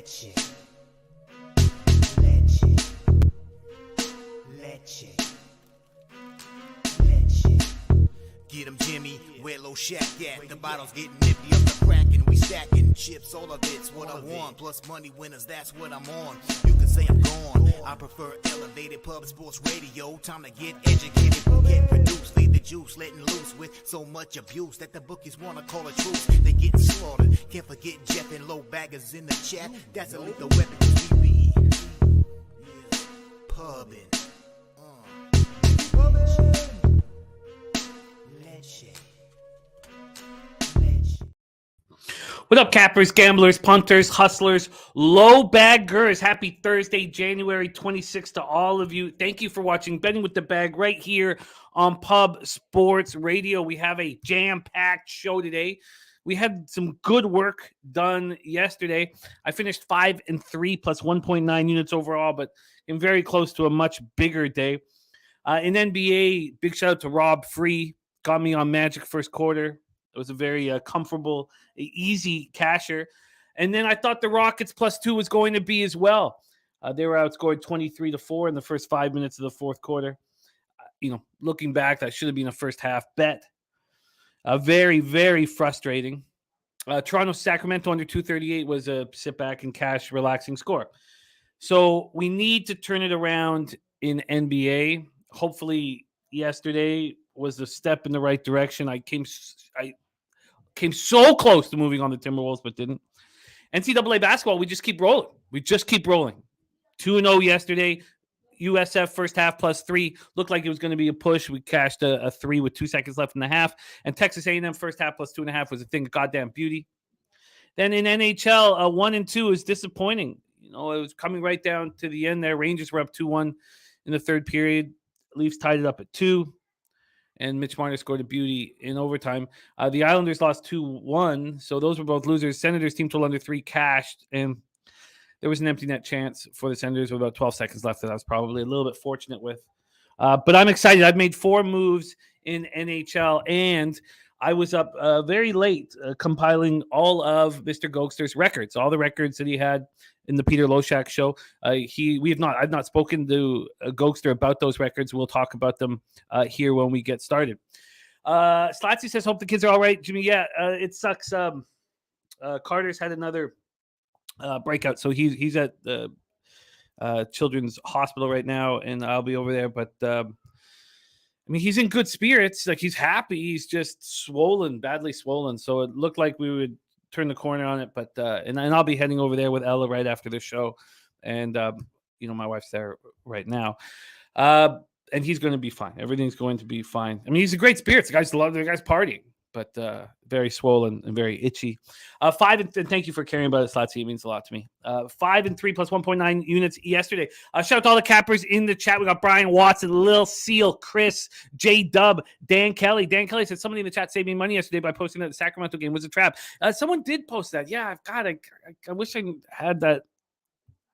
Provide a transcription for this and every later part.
Leche. Leche. Leche. Leche. Get 'em, Jimmy, where low shack at? The bottle's getting nifty up the crack and we stacking chips, all of it's what I want. Plus money winners, that's what I'm on. You can say I'm gone. I prefer elevated pub sports radio. Time to get educated, get produced. Leave the juice, letting loose with so much abuse that the bookies wanna call a truce. They getting slaughtered. Can't forget Jeff and low baggers in the chat. That's a lethal weapon. We be pubbing. What up, cappers, gamblers, punters, hustlers, low baggers? Happy Thursday, January 26th to all of you. Thank you for watching Betting with the Bag right here on Pub Sports Radio. We have a jam-packed show today. We had some good work done yesterday. I finished 5-3 plus 1.9 units overall, but I'm very close to a much bigger day. In NBA, big shout out to Rob Free. Got me on Magic first quarter. It was a very comfortable, easy casher. And then I thought the Rockets +2 was going to be as well. They were outscored 23-4 in the first 5 minutes of the fourth quarter. Looking back, that should have been a first half bet. Very, very frustrating. Toronto-Sacramento under 238 was a sit back and cash relaxing score. So we need to turn it around in NBA. Hopefully yesterday was a step in the right direction. I came so close to moving on the Timberwolves, but didn't. NCAA basketball, we just keep rolling. 2-0 yesterday. USF first half +3. Looked like it was going to be a push. We cashed a 3 with 2 seconds left in the half. And Texas A&M first half +2.5 was a thing of goddamn beauty. Then in NHL, 1-2 is disappointing. It was coming right down to the end there. Rangers were up 2-1 in the third period. Leafs tied it up at 2. And Mitch Marner scored a beauty in overtime. The Islanders lost 2-1, so those were both losers. Senators team total under 3 cashed, and there was an empty net chance for the Senators with about 12 seconds left that I was probably a little bit fortunate with. But I'm excited. I've made 4 moves in NHL, and I was up very late compiling all of Mr. Gokster's records, all the records that he had in the Peter Loshak show. I've not spoken to Gokster about those records. We'll talk about them here when we get started. Slatsy says, hope the kids are all right. Jimmy, yeah, it sucks. Carter's had another breakout, so he's at the Children's Hospital right now, and I'll be over there. But he's in good spirits. Like, he's happy. He's just swollen, badly swollen. So it looked like we would turn the corner on it. But and I'll be heading over there with Ella right after the show. And, my wife's there right now. And he's going to be fine. Everything's going to be fine. He's a great spirits. The guy's partying. But very swollen and very itchy. 5 and thank you for caring about it, Slatsy. It means a lot to me. 5-3 plus 1.9 units yesterday. Shout out to all the cappers in the chat. We got Brian Watson, Lil Seal, Chris, J Dub, Dan Kelly. Dan Kelly said somebody in the chat saved me money yesterday by posting that the Sacramento game was a trap. Someone did post that. Yeah, God, I wish I had that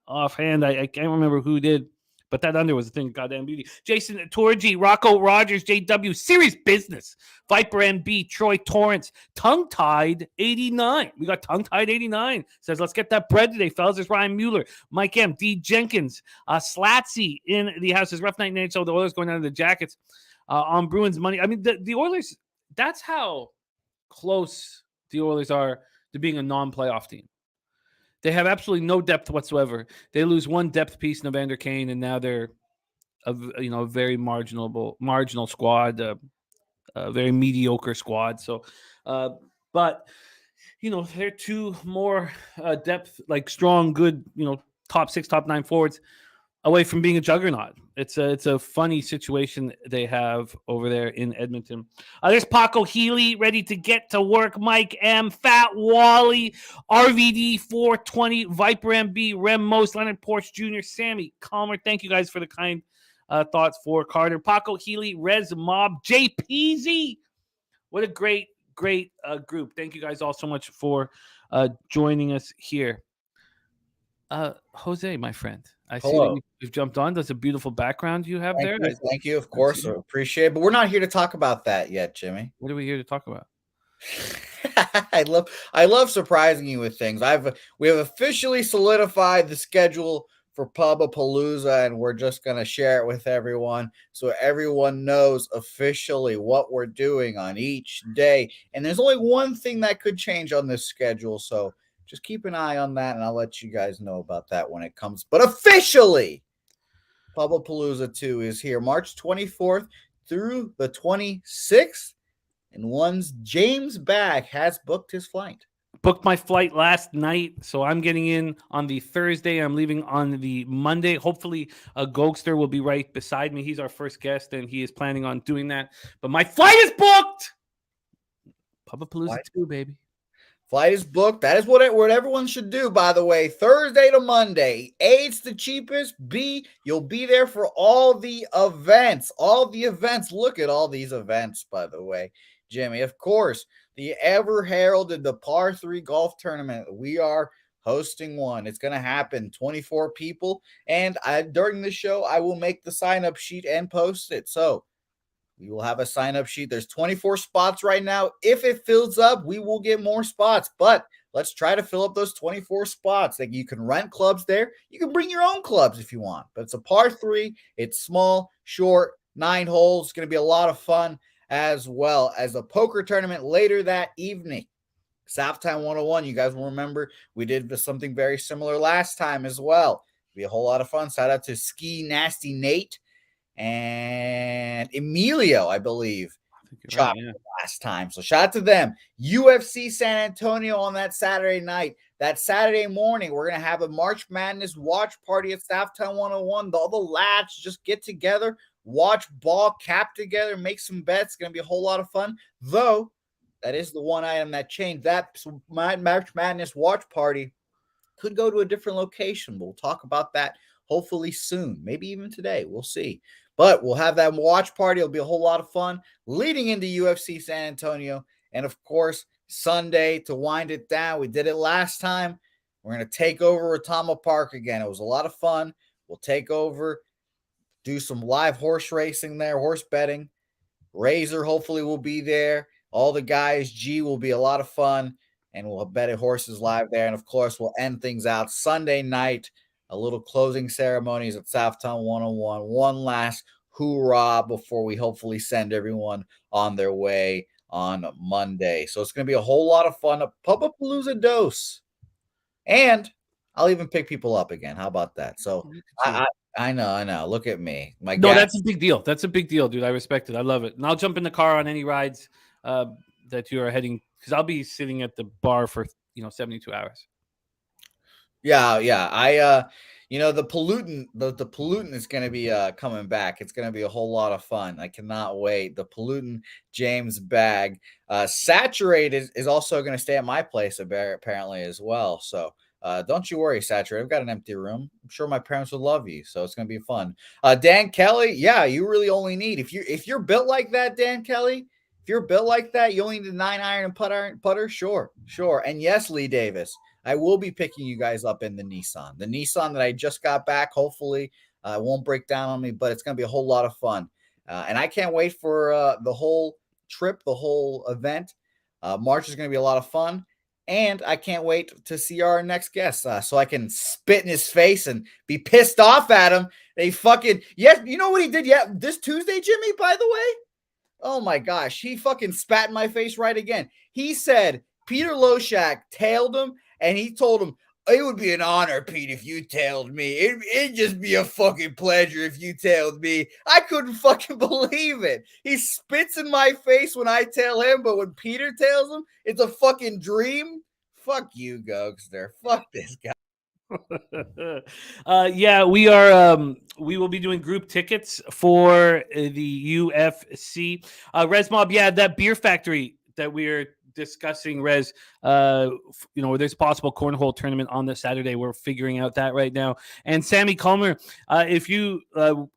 offhand. I can't remember who did. But that under was a thing of goddamn beauty. Jason Torgy, Rocco Rogers, JW, serious business. Viper MB, Troy Torrance, tongue-tied 89. We got tongue-tied 89. Says, let's get that bread today, fellas. There's Ryan Mueller, Mike M, D Jenkins, Slatsy in the house. Says, rough night in NHL. The Oilers going down to the Jackets on Bruins money. The Oilers, that's how close the Oilers are to being a non-playoff team. They have absolutely no depth whatsoever. They lose one depth piece in Evander Kane, and now they're a very marginal squad, a very mediocre squad. So, but they're 2 more depth, like strong, good, top 6, top 9 forwards away from being a juggernaut. It's a funny situation they have over there in Edmonton. There's Paco Healy ready to get to work. Mike M, Fat Wally, RVD 420, Viper MB, Rem Most, Leonard Porch Jr., Sammy Calmer. Thank you guys for the kind thoughts for Carter. Paco Healy, Rez Mob, JPZ. What a great group. Thank you guys all so much for joining us here. Jose, my friend. I see that you've jumped on. That's a beautiful background you have there. Thank you. Of course. I appreciate it. But we're not here to talk about that yet, Jimmy. What are we here to talk about? I love surprising you with things. We have officially solidified the schedule for Pubapalooza, and we're just gonna share it with everyone so everyone knows officially what we're doing on each day. And there's only one thing that could change on this schedule, so just keep an eye on that, and I'll let you guys know about that when it comes. But officially, Pubapalooza 2 is here March 24th through the 26th. And once James Bag has booked his flight. Booked my flight last night, so I'm getting in on the Thursday. I'm leaving on the Monday. Hopefully, Gokster will be right beside me. He's our first guest, and he is planning on doing that. But my flight is booked. Pubapalooza 2, baby. Flight is booked. That is what everyone should do, by the way. Thursday to Monday. A, it's the cheapest. B, you'll be there for all the events. All the events. Look at all these events, by the way, Jimmy. Of course, the ever heralded, the par 3 golf tournament. We are hosting one. It's going to happen. 24 people. And during the show, I will make the sign-up sheet and post it. So we will have a sign-up sheet. There's 24 spots right now. If it fills up, we will get more spots. But let's try to fill up those 24 spots. Like, you can rent clubs there. You can bring your own clubs if you want. But it's a par 3. It's small, short, 9 holes. It's going to be a lot of fun, as well as a poker tournament later that evening. Southtown 101. You guys will remember we did something very similar last time as well. It'll be a whole lot of fun. Shout out to Ski Nasty Nate and Emilio, I believe, chopped last time. So shout out to them. UFC San Antonio on that Saturday night. That Saturday morning, we're going to have a March Madness watch party at Southtown 101. All the lads just get together, watch ball cap together, make some bets. It's going to be a whole lot of fun. Though, that is the one item that changed. That March Madness watch party could go to a different location. We'll talk about that hopefully soon. Maybe even today. We'll see. But we'll have that watch party. It'll be a whole lot of fun leading into UFC San Antonio. And, of course, Sunday to wind it down. We did it last time. We're going to take over Retama Park again. It was a lot of fun. We'll take over, do some live horse racing there, horse betting. Razor hopefully will be there. All the guys, G, will be a lot of fun. And we'll bet at horses live there. And, of course, we'll end things out Sunday night. A little closing ceremonies at Southtown 101. One last hoorah before we hopefully send everyone on their way on Monday. So it's going to be a whole lot of fun. A Pubapalooza dose. And I'll even pick people up again. How about that? So I know. Look at me. That's a big deal. That's a big deal, dude. I respect it. I love it. And I'll jump in the car on any rides that you are heading, because I'll be sitting at the bar for 72 hours. Yeah. The pollutant is going to be coming back. It's going to be a whole lot of fun. I cannot wait. The pollutant James Bag. Saturated is also going to stay at my place apparently as well. So don't you worry, Saturated. I've got an empty room. I'm sure my parents would love you. So it's going to be fun. Dan Kelly. Yeah, you really only need, if you're built like that, Dan Kelly, if you're built like that, you only need a 9-iron and putter. Sure. And yes, Lee Davis, I will be picking you guys up in the Nissan that I just got back. Hopefully, it won't break down on me, but it's going to be a whole lot of fun. And I can't wait for the whole trip, the whole event. March is going to be a lot of fun. And I can't wait to see our next guest so I can spit in his face and be pissed off at him. You know what he did this Tuesday, Jimmy, by the way? Oh, my gosh. He fucking spat in my face right again. He said Peter Loshak tailed him. And he told him, it would be an honor, Pete, if you tailed me. It'd just be a fucking pleasure if you tailed me. I couldn't fucking believe it. He spits in my face when I tail him, but when Peter tails him, it's a fucking dream. Fuck you, Gokster. Fuck this guy. We will be doing group tickets for the UFC. Resmob, that beer factory that we're discussing, Rez, there's a possible cornhole tournament on this Saturday. We're figuring out that right now. And Sammy Culmer, if you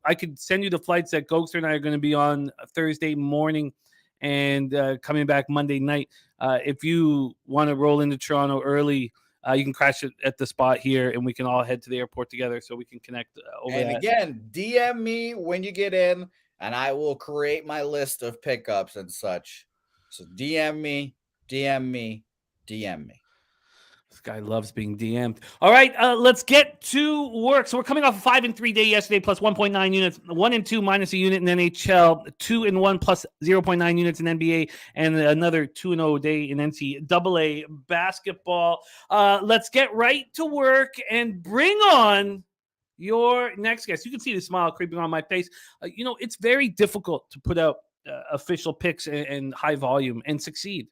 I could send you the flights that Gokster and I are going to be on Thursday morning and coming back Monday night. If you want to roll into Toronto early, you can crash it at the spot here and we can all head to the airport together so we can connect over and again, DM me when you get in and I will create my list of pickups and such. So DM me. DM me. This guy loves being DM'd. All right, let's get to work. So we're coming off a 5-3 day yesterday, plus 1.9 units, 1-2 minus a unit in NHL, 2-1 plus 0.9 units in NBA, and another 2-0 day in NCAA basketball. Let's get right to work and bring on your next guest. You can see the smile creeping on my face. It's very difficult to put out official picks and high volume and succeed.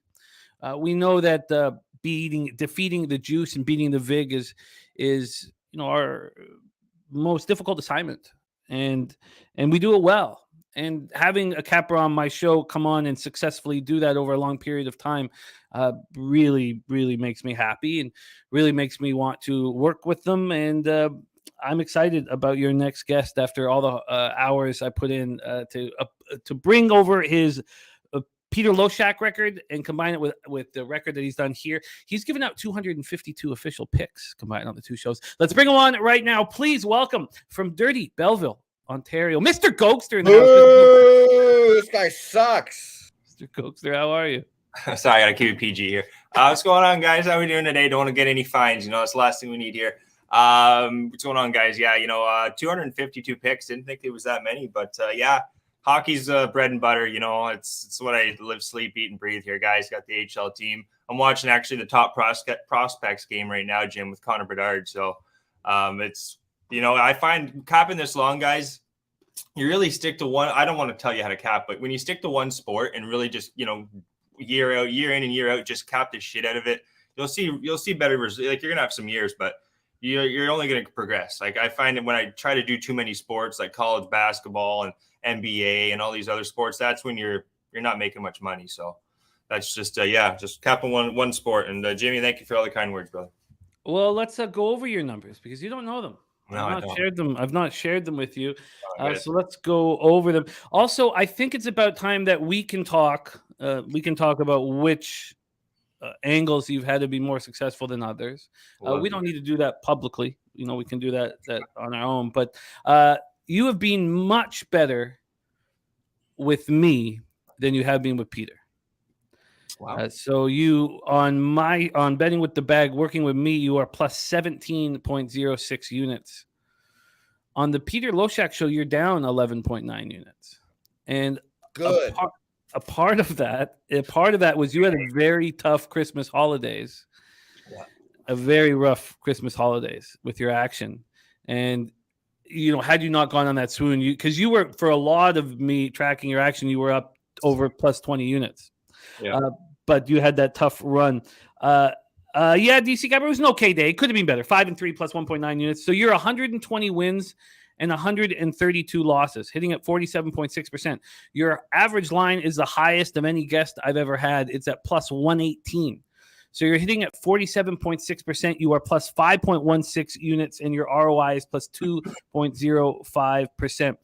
We know that defeating the juice and beating the vig is our most difficult assignment, and we do it well. And having a capper on my show come on and successfully do that over a long period of time really makes me happy and really makes me want to work with them. And I'm excited about your next guest after all the hours I put in to bring over his Peter Loshak record and combine it with the record that he's done here. He's given out 252 official picks combined on the two shows. Let's bring him on right now. Please welcome from Dirty Belleville, Ontario, Mr. Gokster in the house. This guy sucks. Mr. Gokster, how are you? Sorry, I gotta keep it PG here. What's going on, guys? How are we doing today? Don't want to get any fines. That's the last thing we need here. What's going on, guys? Yeah, 252 picks. Didn't think it was that many, but yeah. Hockey's bread and butter, it's what I live, sleep, eat, and breathe here, guys. Got the HL team. I'm watching actually the top prospects game right now, Jim, with Connor Bedard. So it's, I find capping this long, guys, you really stick to one. I don't want to tell you how to cap, but when you stick to one sport and really just, year in and year out, just cap the shit out of it, you'll see better results. Like, you're going to have some years, but you're only going to progress. Like, I find that when I try to do too many sports, like college basketball and NBA and all these other sports, that's when you're not making much money. So that's just just capping one sport. And Jimmy, thank you for all the kind words, brother. Well, let's go over your numbers because you don't know them. No, I've not shared them with you. So let's go over them. Also, I think it's about time that we can talk. We can talk about which angles you've had to be more successful than others. We don't need to do that publicly. We can do that on our own. But you have been much better with me than you have been with Peter. Wow. So you on betting with the bag, working with me, you are plus 17.06 units. On the Peter Loshak show, you're down 11.9 units. And good. A part of that was you had a very tough Christmas holidays. Yeah. A very rough Christmas holidays with your action. And had you not gone on that swoon, because you were, for a lot of me tracking your action, you were up over plus 20 units. Yeah. But you had that tough run. DC Gabber, it was an okay day. It could have been better. 5-3 plus 1.9 units. So you're 120 wins and 132 losses, hitting at 47.6%. Your average line is the highest of any guest I've ever had. It's at plus 118. So you're hitting at 47.6%. You are plus 5.16 units, and your ROI is plus 2.05%.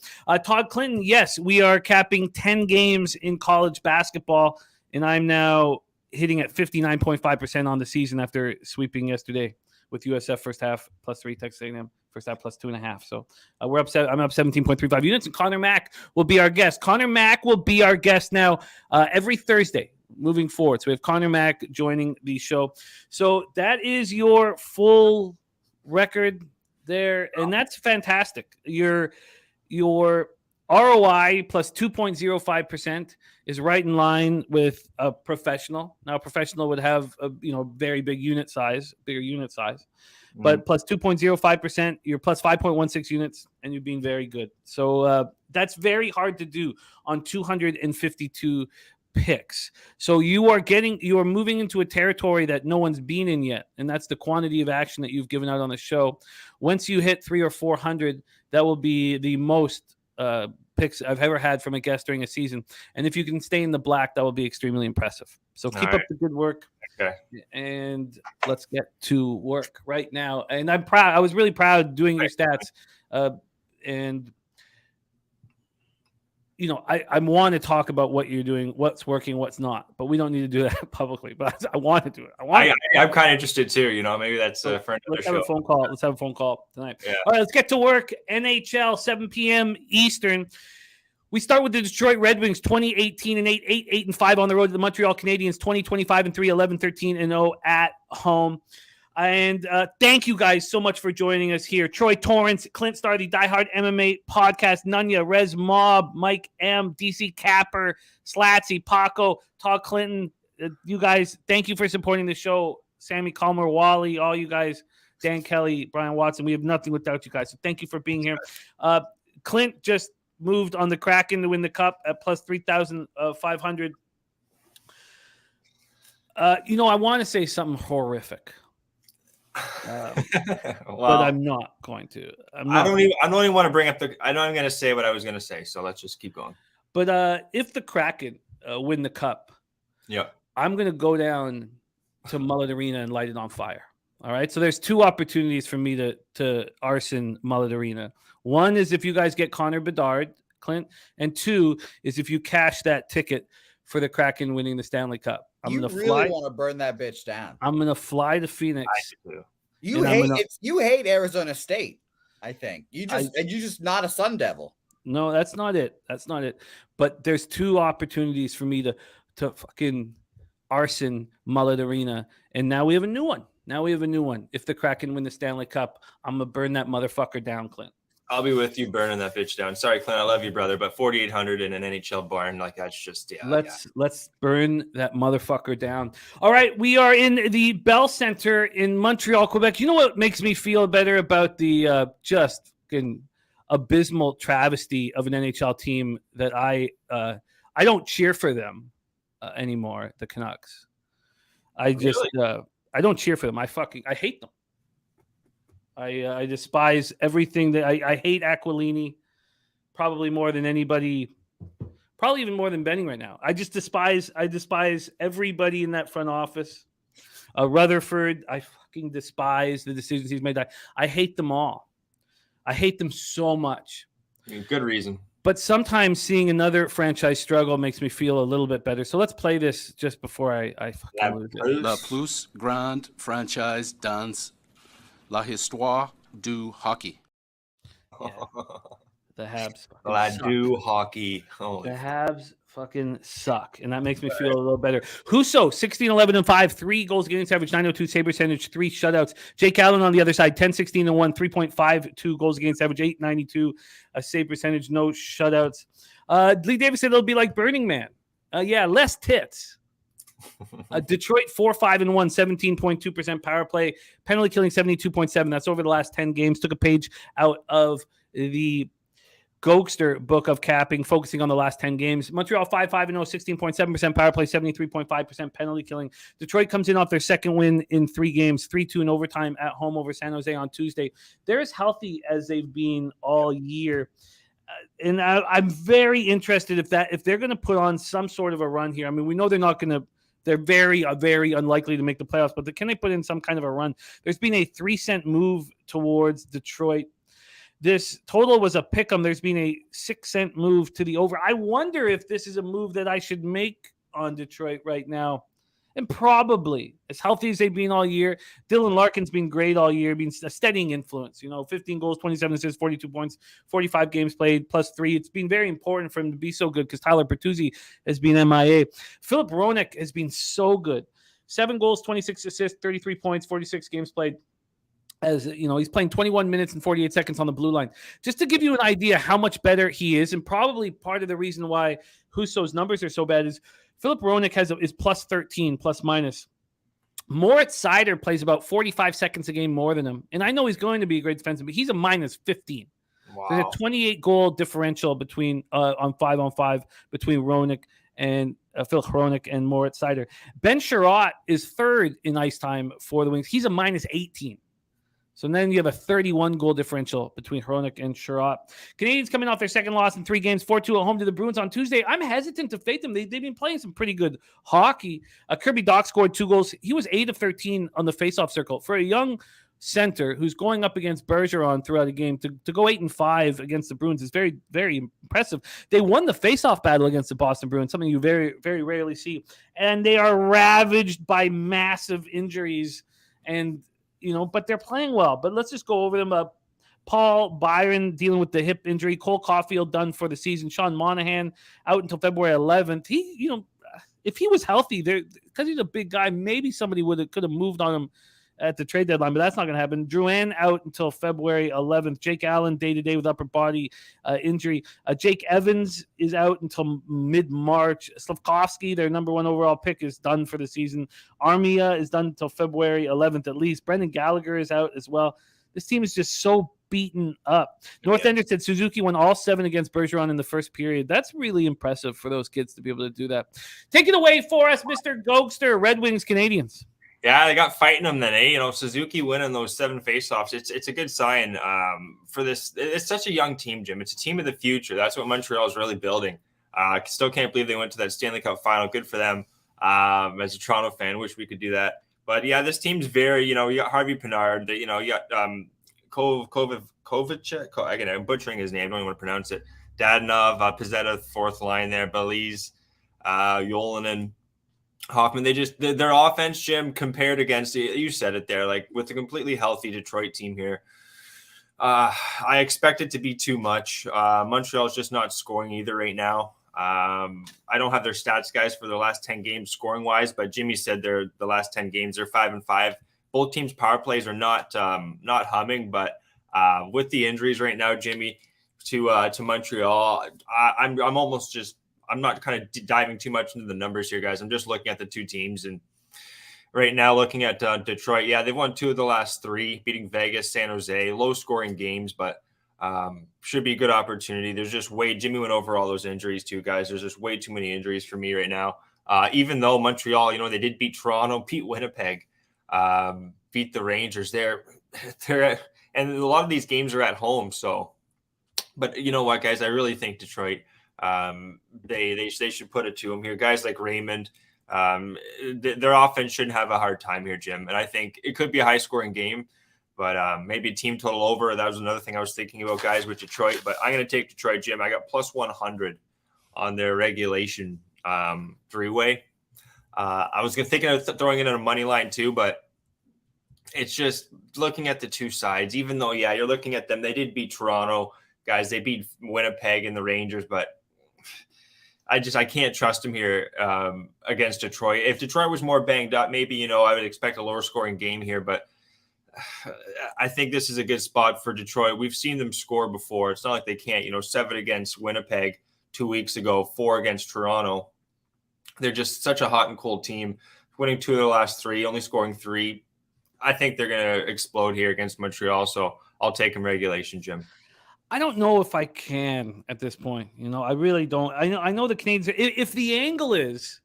Todd Clinton, yes, we are capping 10 games in college basketball, and I'm now hitting at 59.5% on the season after sweeping yesterday with USF first half plus 3, Texas A&M first half plus 2.5. So I'm up 17.35 units, and Connor Mack will be our guest. Connor Mack will be our guest now every Thursday moving forward. So we have Connor Mack joining the show. So that is your full record there, and that's fantastic. Your ROI plus 2.05% is right in line with a professional. Now, a professional would have a very bigger unit size, but plus 2.05%, you're plus 5.16 units, and you've been very good. So that's very hard to do on 252 picks. So you are moving into a territory that no one's been in yet, and that's the quantity of action that you've given out on the show. Once you hit 300 or 400, that will be the most picks I've ever had from a guest during a season. And if you can stay in the black, that will be extremely impressive. So keep up the good work. Okay. And let's get to work right now. And I'm proud. I was really proud doing your stats. And I want to talk about what you're doing, what's working, what's not, but we don't need to do that publicly. But I want to do it. I'm kind of interested too. Maybe that's for another let's show. Have a phone call. Let's have a phone call tonight. Yeah. All right, let's get to work. NHL, 7 p.m. Eastern. We start with the Detroit Red Wings, 2018 and 8, 8-5 on the road to the Montreal Canadiens, 2025 and 3, 11-13 and 0 at home. And thank you guys so much for joining us here. Troy Torrance, Clint Starr, the Die Hard MMA podcast, Nunya, Rez Mob, Mike M, DC Capper, Slatsy, Paco, Todd Clinton. You guys, thank you for supporting the show. Sammy Calmer, Wally, all you guys, Dan Kelly, Brian Watson. We have nothing without you guys. So thank you for being here. Clint just moved on the Kraken to win the cup at plus 3,500. I want to say something horrific. But I'm not going to. I don't even want to bring up I'm not even going to say what I was going to say. So let's just keep going. But if the Kraken win the cup, I'm going to go down to Mullet Arena and light it on fire. All right. So there's two opportunities for me to arson Mullet Arena. One is if you guys get Connor Bedard, Clint, and two is if you cash that ticket for the Kraken winning the Stanley Cup. You really want to burn that bitch down. I'm going to fly to Phoenix. You hate Arizona State, I think. You're just not a Sun Devil. No, that's not it. But there's two opportunities for me to fucking arson Mullet Arena, and now we have a new one. If the Kraken win the Stanley Cup, I'm going to burn that motherfucker down, Clint. I'll be with you burning that bitch down. Sorry, Clint, I love you, brother, but 4,800 in an NHL barn, like that's just Let's burn that motherfucker down. All right, we are in the Bell Center in Montreal, Quebec. You know what makes me feel better about the just abysmal travesty of an NHL team that I don't cheer for them anymore. The Canucks. I don't cheer for them. I hate them. I despise everything that I hate Aquilini probably more than anybody, probably even more than Benning right now. I despise everybody in that front office. Rutherford, I fucking despise the decisions he's made. I hate them all. I hate them so much. Good reason. But sometimes seeing another franchise struggle makes me feel a little bit better. So let's play this just before I fucking lose it. La plus grande franchise dans la histoire du hockey. Yeah. The Habs. Hockey. The Habs fucking suck, and that makes me feel a little better. Husso, 16, 11, and 5, 3 goals against average, 902 save percentage, 3 shutouts. Jake Allen on the other side, 10, 16, and 1, 3.52 goals against average, 892 save percentage, no shutouts. Lee Davis said it'll be like Burning Man. Less tits. Detroit 4-5-1, 17.2% power play, penalty killing 72.7. That's over the last 10 games. Took a page out of the Gokster book of capping, focusing on the last 10 games. Montreal 5-5-0, 16.7% power play, 73.5% penalty killing. Detroit comes in off their second win in 3 games, 3-2 in overtime at home over San Jose on Tuesday. They're as healthy as they've been all year. And I'm very interested if they're going to put on some sort of a run here. I mean, we know they're not going to. They're very, very unlikely to make the playoffs, but can they put in some kind of a run? There's been a 3-cent move towards Detroit. This total was a pick 'em. There's been a 6-cent move to the over. I wonder if this is a move that I should make on Detroit right now. And probably, as healthy as they've been all year, Dylan Larkin's been great all year, been a steadying influence. 15 goals, 27 assists, 42 points, 45 games played, +3. It's been very important for him to be so good because Tyler Bertuzzi has been MIA. Philip Hronek has been so good. 7 goals, 26 assists, 33 points, 46 games played. As he's playing 21 minutes and 48 seconds on the blue line. Just to give you an idea how much better he is, and probably part of the reason why Husso's numbers are so bad is Philip Hronek is +13, plus minus. Moritz Seider plays about 45 seconds a game more than him. And I know he's going to be a great defenseman, but he's a -15. Wow. There's a 28-goal differential between on 5-on-5 between Hronek and Phil Hronek and Moritz Seider. Ben Sherratt is third in ice time for the Wings. He's a -18. So then you have a 31-goal differential between Hronek and Sherratt. Canadiens coming off their second loss in 3 games, 4-2 at home to the Bruins on Tuesday. I'm hesitant to fade them. They've been playing some pretty good hockey. Kirby Dach scored 2 goals. He was 8 of 13 on the faceoff circle. For a young center who's going up against Bergeron throughout a game, to go 8-5 against the Bruins is very, very impressive. They won the faceoff battle against the Boston Bruins, something you very, very rarely see. And they are ravaged by massive injuries and but they're playing well. But let's just go over them. Paul Byron dealing with the hip injury. Cole Caulfield done for the season. Sean Monahan out until February 11th. He, if he was healthy, because he's a big guy, maybe somebody could have moved on him at the trade deadline, but that's not going to happen. Drouin out until February 11th. Jake Allen day-to-day with upper body injury. Jake Evans is out until mid-March. Slavkovsky, their number 1 overall pick, is done for the season. Armia is done until February 11th at least. Brendan Gallagher is out as well. This team is just so beaten up. North Ender said Suzuki won all 7 against Bergeron in the first period. That's really impressive for those kids to be able to do that. Take it away for us, Mr. Gokster. Red Wings Canadiens. Yeah, they got fighting them then, Suzuki winning those 7 faceoffs. It's a good sign for this. It's such a young team, Jim. It's a team of the future. That's what Montreal is really building. Still can't believe they went to that Stanley Cup final. Good for them. As a Toronto fan, wish we could do that. But yeah, this team's very, you got Harvey Pinard, you got Kovacic. Again, I'm butchering his name. I don't even want to pronounce it. Dadonov, Pizzetta, fourth line there, Belize, Yolanen. Hoffman, their offense, Jim, compared against, you said it there, like with a completely healthy Detroit team here, I expect it to be too much. Montreal's just not scoring either right now. I don't have their stats, guys, for their last 10 games scoring wise, but Jimmy said the last 10 games they're 5-5. Both teams' power plays are not humming, but with the injuries right now, Jimmy, to Montreal, I'm not kind of diving too much into the numbers here, guys. I'm just looking at the two teams. And right now, looking at Detroit, they've won 2 of the last 3, beating Vegas, San Jose, low-scoring games, but should be a good opportunity. There's just Jimmy went over all those injuries too, guys. There's just way too many injuries for me right now. Even though Montreal, they did beat Toronto, beat Winnipeg, beat the Rangers. They're and a lot of these games are at home. So, but you know what, guys, I really think Detroit, they should put it to them here. Guys like Raymond, their offense shouldn't have a hard time here, Jim. And I think it could be a high scoring game, but maybe a team total over. That was another thing I was thinking about, guys, with Detroit. But I'm going to take Detroit, Jim. I got plus 100 on their regulation 3-way. I was thinking of throwing it on a money line too, but it's just looking at the two sides. Even though, you're looking at them. They did beat Toronto, guys. They beat Winnipeg and the Rangers, but I can't trust them here against Detroit. If Detroit was more banged up, maybe, I would expect a lower scoring game here, but I think this is a good spot for Detroit. We've seen them score before. It's not like they can't, 7 against Winnipeg 2 weeks ago, 4 against Toronto. They're just such a hot and cold team, winning 2 of their last 3, only scoring 3. I think they're going to explode here against Montreal, so I'll take them regulation, Jim. I don't know if I can at this point. I really don't. I know the Canadiens. If the angle is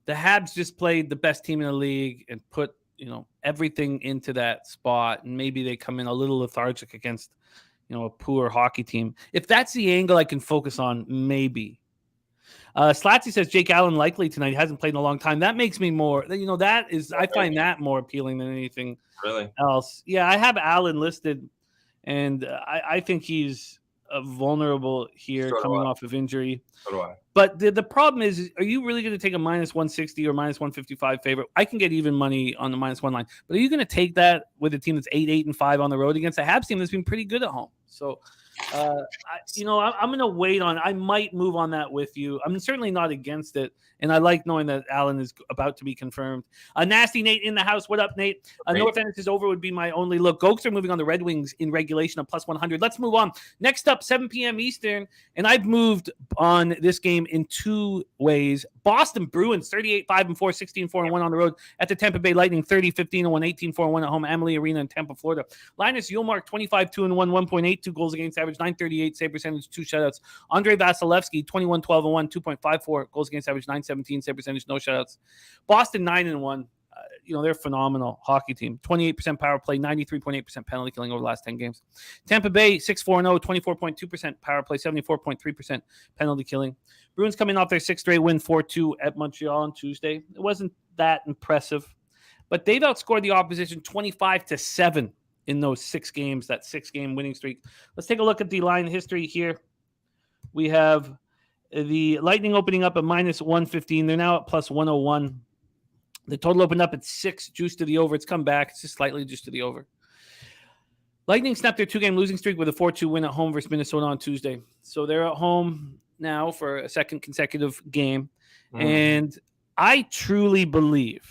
the Habs just played the best team in the league and put everything into that spot, and maybe they come in a little lethargic against a poor hockey team. If that's the angle I can focus on, maybe. Slatsy says Jake Allen likely tonight. He hasn't played in a long time. That makes me more. I find that more appealing than anything else. Yeah, I have Allen listed. And I think he's vulnerable here coming off of injury. So do I. But the problem is, are you really going to take a minus 160 or minus 155 favorite? I can get even money on the minus 1 line. But are you going to take that with a team that's 8-5 on the road against a Habs team that's been pretty good at home? So, I'm going to wait on. I might move on that with you. I'm certainly not against it. And I like knowing that Allen is about to be confirmed. Nasty Nate in the house. What up, Nate? North End is over would be my only look. Gokes are moving on the Red Wings in regulation of plus 100. Let's move on. Next up, 7 p.m. Eastern. And I've moved on this game in 2 ways. Boston Bruins, 38-5-4, 16-4-1 on the road at the Tampa Bay Lightning, 30-15-1, 18-4-1 at home, Amalie Arena in Tampa, Florida. Linus Ullmark, 25-2-1, 1.82 goals against average, 938 save percentage, 2 shutouts. Andrei Vasilevsky, 21-12-1, 2.54 goals against average, 917 save percentage, no shutouts. Boston, 9-1. They're a phenomenal hockey team. 28% power play, 93.8% penalty killing over the last 10 games. Tampa Bay, 6-4-0, 24.2% power play, 74.3% penalty killing. Bruins coming off their 6th straight win, 4-2 at Montreal on Tuesday. It wasn't that impressive, but they've outscored the opposition 25-7 in those 6 games, that 6-game winning streak. Let's take a look at the line history here. We have the Lightning opening up at minus 115. They're now at plus 101. The total opened up at 6, juice to the over. It's come back. It's just slightly juice to the over. Lightning snapped their 2-game losing streak with a 4-2 win at home versus Minnesota on Tuesday. So they're at home now for a second consecutive game. And I truly believe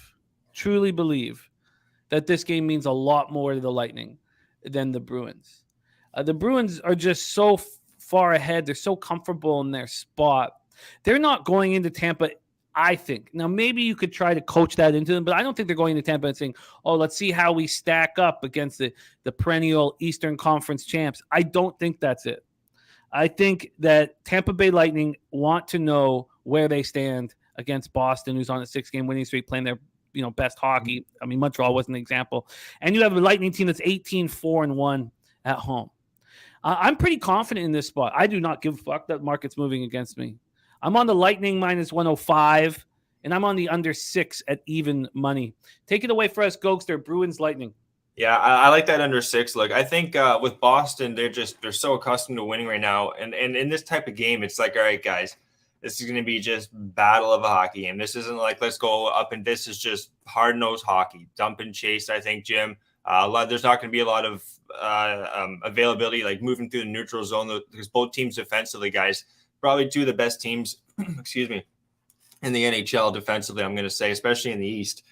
that this game means a lot more to the Lightning than the Bruins. The Bruins are just so far ahead. They're so comfortable in their spot. They're not going into Tampa, I think. Now, maybe you could try to coach that into them, but I don't think they're going to Tampa and saying, oh, let's see how we stack up against the perennial Eastern Conference champs. I don't think that's it. I think that Tampa Bay Lightning want to know where they stand against Boston, who's on a 6-game winning streak, playing their best hockey. I mean, Montreal wasn't an example. And you have a Lightning team that's 18-4-1 at home. I'm pretty confident in this spot. I do not give a fuck that market's moving against me. I'm on the Lightning minus 105, and I'm on the under 6 at even money. Take it away for us, Gokster. Bruins Lightning. Yeah, I like that under 6. Look, I think with Boston, they're so accustomed to winning right now. And in this type of game, it's like, all right, guys, this is going to be just battle of a hockey game. This isn't like let's go up, and this is just hard-nosed hockey. Dump and chase, I think, Jim. There's not going to be a lot of availability, like moving through the neutral zone, because both teams defensively, guys, probably two of the best teams, excuse me, in the NHL defensively, I'm going to say, especially in the East.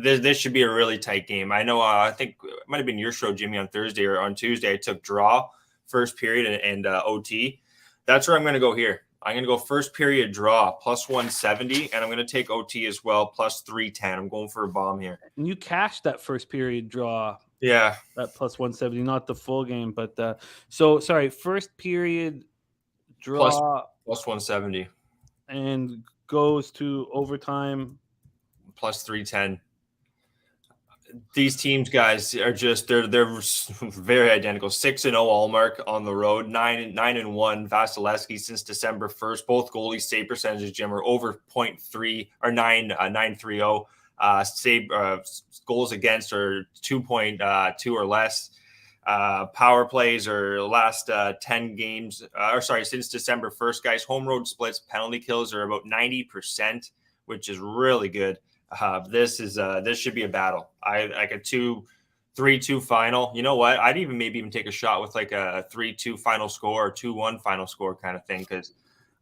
This should be a really tight game. I know, I think it might have been your show, Jimmy, on Thursday or on Tuesday. I took draw first period and OT. That's where I'm going to go here. I'm going to go first period draw plus 170, and I'm going to take OT as well plus 310. I'm going for a bomb here. And you cashed that first period draw. Yeah. That plus 170, not the full game, but first period draw plus 170 and goes to overtime plus 310. These teams, guys, are just they're very identical. 6-0 Allmark on the road, 9-1 Vasilevsky since December 1st. Both goalies save percentages, Jim, are over 0.3 or 9.30. Save goals against are 2.2 or less. Power plays are last 10 games, since December 1st, guys. Home road splits, penalty kills are about 90%, which is really good. This should be a battle. I like a 3-2 final. You know what? I'd maybe even take a shot with like a 3-2 final score or 2-1 final score kind of thing, because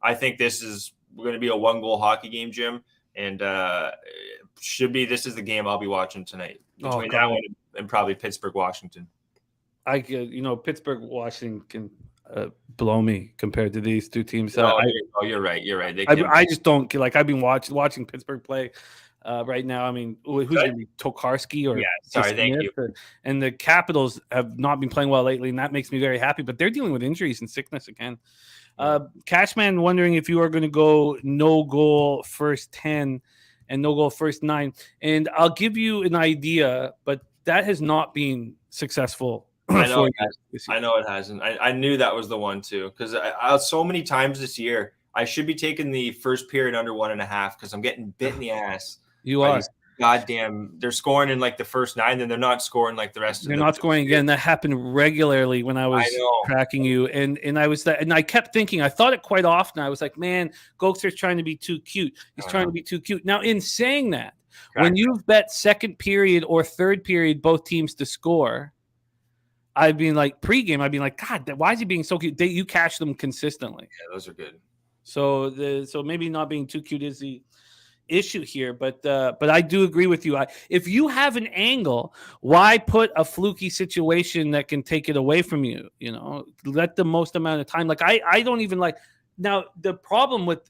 I think this is going to be a 1-goal hockey game, Jim, and this is the game I'll be watching tonight between that one and probably Pittsburgh, Washington. Pittsburgh, Washington can blow me compared to these two teams. You're right. I just don't like. I've been watching Pittsburgh play right now. I mean, who's going to be Tokarski or thank you. And the Capitals have not been playing well lately, and that makes me very happy. But they're dealing with injuries and sickness again. Cashman wondering if you are going to go no goal first 10 and no goal first 9, and I'll give you an idea, but that has not been successful. I know it hasn't. I knew that was the one too, because I so many times this year I should be taking the first period under 1.5 because I'm getting bit in the ass. You are. Goddamn, they're scoring in like the first 9, then they're not scoring like the rest of them. They're not scoring again. That happened regularly when I was tracking you, and I kept thinking. I thought it quite often. I was like, man, Gokster's trying to be too cute. He's trying to be too cute. Now, in saying that, when you've bet second period or third period both teams to score, I've been like pregame. I've been like, God, why is he being so cute? You catch them consistently. Yeah, those are good. So maybe not being too cute is the issue here, but I do agree with you. If you have an angle, why put a fluky situation that can take it away from you? Let the most amount of time. Like I don't even like. Now the problem with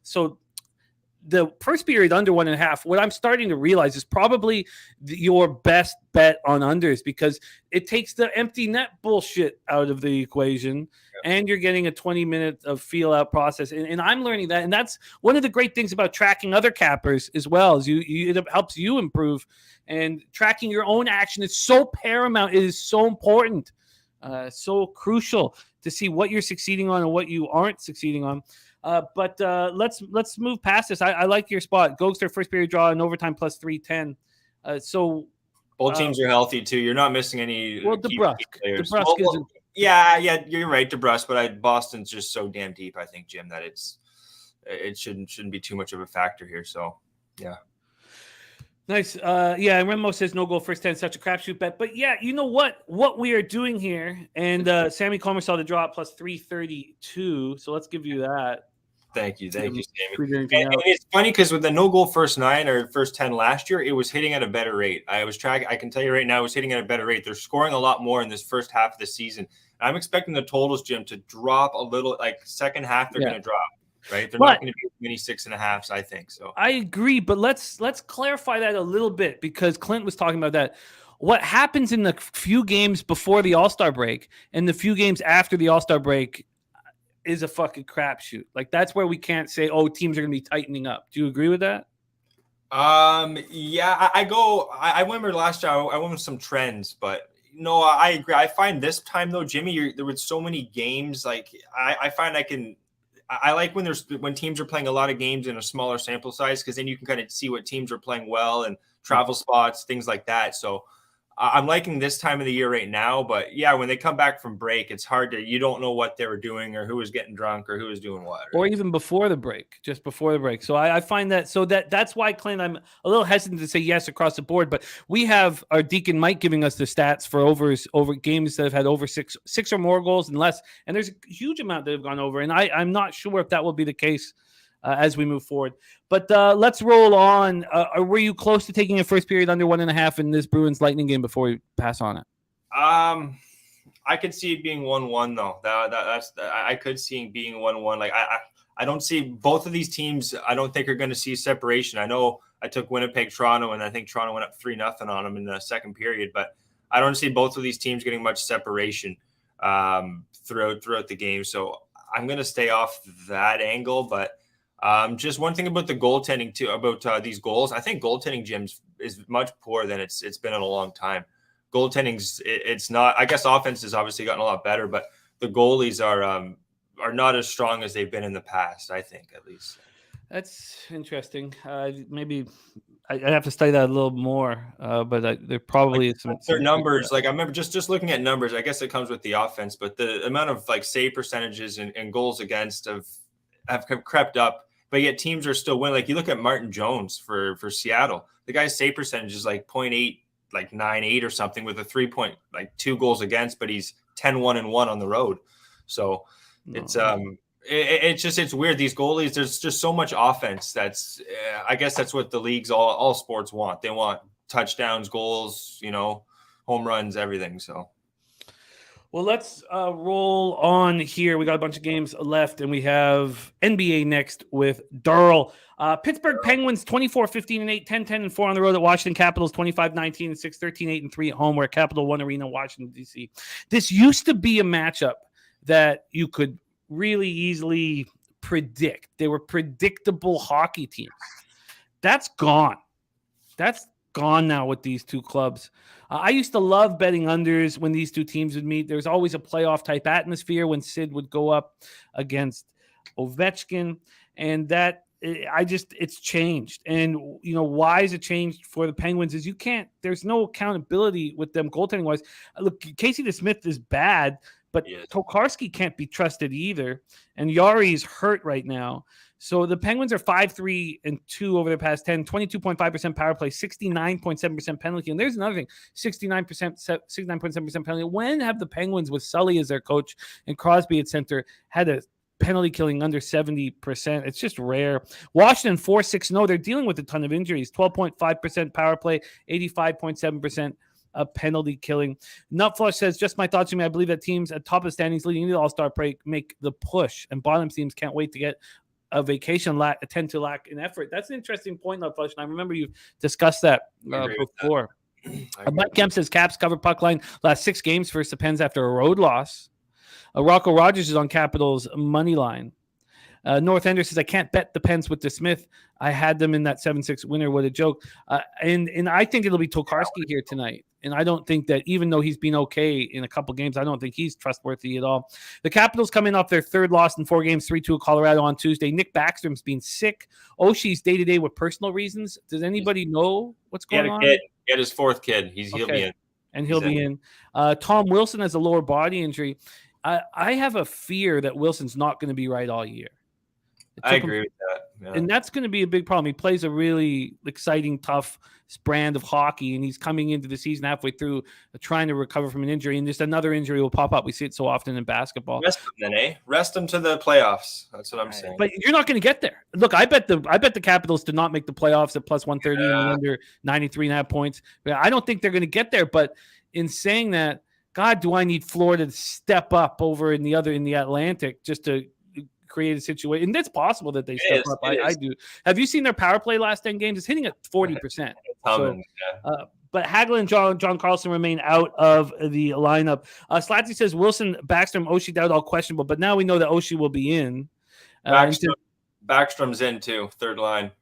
the first period under 1.5, what I'm starting to realize is probably your best bet on unders, because it takes the empty net bullshit out of the equation, and you're getting a 20-minute of feel out process. And I'm learning that. And that's one of the great things about tracking other cappers as well, is it helps you improve, and tracking your own action is so paramount. It is so important, so crucial to see what you're succeeding on and what you aren't succeeding on. But let's move past this. I like your spot. Gokster first period draw and overtime plus 310. Both teams are healthy too. You're not missing any. Well, DeBrusk isn't. Yeah, you're right, DeBrusk. But Boston's just so damn deep, I think, Jim, that it shouldn't be too much of a factor here. So, yeah. Nice. Yeah, and Remo says no goal first 10, such a crapshoot bet. But yeah, you know what we are doing here. And Sammy Comer saw the draw at plus 332. So let's give you that. Thank you, Sammy. And it's funny because with the no goal first 9 or first 10 last year, it was hitting at a better rate. I can tell you right now, it was hitting at a better rate. They're scoring a lot more in this first half of the season. I'm expecting the totals, Jim, to drop a little. Like second half, they're going to drop. Right, they're not going to be many 6.5s, I think. So I agree, but let's clarify that a little bit because Clint was talking about that. What happens in the few games before the All-Star break and the few games after the All-Star break is a fucking crapshoot. Like that's where we can't say, oh, teams are going to be tightening up. Do you agree with that? Yeah, I remember last year I went with some trends, but no, I agree. I find this time though, Jimmy, there were so many games. Like I find I like when teams are playing a lot of games in a smaller sample size because then you can kind of see what teams are playing well and travel spots, things like that. So I'm liking this time of the year right now. But yeah, when they come back from break, it's hard you don't know what they were doing or who was getting drunk or who was doing what. Right? Or even before the break, just before the break. So I find that's why, Clint, I'm a little hesitant to say yes across the board. But we have our Deacon Mike giving us the stats for over games that have had over six or more goals and less. And there's a huge amount that have gone over. And I'm not sure if that will be the case as we move forward. But let's roll on. Were you close to taking a first period under 1.5 in this Bruins Lightning game before we pass on it? I could see it being 1-1 though. I could see it being 1-1. Like I don't see both of these teams. I don't think are going to see separation. I know I took Winnipeg, Toronto, and I think Toronto went up 3-0 on them in the second period. But I don't see both of these teams getting much separation throughout the game. So I'm going to stay off that angle. But just one thing about the goaltending too, about these goals. I think goaltending, Jim, is much poorer than it's been in a long time. Goaltending's it's not. I guess offense has obviously gotten a lot better, but the goalies are not as strong as they've been in the past. I think, at least. That's interesting. Maybe I'd have to study that a little more. But there probably is some numbers. Like I remember just looking at numbers. I guess it comes with the offense, but the amount of like save percentages and goals against have crept up. But yet teams are still winning. Like you look at Martin Jones for Seattle, the guy's save percentage is like 0.8, like 9.8 or something with a 3.2 goals against, but he's 10-1-1 on the road. So it's weird. These goalies, there's just so much offense. I guess that's what the leagues, all sports want. They want touchdowns, goals, home runs, everything. So. Well, let's roll on here. We got a bunch of games left, and we have NBA next with Durrell. Pittsburgh Penguins 24-15-8, 10-10-4 on the road at Washington Capitals 25-19-6, 13-8-3 at home. We're at Capital One Arena, Washington, D.C. This used to be a matchup that you could really easily predict. They were predictable hockey teams. That's gone. That's gone now with these two clubs. I used to love betting unders when these two teams would meet. There was always a playoff type atmosphere when Sid would go up against Ovechkin, and it's changed. And why is it changed for the Penguins? Is there's no accountability with them goaltending wise. Look, Casey DeSmith is bad, but Tokarski can't be trusted either, and Yari's hurt right now. So the Penguins are 5-3-2 over the past 10, 22.5% power play, 69.7% penalty. And there's another thing, 69.7% penalty. When have the Penguins, with Sully as their coach and Crosby at center, had a penalty killing under 70%? It's just rare. Washington 4-6-0. They're dealing with a ton of injuries, 12.5% power play, 85.7% penalty killing. Nutflush says, just my thoughts, Jimmy. I believe that teams at top of the standings leading into the All-Star break make the push, and bottom teams can't wait to get a vacation tend to lack in effort. That's an interesting point, Nutflush, and I remember you've discussed that before. Mike Kemp says Caps cover puck line last 6 games versus the Pens after a road loss. Rocco Rogers is on Capitals money line. North Ender says, I can't bet the Pens with DeSmith. I had them in that 7-6 winner. What a joke. And I think it'll be Tokarski here tonight. And I don't think that, even though he's been okay in a couple games, I don't think he's trustworthy at all. The Capitals coming off their third loss in 4 games, 3-2 Colorado on Tuesday. Nick Backstrom's been sick. Oshie's day-to-day with personal reasons. Does anybody know what's going on? He had his 4th kid. He'll be in. And he'll be in. Tom Wilson has a lower body injury. I have a fear that Wilson's not going to be right all year. I agree with that. And that's going to be a big problem. He plays a really exciting, tough brand of hockey, and he's coming into the season halfway through trying to recover from an injury, and just another injury will pop up. We see it so often in basketball. Rest him then, eh? Rest him to the playoffs. That's what I'm saying. But you're not going to get there. Look, I bet the Capitals to not make the playoffs at plus 130 and under 93.5 points. I don't think they're going to get there. But in saying that, God, do I need Florida to step up over in the Atlantic just to create a situation? And it's possible that they step up. I do. Have you seen their power play last 10 games? It's hitting at 40%. But Hagel and John Carlson remain out of the lineup. Slatsy says Wilson, Backstrom, Oshie out all questionable, but now we know that Oshie will be in. Backstrom's in too, third line.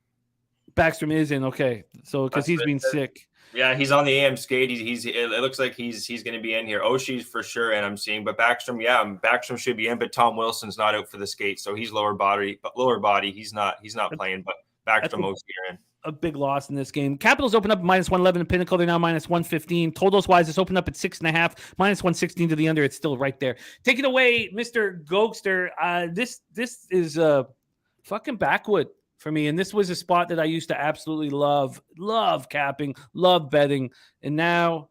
Backstrom is in, okay. So because he's been sick. Yeah, he's on the AM skate. It looks like he's going to be in here. Oshie's for sure, and I'm seeing, but Backstrom should be in, but Tom Wilson's not out for the skate, so he's lower body. He's not playing, but Backstrom, Oshie are in. A big loss in this game. Capitals open up minus 111 in Pinnacle. They're now minus 115. Totals wise, it's opened up at 6.5, minus 116 to the under. It's still right there. Take it away, Mr. Gokster. This is fucking backwood for me. And this was a spot that I used to absolutely love capping, love betting. And now,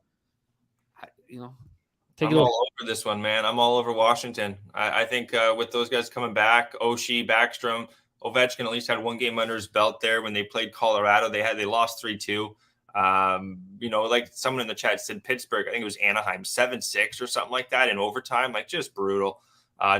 I'm all over this one, man. I'm all over Washington. I think with those guys coming back, Oshie, Backstrom, Ovechkin at least had one game under his belt there when they played Colorado. They lost 3-2. Like someone in the chat said, Pittsburgh, I think it was Anaheim, 7-6 or something like that in overtime. Like just brutal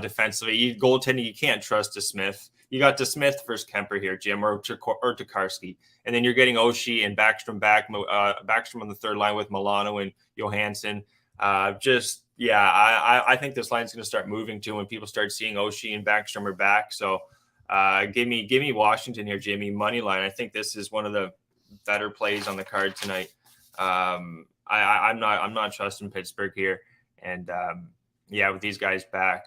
defensively. Goaltending, you can't trust DeSmith. You got DeSmith versus Kemper here, Jim, or Tokarski. And then you're getting Oshie and Backstrom back. Backstrom on the third line with Milano and Johansson. I think this line's going to start moving too when people start seeing Oshie and Backstrom are back. So give me Washington here, Jimmy. Money line. I think this is one of the better plays on the card tonight. I'm not trusting Pittsburgh here, and with these guys back.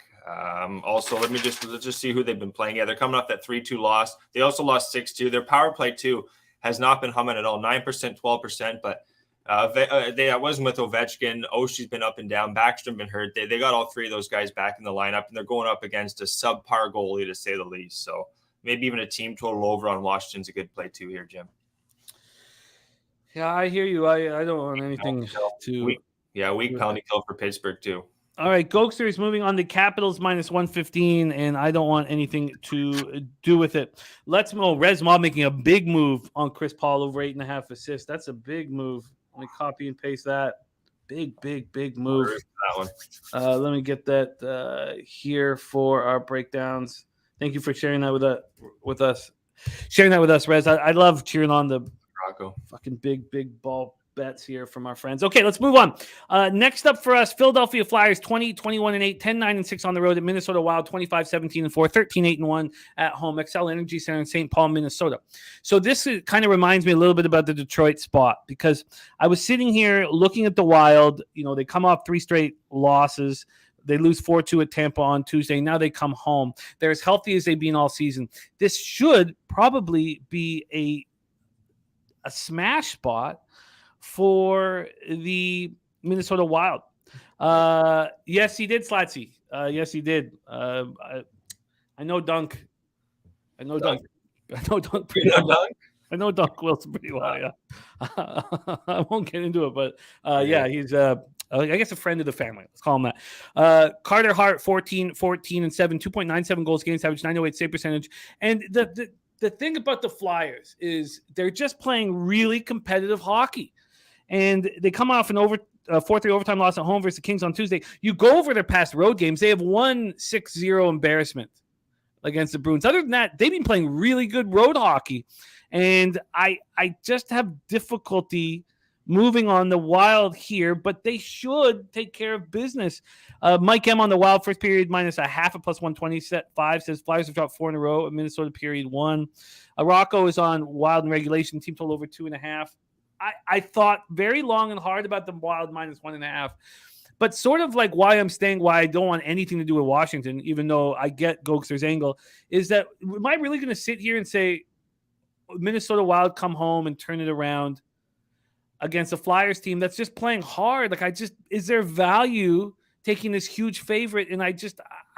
Also, let's just see who they've been playing. Yeah, they're coming off that 3-2 loss. They also lost 6-2. Their power play too has not been humming at all. 9%, 12%, but. I wasn't with Ovechkin. Oshie's been up and down. Backstrom been hurt. They got all three of those guys back in the lineup, and they're going up against a subpar goalie, to say the least. So maybe even a team total over on Washington's a good play too here, Jim. Yeah, I hear you. I don't want anything to. Weak penalty kill for Pittsburgh too. All right, Gokster is moving on the Capitals minus 115, and I don't want anything to do with it. Let's move. Rez Mob making a big move on Chris Paul over 8.5 assists. That's a big move. Let me copy and paste that. Big move. That one. Let me get that here for our breakdowns. Thank you for sharing that with us. Sharing that with us, Rez. I love cheering on the Rocco. Fucking big ball bets here from our friends. Okay, let's move on. Next up for us, Philadelphia Flyers 20-21-8, 10-9-6 on the road at Minnesota Wild, 25-17-4, 13-8-1 at home, Xcel Energy Center in St. Paul, Minnesota. So this kind of reminds me a little bit about the Detroit spot, because I was sitting here looking at the Wild. They come off 3 straight losses. They lose 4-2 at Tampa on Tuesday. Now they come home. They're as healthy as they've been all season. This should probably be a smash spot for the Minnesota Wild. Yes, he did, Slatsy. Yes, he did. I know Dunk. I know Dunk pretty well. I know Dunk Wilson pretty well, yeah. I won't get into it, but he's I guess a friend of the family. Let's call him that. Carter Hart, 14-7, 2.97 goals against average, 908 save percentage. And the thing about the Flyers is they're just playing really competitive hockey. And they come off an 4-3 overtime loss at home versus the Kings on Tuesday. You go over their past road games. They have one 6-0 embarrassment against the Bruins. Other than that, they've been playing really good road hockey. And I just have difficulty moving on the Wild here, but they should take care of business. Mike M on the Wild first period minus a half at plus 120. Set 5 says Flyers have dropped 4 in a row at Minnesota period 1. Rocco is on Wild in regulation. Team total over 2.5. I thought very long and hard about the Wild minus 1.5, but sort of like why I don't want anything to do with Washington, even though I get Gokster's angle, is that am I really going to sit here and say Minnesota Wild come home and turn it around against a Flyers team that's just playing hard? Like is there value taking this huge favorite, and I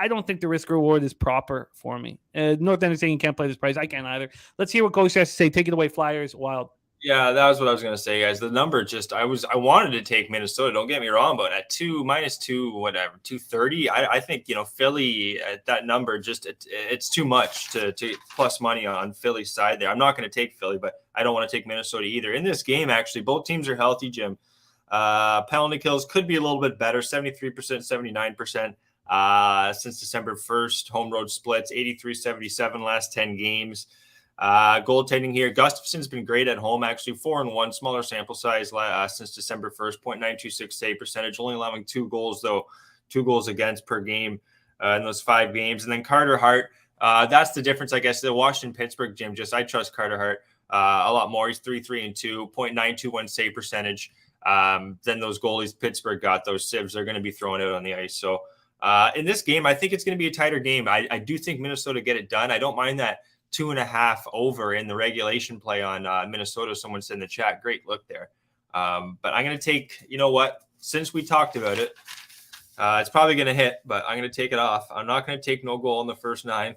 don't think the risk reward is proper for me. North End is saying you can't play this price. I can't either. Let's hear what Coach has to say. Take it away, Flyers, Wild. Yeah, that was what I was going to say, guys. The number I wanted to take Minnesota. Don't get me wrong, but at -230, I think, Philly at that number, it's too much to plus money on Philly's side there. I'm not going to take Philly, but I don't want to take Minnesota either. In this game, actually, both teams are healthy, Jim. Penalty kills could be a little bit better, 73%, 79% since December 1st. Home road splits, 83-77 last 10 games. Goaltending here, Gustafson's been great at home, actually 4-1, smaller sample size since December 1st, .926 save percentage, only allowing 2 goals though, 2 goals against per game in those 5 games. And then Carter Hart, that's the difference, I guess. The Washington-Pittsburgh, Jim, I trust Carter Hart a lot more. He's 3-3-2, .921 save percentage. Then those goalies Pittsburgh got, those civs, they're going to be thrown out on the ice. So in this game, I think it's going to be a tighter game. I do think Minnesota get it done. I don't mind that 2.5 over in the regulation play on Minnesota. Someone said in the chat, great look there. But I'm going to take, you know what, since we talked about it, it's probably going to hit, but I'm going to take it off. I'm not going to take no goal in the first 9.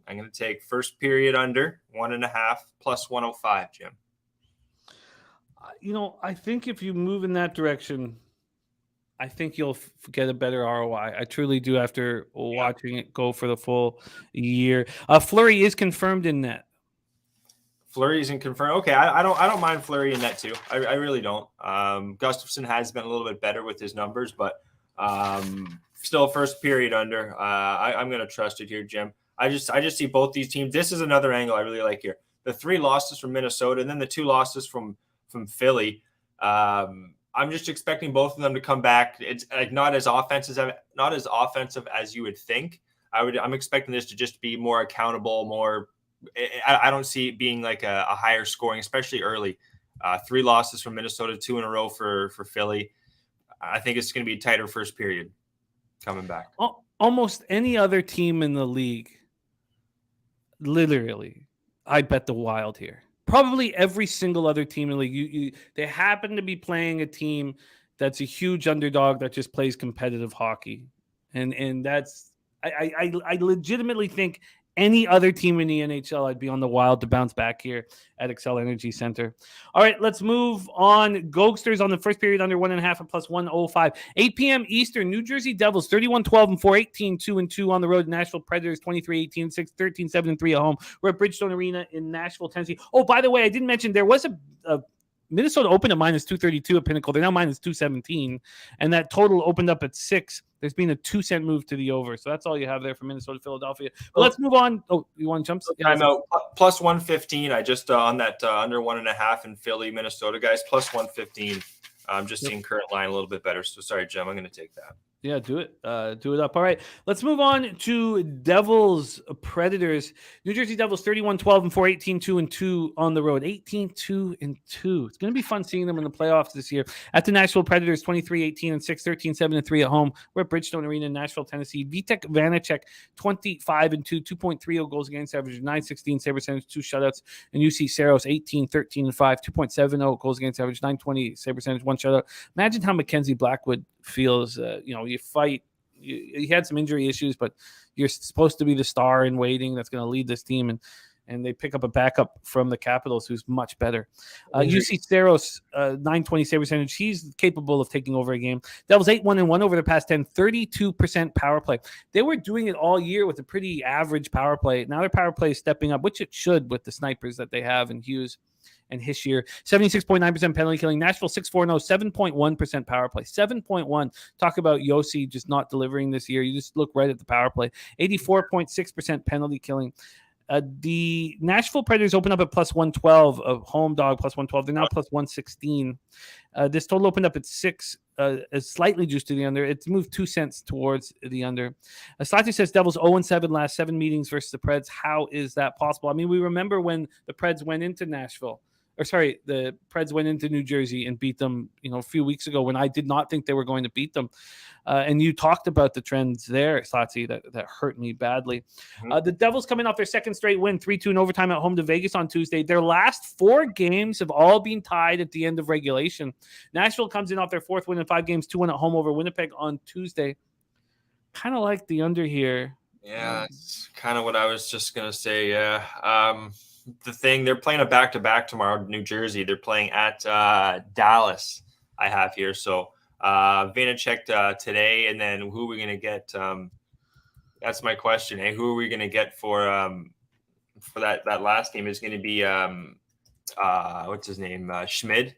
I'm going to take first period under 1.5 plus 105, Jim. I think if you move in that direction, I think you'll get a better ROI. I truly do after watching it go for the full year. Fleury is confirmed in net. Fleury isn't confirmed. Okay, I don't mind Fleury in net too. I really don't. Gustafson has been a little bit better with his numbers, but still first period under. I'm going to trust it here, Jim. I just see both these teams. This is another angle I really like here. The 3 losses from Minnesota and then the 2 losses from Philly. I'm just expecting both of them to come back. It's not as offensive as you would think. I'm expecting this to just be more accountable, more. I don't see it being like a higher scoring, especially early. 3 losses from Minnesota, 2 in a row for Philly. I think it's going to be a tighter first period coming back. Almost any other team in the league, literally, I bet the Wild here. Probably every single other team in the league. They happen to be playing a team that's a huge underdog that just plays competitive hockey, and that's I legitimately think any other team in the NHL, I'd be on the Wild to bounce back here at Xcel Energy Center. All right, let's move on. Goksters on the first period under 1.5 and plus 105. 8 p.m. Eastern, New Jersey Devils 31-12-4, 18-2-2 on the road. Nashville Predators 23-18-6, 13-7-3 at home. We're at Bridgestone Arena in Nashville, Tennessee. Oh, by the way, I didn't mention there was a Minnesota opened at -232 at Pinnacle. They're now -217, and that total opened up at 6. There's been a 2-cent move to the over, so that's all you have there for Minnesota, Philadelphia. But let's move on. Oh, you want jumps? I'm out. Plus 115. I just on that under 1.5 in Philly, Minnesota, guys. Plus 115. I'm just seeing current line a little bit better. So sorry, Jim. I'm going to take that. Yeah, do it. Do it up. All right. Let's move on to Devils Predators. New Jersey Devils 31-12-4, 18-2-2 on the road. 18-2-2. It's going to be fun seeing them in the playoffs this year. At the Nashville Predators 23-18-6, 13-7-3 at home. We're at Bridgestone Arena in Nashville, Tennessee. Vitek Vanacek 25-2, 2.30 goals against average, 916 save percentage, 2 shutouts. And UC Saros 18-13-5, 2.70 goals against average, 920 save percentage, 1 shutout. Imagine how Mackenzie Blackwood feels. You fight. You had some injury issues, but you're supposed to be the star in waiting that's going to lead this team, and they pick up a backup from the Capitals who's much better. UC Saros 920 save percentage. He's capable of taking over a game. Devils 8-1-1 over the past 10, 32% power play. They were doing it all year with a pretty average power play. Now their power play is stepping up, which it should with the snipers that they have in Hughes and Hischier. 76.9% penalty killing. Nashville 6-4-0, 7.1% power play. 7.1. Talk about Yossi just not delivering this year. You just look right at the power play. 84.6% penalty killing. The Nashville Predators open up at plus 112, a home dog plus 112. They're now plus 116. This total opened up at 6, is slightly juiced to the under. It's moved 2 cents towards the under. Slati says Devils 0-7 last 7 meetings versus the Preds. How is that possible? I mean, we remember when the Preds went into Nashville the Preds went into New Jersey and beat them, a few weeks ago when I did not think they were going to beat them. And you talked about the trends there, Satsi, that hurt me badly. The Devils coming off their second straight win, 3-2 in overtime at home to Vegas on Tuesday. Their last 4 games have all been tied at the end of regulation. Nashville comes in off their 4th win in 5 games, 2-1 at home over Winnipeg on Tuesday. Kind of like the under here. Yeah, it's kind of what I was just going to say. Yeah. They're playing a back-to-back tomorrow in New Jersey. They're playing at Dallas, I have here. So Vanacek today, and then who are we going to get? That's my question. Hey, who are we going to get for that last game? Is going to be what's his name? Schmid.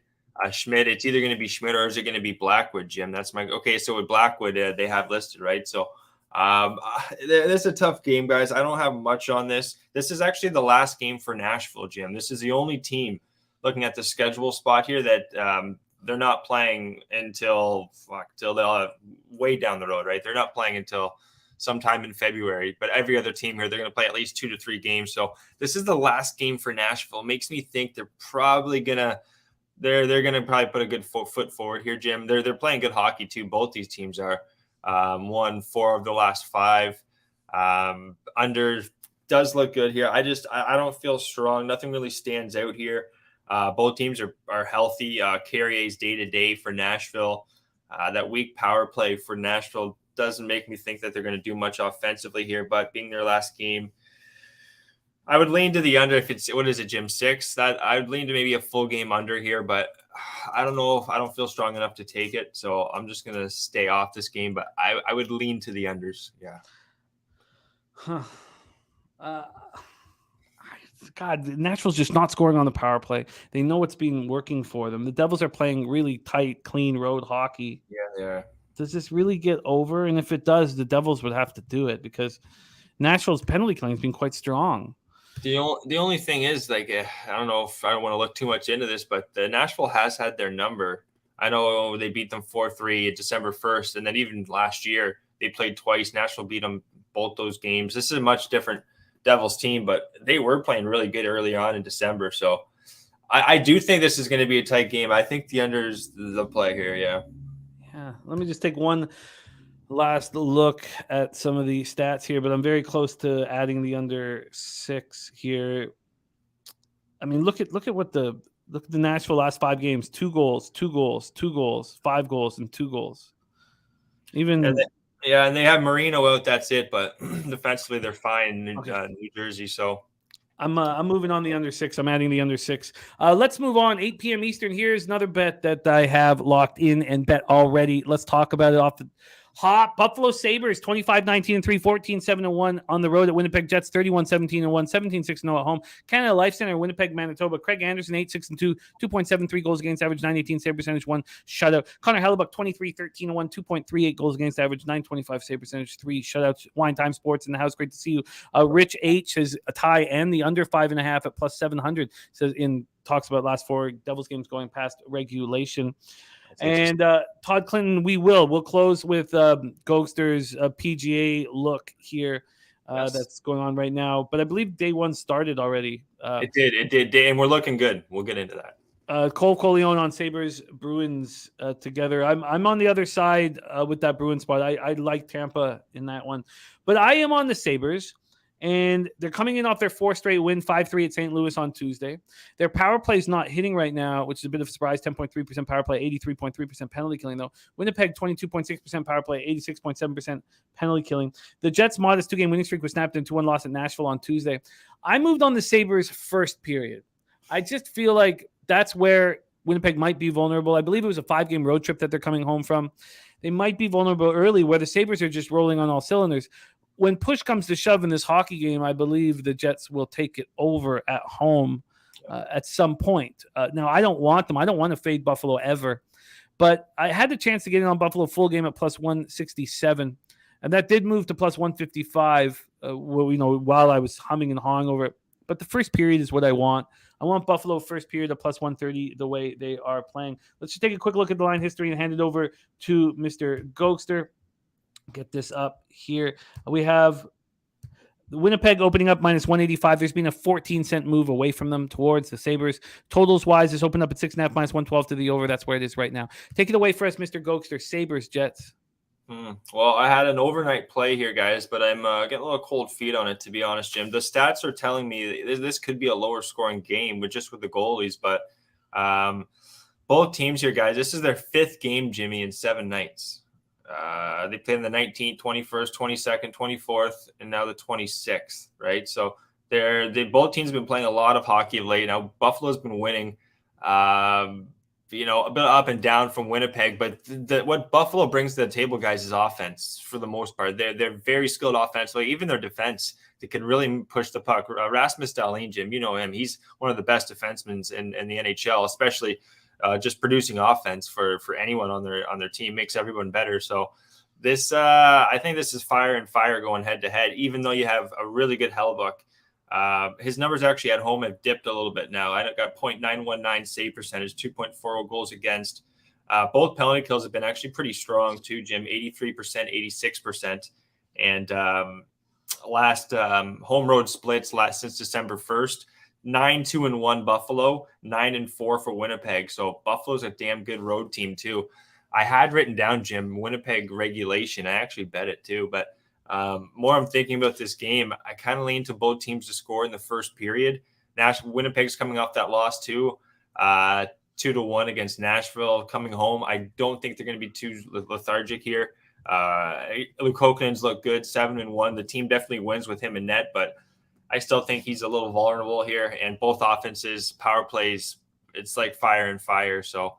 Schmid. It's either going to be Schmid or is it going to be Blackwood, Jim? That's my okay. So with Blackwood, they have listed, right? So this is a tough game, guys. I don't have much on this. This is actually the last game for Nashville, Jim. This is the only team looking at the schedule spot here that they're not playing until they'll have way down the road, right? They're not playing until sometime in February, but every other team here, they're going to play at least 2 to 3 games. So this is the last game for Nashville. It makes me think they're probably going to probably put a good foot forward here, Jim. They're playing good hockey too. Both these teams are. Won 4 of the last 5. Under does look good here. I don't feel strong. Nothing really stands out here. Both teams are healthy. Carrier's day to day for Nashville. That weak power play for Nashville doesn't make me think that they're going to do much offensively here. But being their last game, I would lean to the under. If it's, what is it, Jim, 6? That I would lean to maybe a full game under here, but I don't know if I don't feel strong enough to take it. So I'm just going to stay off this game, but I would lean to the unders. Yeah. God, Nashville's just not scoring on the power play. They know it's been working for them. The Devils are playing really tight, clean road hockey. Yeah, they are. Does this really get over? And if it does, the Devils would have to do it because Nashville's penalty killing has been quite strong. The only thing is, like, I don't know if I don't want to look too much into this, but the Nashville has had their number. I know they beat them 4-3 December 1st, and then even last year they played twice. Nashville beat them both those games. This is a much different Devils team, but they were playing really good early on in December. So I do think this is going to be a tight game. I think the unders the play here. Yeah. Yeah. Let me just take one last look at some of the stats here, but I'm very close to adding the under 6 here. I mean, look at what the Nashville last 5 games: 2 goals, 2 goals, 2 goals, 5 goals, and 2 goals. Even and they have Marino out. That's it. But defensively, they're fine in New Jersey. So I'm moving on the under 6. I'm adding the under 6. Let's move on. 8 p.m. Eastern. Here's another bet that I have locked in and bet already. Let's talk about it off the hot. Buffalo Sabres 25-19-3, 14-7-1 on the road at Winnipeg Jets 31-17-1, 17-6-0 at home. Canada Life Center, Winnipeg, Manitoba. Craig Anderson 8-6-2, 2.73 goals against average, 918 save percentage, 1 shutout. Connor Hellebuck 23-13-1, 2.38 goals against average, 925 save percentage, 3 shutouts. Wine Time Sports in the house. Great to see you. Rich H has a tie and the under 5.5 at plus 700. Says talks about last 4 Devils games going past regulation. And Todd Clinton, we'll close with Gokster's PGA look here that's going on right now. But I believe day 1 started already. It did. And we're looking good. We'll get into that. Cole Coleon on Sabres, Bruins together. I'm on the other side with that Bruins spot. I like Tampa in that one. But I am on the Sabres. And they're coming in off their 4th straight win, 5-3 at St. Louis on Tuesday. Their power play is not hitting right now, which is a bit of a surprise. 10.3% power play, 83.3% penalty killing, though. Winnipeg, 22.6% power play, 86.7% penalty killing. The Jets' modest 2-game winning streak was snapped in 2-1 loss at Nashville on Tuesday. I moved on the Sabres first period. I just feel like that's where Winnipeg might be vulnerable. I believe it was a 5-game road trip that they're coming home from. They might be vulnerable early, where the Sabres are just rolling on all cylinders. When push comes to shove in this hockey game, I believe the Jets will take it over at home at some point. Now, I don't want them. I don't want to fade Buffalo ever. But I had the chance to get in on Buffalo full game at plus 167. And that did move to plus 155 while I was humming and hawing over it. But the first period is what I want. I want Buffalo first period at plus 130 the way they are playing. Let's just take a quick look at the line history and hand it over to Mr. Gokster. Get this up here. We have Winnipeg opening up minus 185. There's been a 14-cent move away from them towards the Sabres. Totals wise, it's opened up at 6.5 minus 112 to the over. That's where it is right now. Take it away for us, Mr. Gokster. Sabres, Jets. Well, I had an overnight play here, guys, but I'm getting a little cold feet on it, to be honest, Jim. The stats are telling me this could be a lower scoring game with the goalies, but both teams here, guys, this is their 5th game, Jimmy, in 7 nights. They played on the 19th, 21st, 22nd, 24th, and now the 26th, right? So both teams have been playing a lot of hockey of late. Now, Buffalo's been winning, a bit up and down from Winnipeg, but what Buffalo brings to the table, guys, is offense for the most part. They're very skilled offensively. Even their defense, they can really push the puck. Rasmus Dahlin, Jim, you know him. He's one of the best defensemen in the NHL, especially just producing offense for anyone on their team makes everyone better. So this, I think this is fire and fire going head to head, even though you have a really good Hellbuck. His numbers actually at home have dipped a little bit now. I got .919 save percentage, 2.40 goals against. Both penalty kills have been actually pretty strong too, Jim, 83%, 86%. And last home road splits since December 1st, 9-2-1 Buffalo, 9-4 for Winnipeg. So Buffalo's a damn good road team too. I had written down, Jim, Winnipeg regulation. I actually bet it too, but more I'm thinking about this game, I kind of lean to both teams to score in the first period. Winnipeg's coming off that loss too, 2-1 against Nashville coming home. I don't think they're going to be too lethargic here. Luke Hokan's look good, 7-1. The team definitely wins with him in net, but I still think he's a little vulnerable here. And both offenses, power plays, it's like fire and fire. So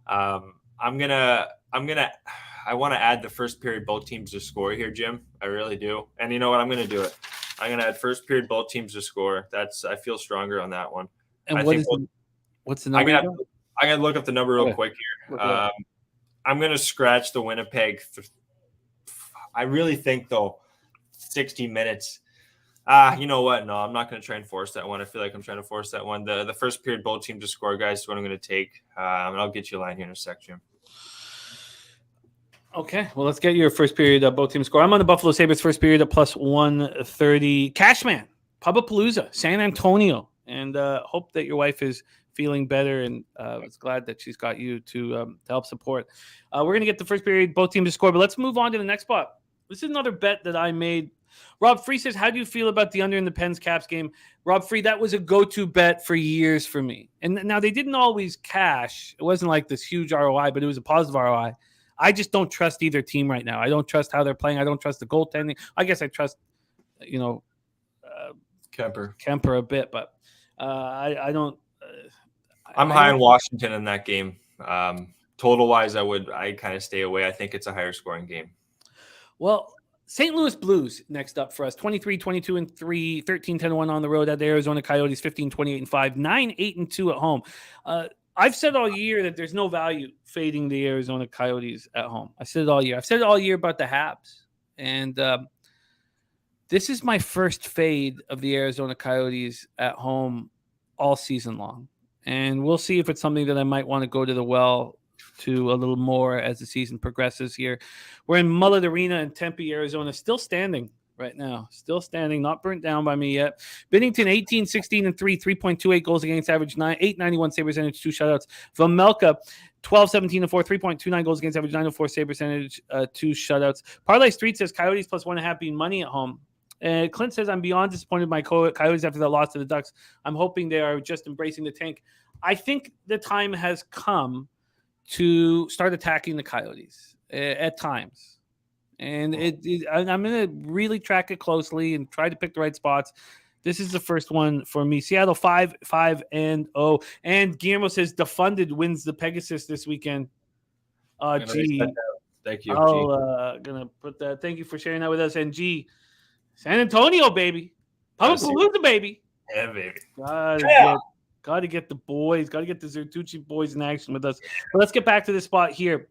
I want to add the first period both teams to score here, Jim. I really do. And you know what? I'm going to do it. I'm going to add first period both teams to score. I feel stronger on that one. And what's the number? I got to look up the number real quick here. I'm going to scratch the Winnipeg. I really think, though, 60 minutes. You know what? No, I'm not going to try and force that one. I feel like I'm trying to force that one. The first period both teams to score, guys, is what I'm going to take. And I'll get you a line here in a sec, Jim. Okay, well, let's get your first period both teams score. I'm on the Buffalo Sabres first period at plus 130. Cashman, Pubapalooza, San Antonio. And hope that your wife is feeling better, and was glad that she's got you to help support. We're going to get the first period both teams to score, but let's move on to the next spot. This is another bet that I made. Rob Free says, how do you feel about the under in the Pens Caps game? Rob Free, that was a go-to bet for years for me. And now they didn't always cash. It wasn't like this huge ROI, but it was a positive ROI. I just don't trust either team right now. I don't trust how they're playing. I don't trust the goaltending. I guess I trust, Kemper a bit, but I don't. I'm high on Washington in that game. Total-wise, I kind of stay away. I think it's a higher scoring game. Well, St. Louis Blues next up for us. 23-22-3, 13-10-1 on the road at the Arizona Coyotes, 15-28-5, 9-8-2 at home. I've said all year that there's no value fading the Arizona Coyotes at home. I said it all year. I've said it all year about the Habs. And this is my first fade of the Arizona Coyotes at home all season long. And we'll see if it's something that I might want to go to the well to a little more as the season progresses here. We're in Mullet Arena in Tempe, Arizona, still standing right now. Still standing, not burnt down by me yet. Binnington, 18-16-3, 3.28 goals against average, 891 save percentage, 2 shutouts. Vamelka, 12-17-4, 3.29 goals against average, 904 save percentage, 2 shutouts. Parlay Street says Coyotes plus 1.5 being money at home. Clint says, I'm beyond disappointed by Coyotes after that loss to the Ducks. I'm hoping they are just embracing the tank. I think the time has come to start attacking the Coyotes at times. And I'm going to really track it closely and try to pick the right spots. This is the first one for me. Seattle 5-5-0. And Guillermo says defunded wins the Pegasus this weekend. Gee. Thank you. I'm going to put that. Thank you for sharing that with us. And G, San Antonio, baby. Pumapalooza, baby. Yeah, baby. Got to get the boys. Got to get the Zertucci boys in action with us. But let's get back to this spot here.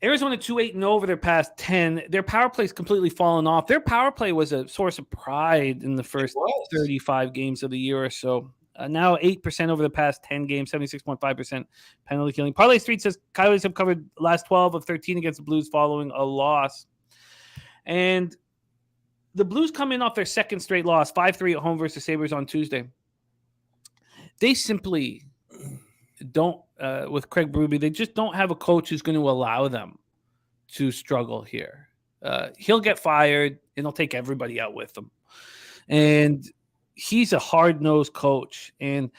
Arizona 2-8-0 over their past 10. Their power play's completely fallen off. Their power play was a source of pride in the first 35 games of the year or so. Now 8% over the past 10 games, 76.5% penalty killing. Parlay Street says Coyotes have covered last 12 of 13 against the Blues following a loss. And the Blues come in off their second straight loss, 5-3 at home versus Sabres on Tuesday. They simply don't, with Craig Berube, they just don't have a coach who's going to allow them to struggle here. He'll get fired, and he'll take everybody out with him. And he's a hard-nosed coach. And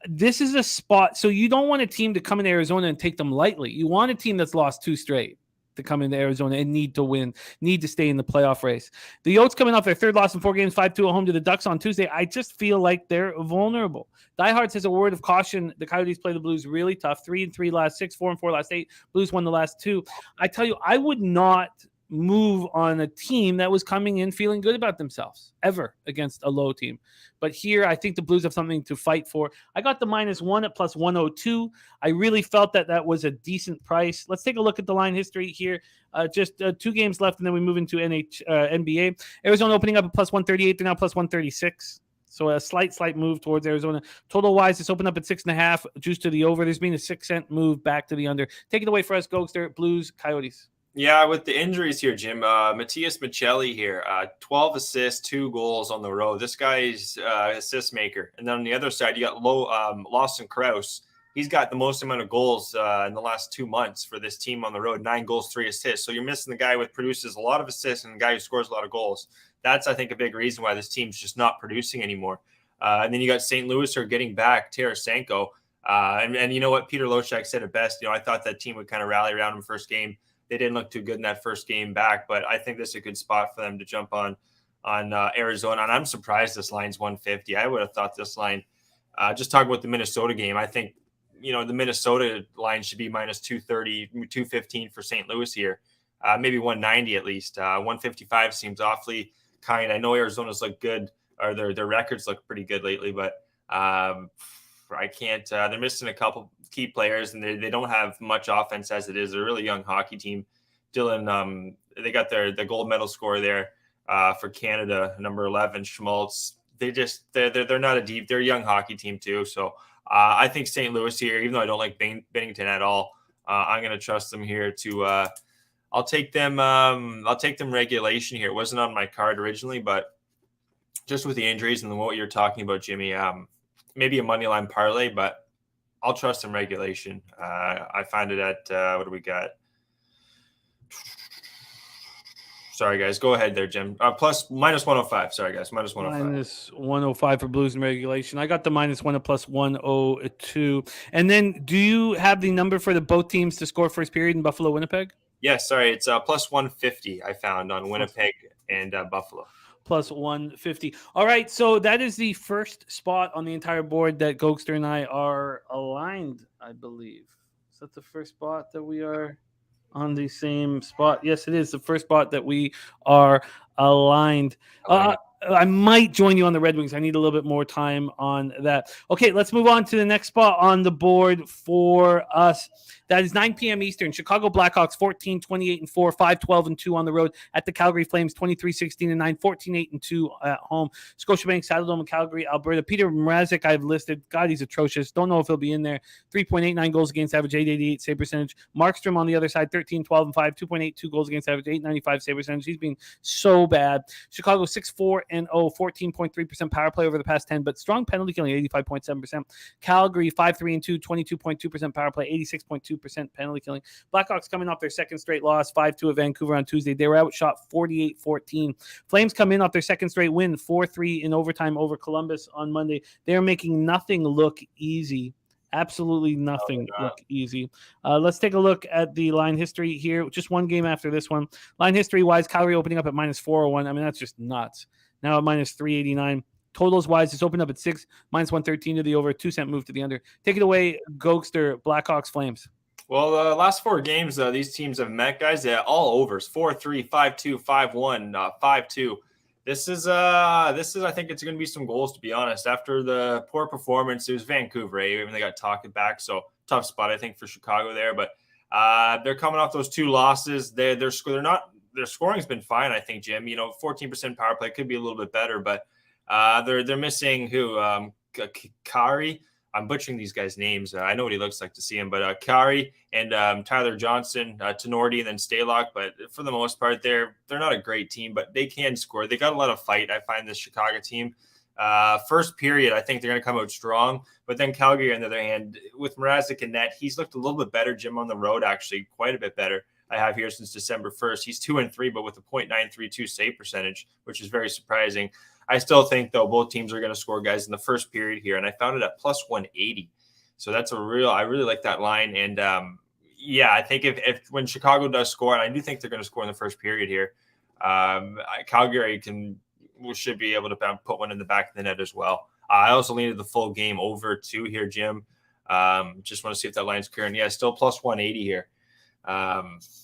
this is a spot. So you don't want a team to come into Arizona and take them lightly. You want a team that's lost 2 straight to come into Arizona and need to win, need to stay in the playoff race. The Yotes coming off their third loss in 4 games, 5-2 at home to the Ducks on Tuesday. I just feel like they're vulnerable. Diehards has a word of caution. The Coyotes play the Blues really tough. 3-3 last 6, 4-4 last 8. Blues won the last 2. I tell you, I would not move on a team that was coming in feeling good about themselves ever against a low team. But here, I think the Blues have something to fight for. I got the -1 at +102. I really felt that was a decent price. Let's take a look at the line history here. Just 2 games left, and then we move into NBA. Arizona opening up at +138. They're now +136. So a slight move towards Arizona. Total-wise, it's opened up at 6.5, juice to the over. There's been a 6-cent move back to the under. Take it away for us, Gokster. Blues, Coyotes. Yeah, with the injuries here, Jim, Matthias Michelli here, 12 assists, 2 goals on the road. This guy's assist maker. And then on the other side, you got Lawson Krause. He's got the most amount of goals in the last 2 months for this team on the road, 9 goals, 3 assists. So you're missing the guy who produces a lot of assists and the guy who scores a lot of goals. That's, I think, a big reason why this team's just not producing anymore. And then you got St. Louis who are getting back Tarasenko. And you know what? Peter Loshak said it best. I thought that team would kind of rally around him first game. They didn't look too good in that first game back, but I think this is a good spot for them to jump on Arizona. And I'm surprised this line's 150. I would have thought this line, just talking about the Minnesota game, I think, the Minnesota line should be -230, 215 for St. Louis here. Maybe 190 at least. 155 seems awfully kind. I know Arizona's look good, or their records look pretty good lately, but I can't. They're missing a couple key players, and they don't have much offense as it is. They're a really young hockey team. Dylan, they got the gold medal scorer there for Canada, number 11, Schmaltz. They're not a deep. They're a young hockey team too. So I think St. Louis here, even though I don't like Bennington at all, I'm going to trust them here to. I'll take them. I'll take them regulation here. It wasn't on my card originally, but just with the injuries and what you're talking about, Jimmy. Maybe a money line parlay, but I'll trust in regulation. I find it at what do we got? Sorry, guys. Go ahead there, Jim. -105. Sorry, guys. -105. -105 for Blues in regulation. I got the -1 at +102. And then do you have the number for both teams to score first period in Buffalo, Winnipeg? Yes, sorry. It's +150 I found on Winnipeg and Buffalo. +150. All right, so that is the first spot on the entire board that Gokster and I are aligned, I believe. Is that the first spot that we are on the same spot? Yes, it is the first spot that we are aligned. I might join you on the Red Wings. I need a little bit more time on that. Okay, let's move on to the next spot on the board for us. That is 9 p.m. Eastern. Chicago Blackhawks 14-28-4, 5-12-2 on the road at the Calgary Flames 23-16-9, 14-8-2 at home. Scotiabank, Saddledome, Calgary, Alberta. Peter Mrazek I've listed. God, he's atrocious. Don't know if he'll be in there. 3.89 goals against average, 888 save percentage. Markstrom on the other side, 13-12-5, 2.82 goals against average, 895 save percentage. He's been so bad. Chicago 6-4-0, 14.3% power play over the past 10, but strong penalty killing, 85.7%. Calgary 5-3-2, 22.2% power play, 86.2% penalty killing. Blackhawks coming off their second straight loss, 5-2 at Vancouver on Tuesday. They were outshot 48-14. Flames come in off their second straight win, 4-3 in overtime over Columbus on Monday. They are making nothing look easy. Absolutely nothing look easy. Let's take a look at the line history here. Just one game after this one. Line history-wise, Calgary opening up at -401. I mean, that's just nuts. Now at -389. Totals-wise, it's opened up at 6, -113 to the over, 2-cent move to the under. Take it away, Gokster, Blackhawks, Flames. Well, the last 4 games these teams have met, guys, they're all overs. 4-3, 5-2, 5-1, 5-2. This is I think it's going to be some goals, to be honest. After the poor performance, it was Vancouver, even they got talking back, so tough spot, I think, for Chicago there. But they're coming off those 2 losses. Their scoring's been fine, I think, Jim. 14% power play could be a little bit better, but they're missing who? Kari. I'm butchering these guys' names. I know what he looks like to see him, but Kari and Tyler Johnson, Tenorti, and then Stalock. But for the most part, they're not a great team, but they can score. They got a lot of fight. I find this Chicago team. First period, I think they're going to come out strong. But then Calgary, on the other hand, with Mrazek and net, he's looked a little bit better. Jim, on the road, actually, quite a bit better. I have here since December 1st. He's 2-3, but with a .932 save percentage, which is very surprising. I still think, though, both teams are going to score guys in the first period here, and I found it at plus 180. So that's I really like that line. And I think if when Chicago does score, and I do think they're going to score in the first period here, Calgary should be able to put one in the back of the net as well. I also leaned the full game over 2 here, Jim. Just want to see if that line's current. Yeah, still plus 180 here.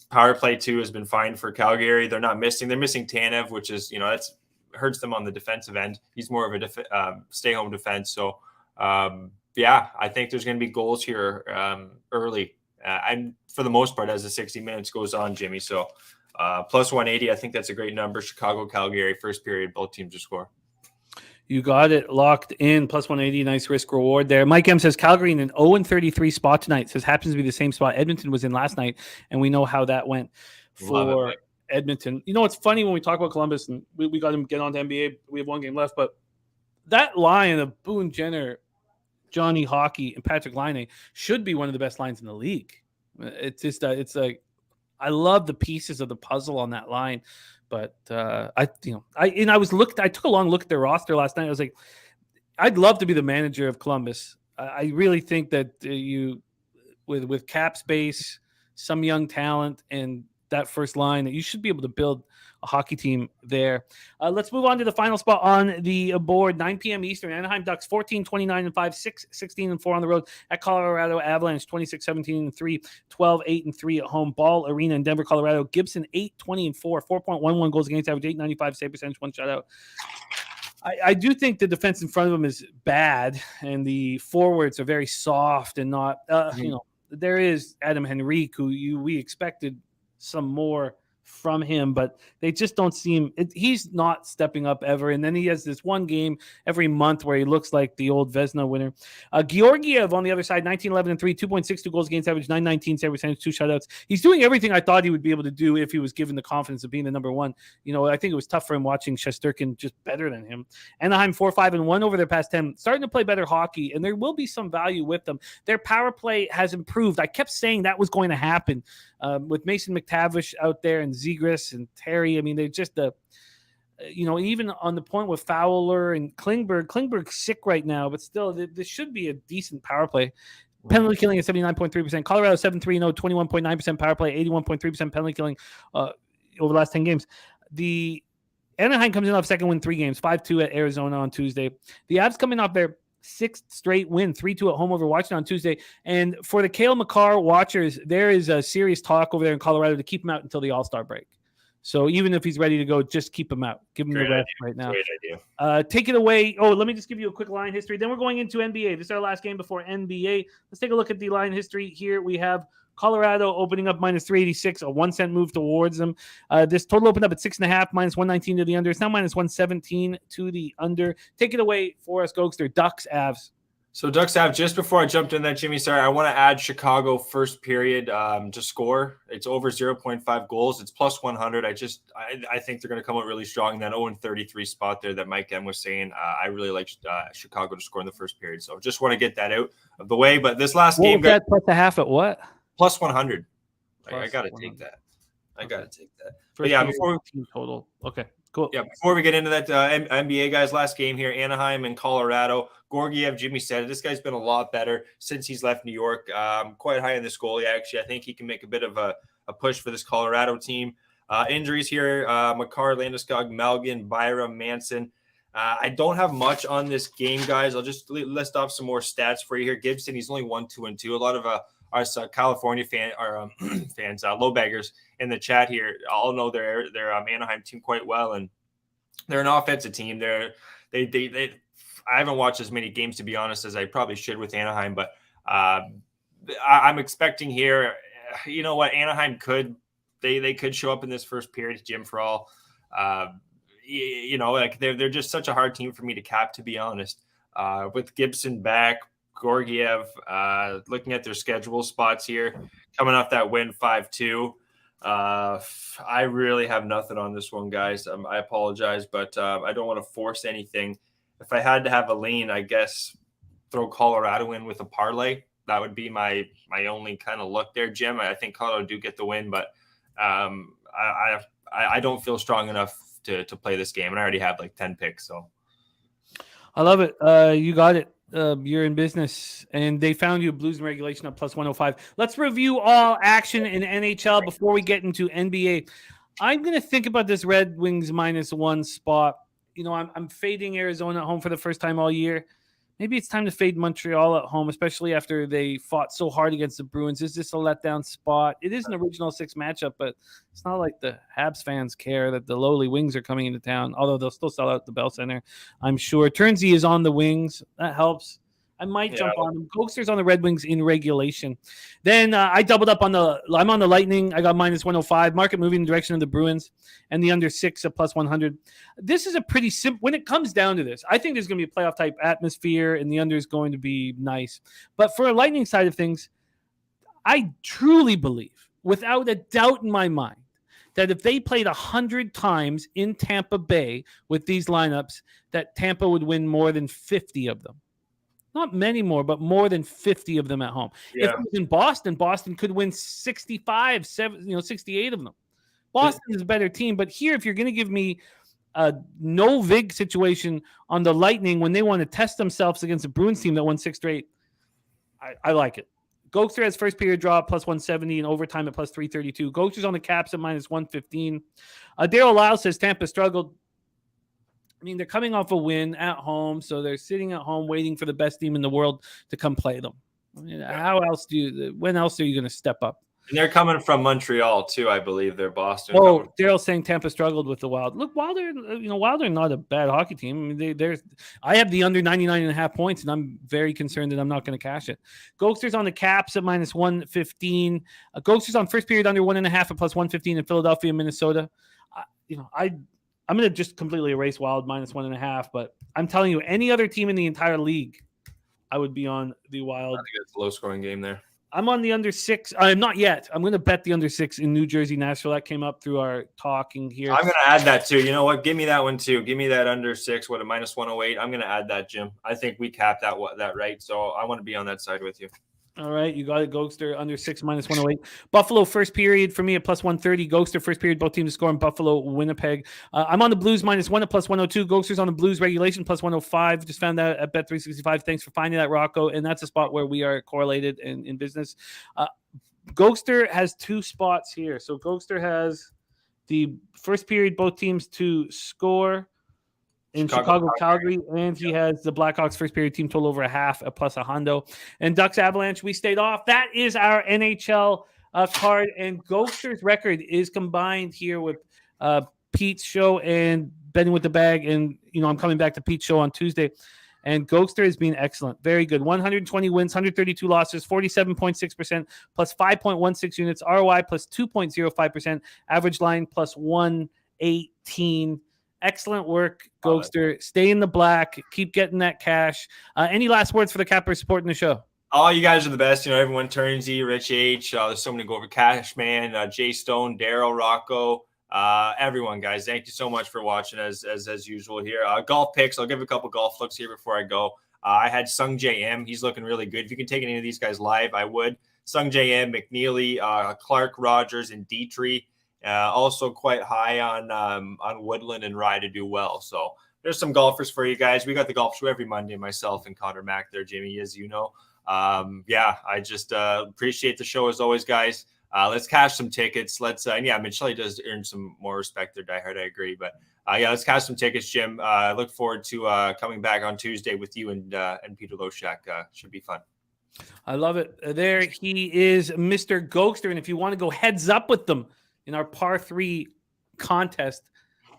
Power play 2 has been fine for Calgary. They're not missing. They're missing Tanev, which is, that's hurts them on the defensive end. He's more of a stay-home defense. So, I think there's going to be goals here early. And for the most part, as the 60 minutes goes on, Jimmy. So, plus 180, I think that's a great number. Chicago, Calgary, first period, both teams to score. You got it locked in. Plus 180, nice risk reward there. Mike M says Calgary in an 0-33 spot tonight. Says happens to be the same spot Edmonton was in last night, and we know how that went for Edmonton. It's funny when we talk about Columbus, and we got to get on to NBA. We have one game left, but that line of Boone Jenner, Johnny Hockey, and Patrick Laine should be one of the best lines in the league. It's just it's like I love the pieces of the puzzle on that line. But I took a long look at their roster last night. I was like, I'd love to be the manager of Columbus. I really think that with cap space, some young talent, and that first line, that you should be able to build a hockey team there. Let's move on to the final spot on the board. 9 p.m. Eastern. Anaheim Ducks 14-29-5, 6-16-4 on the road at Colorado Avalanche 26-17-3, 12-8-3 at home. Ball Arena in Denver, Colorado. Gibson 8-20-4, 4.11 goals against average, .895 save percentage, 1 shutout. I do think the defense in front of them is bad, and the forwards are very soft and not. There is Adam Henrique, who we expected some more from him, but they just don't seem he's not stepping up ever. And then he has this one game every month where he looks like the old Vezina winner. Georgiev on the other side, 19-11-3, 2.62 goals against average, .919 save percentage, 2 shutouts. He's doing everything I thought he would be able to do if he was given the confidence of being the number one. I think it was tough for him watching Shesterkin just better than him. Anaheim 4-5-1 over their past 10, starting to play better hockey, and there will be some value with them. Their power play has improved. I kept saying that was going to happen with Mason McTavish out there and Zegras and Terry. I mean, they're just even on the point with Fowler and Klingberg. Klingberg's sick right now, but still, this should be a decent power play. Penalty killing is 79.3%. Colorado 7-3-0, 21.9% power play, 81.3% penalty killing over the last 10 games. The Anaheim comes in off second win 3 games, 5-2 at Arizona on Tuesday. The Avs coming off their 6th straight win, 3-2 at home over Washington on Tuesday. And for the Cale Makar watchers, there is a serious talk over there in Colorado to keep him out until the All-Star break. So even if he's ready to go, just keep him out. Give him the rest right now. Great idea. Take it away. Oh, let me just give you a quick line history. Then we're going into NBA. This is our last game before NBA. Let's take a look at the line history here. We have Colorado opening up minus 386, a 1 cent move towards them. This total opened up at 6.5, minus 119 to the under. It's now minus 117 to the under. Take it away for us, Gokster. Ducks, Avs. So Ducks Avs, just before I jumped in that, Jimmy, sorry, I want to add Chicago first period to score. It's over 0.5 goals. It's plus 100. I think they're going to come out really strong in that 0-33 spot there that Mike M was saying. I really like Chicago to score in the first period. So just want to get that out of the way. But this last game, that plus a half at what? Plus 100. I got to take that. But yeah, before we team total. Okay, cool. Yeah, before we get into that NBA guys, last game here, Anaheim and Colorado. Georgiev, Jimmy said it. This guy's been a lot better since he's left New York. Quite high in this goalie, actually. I think he can make a bit of a push for this Colorado team. Injuries here: Makar, Landeskog, Malgin, Byram, Manson. I don't have much on this game, guys. I'll just list off some more stats for you here. Gibson, he's only 1-2-2. A lot of our California fans, low baggers in the chat here, all know their Anaheim team quite well, and they're an offensive team. They I haven't watched as many games, to be honest, as I probably should with Anaheim, but I'm expecting here. You know what, Anaheim they could show up in this first period, Jim, for all. Like they're just such a hard team for me to cap, to be honest. With Gibson back, Georgiev. Looking at their schedule spots here, coming off that win 5-2. I really have nothing on this one, guys. I apologize, but I don't want to force anything. If I had to have a lean, I guess throw Colorado in with a parlay. That would be my only kind of look there, Jim. I think Colorado do get the win, but I don't feel strong enough to play this game, and I already have like 10 picks. So I love it. You got it. You're in business, and they found you Blues in regulation at plus 105. Let's review all action in NHL before we get into NBA. I'm going to think about this Red Wings -1 spot. You know, I'm fading Arizona at home for the first time all year. Maybe it's time to fade Montreal at home, especially after they fought so hard against the Bruins. Is this a letdown spot? It is an original 6 matchup, but it's not like the Habs fans care that the lowly Wings are coming into town, although they'll still sell out the Bell Center, I'm sure. Turnsey is on the Wings. That helps. I might jump on them. Gokster's on the Red Wings in regulation. Then I doubled up on I'm on the Lightning. I got -105. Market moving in the direction of the Bruins and the under 6 at plus 100. This is a pretty simple, when it comes down to this, I think there's going to be a playoff type atmosphere and the under is going to be nice. But for a Lightning side of things, I truly believe, without a doubt in my mind, that if they played 100 times in Tampa Bay with these lineups, that Tampa would win more than 50 of them. Not many more, but more than 50 of them at home. Yeah. If it was in Boston, Boston could win 65, 68 of them. Boston is a better team, but here, if you're going to give me a no vig situation on the Lightning when they want to test themselves against a Bruins team that won 6 straight, I like it. Gokster has first period draw plus 170 and overtime at plus 332. Gokster's on the Caps at -115. Daryl Lyle says Tampa struggled. I mean, they're coming off a win at home, so they're sitting at home waiting for the best team in the world to come play them. I mean, when else are you going to step up? And they're coming from Montreal too, I believe. They're Boston. Oh, Daryl's saying Tampa struggled with the Wild. Look, Wilder, Wilder not a bad hockey team. I mean, I have the under 99.5 points, and I'm very concerned that I'm not going to cash it. Gokster's on the Caps at -115. Gokster's on first period under 1.5 at plus 115 in Philadelphia, Minnesota. I'm going to just completely erase Wild -1.5, but I'm telling you, any other team in the entire league, I would be on the Wild. I think it's a low-scoring game there. I'm on the under 6. I'm not yet. I'm going to bet the under 6 in New Jersey, Nashville. That came up through our talking here. I'm going to add that too. You know what? Give me that one too. Give me that under 6. What, a -108? I'm going to add that, Jim. I think we capped that right. So I want to be on that side with you. All right, you got it. Gokster under 6 -108. Buffalo first period for me at plus 130. Gokster first period, both teams score in Buffalo, Winnipeg. I'm on the Blues -1 at plus 102. Gokster's on the Blues regulation plus 105. Just found that at Bet365. Thanks for finding that, Rocco. And that's a spot where we are correlated in business. Gokster has 2 spots here. So Gokster has the first period, both teams to score in Chicago, Calgary, and he has the Blackhawks first period team total over a half at plus a hundo. And Ducks Avalanche, we stayed off. That is our NHL card. And Gokster's record is combined here with Pete's show and Betting with the Bag. And, I'm coming back to Pete's show on Tuesday. And Gokster has been excellent. Very good. 120 wins, 132 losses, 47.6%, plus 5.16 units, ROI plus 2.05%, average line plus 118. Excellent work, Gokster. Stay in the black. Keep getting that cash. Any last words for the cappers supporting the show? Oh, you guys are the best. Everyone, Turnsey, Rich H. There's so many go over. Cashman, Jay Stone, Daryl, Rocco, everyone, guys. Thank you so much for watching as usual here. Golf picks. I'll give a couple golf looks here before I go. I had Sung J M. He's looking really good. If you can take any of these guys live, I would. Sung J M, McNeely, Clark, Rogers, and Dietrich. Also quite high on Woodland and Rye to do well. So there's some golfers for you guys. We got the golf show every Monday, myself and Connor Mack there, Jimmy, as you know. I just appreciate the show as always, guys. Let's cash some tickets. Shelley does earn some more respect there, Die Hard. I agree. But let's cash some tickets, Jim. I look forward to coming back on Tuesday with you and Peter Loshak. Should be fun. I love it. There he is, Mr. Gokster. And if you want to go heads up with them in our par 3 contest,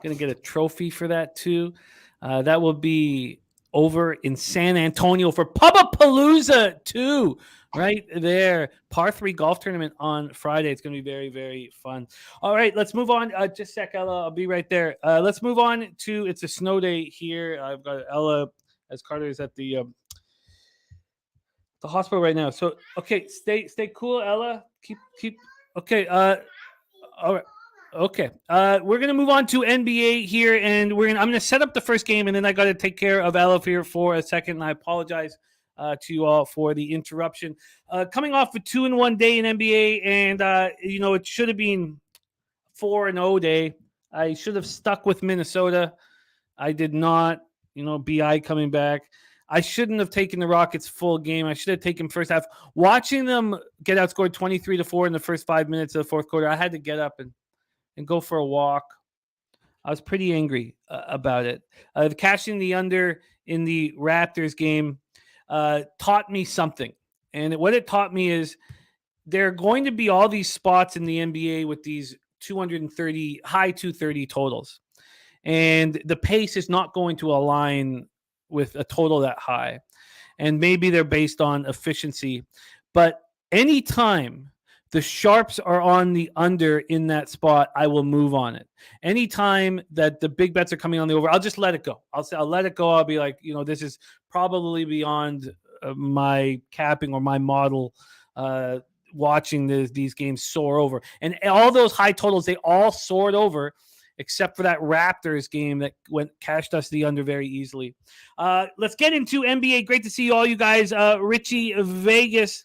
going to get a trophy for that too. That will be over in San Antonio for Pubapalooza 2, right there. Par 3 golf tournament on Friday. It's going to be very, very fun. All right, let's move on. Just a sec, Ella. I'll be right there. Let's move on to, it's a snow day here. I've got Ella as Carter is at the the hospital right now. So okay, stay cool, Ella. Keep. Okay. All right. Okay. We're gonna move on to NBA here, and I'm gonna set up the first game, and then I got to take care of Ella here for a second. And I apologize to you all for the interruption. Coming off a 2-1 day in NBA, and it should have been 4-0 day. I should have stuck with Minnesota. I did not. BI coming back. I shouldn't have taken the Rockets full game. I should have taken first half. Watching them get outscored 23-4 in the first 5 minutes of the fourth quarter, I had to get up and go for a walk. I was pretty angry about it. Cashing the under in the Raptors game taught me something. And what it taught me is there are going to be all these spots in the NBA with these 230, high 230 totals. And the pace is not going to align with a total that high. And maybe they're based on efficiency. But anytime the sharps are on the under in that spot, I will move on it. Anytime that the big bets are coming on the over, I'll just let it go. I'll let it go. I'll be like, this is probably beyond my capping or my model watching these games soar over. And all those high totals, they all soared over except for that Raptors game that cashed us the under very easily. Let's get into NBA. Great to see all you guys. Richie, Vegas,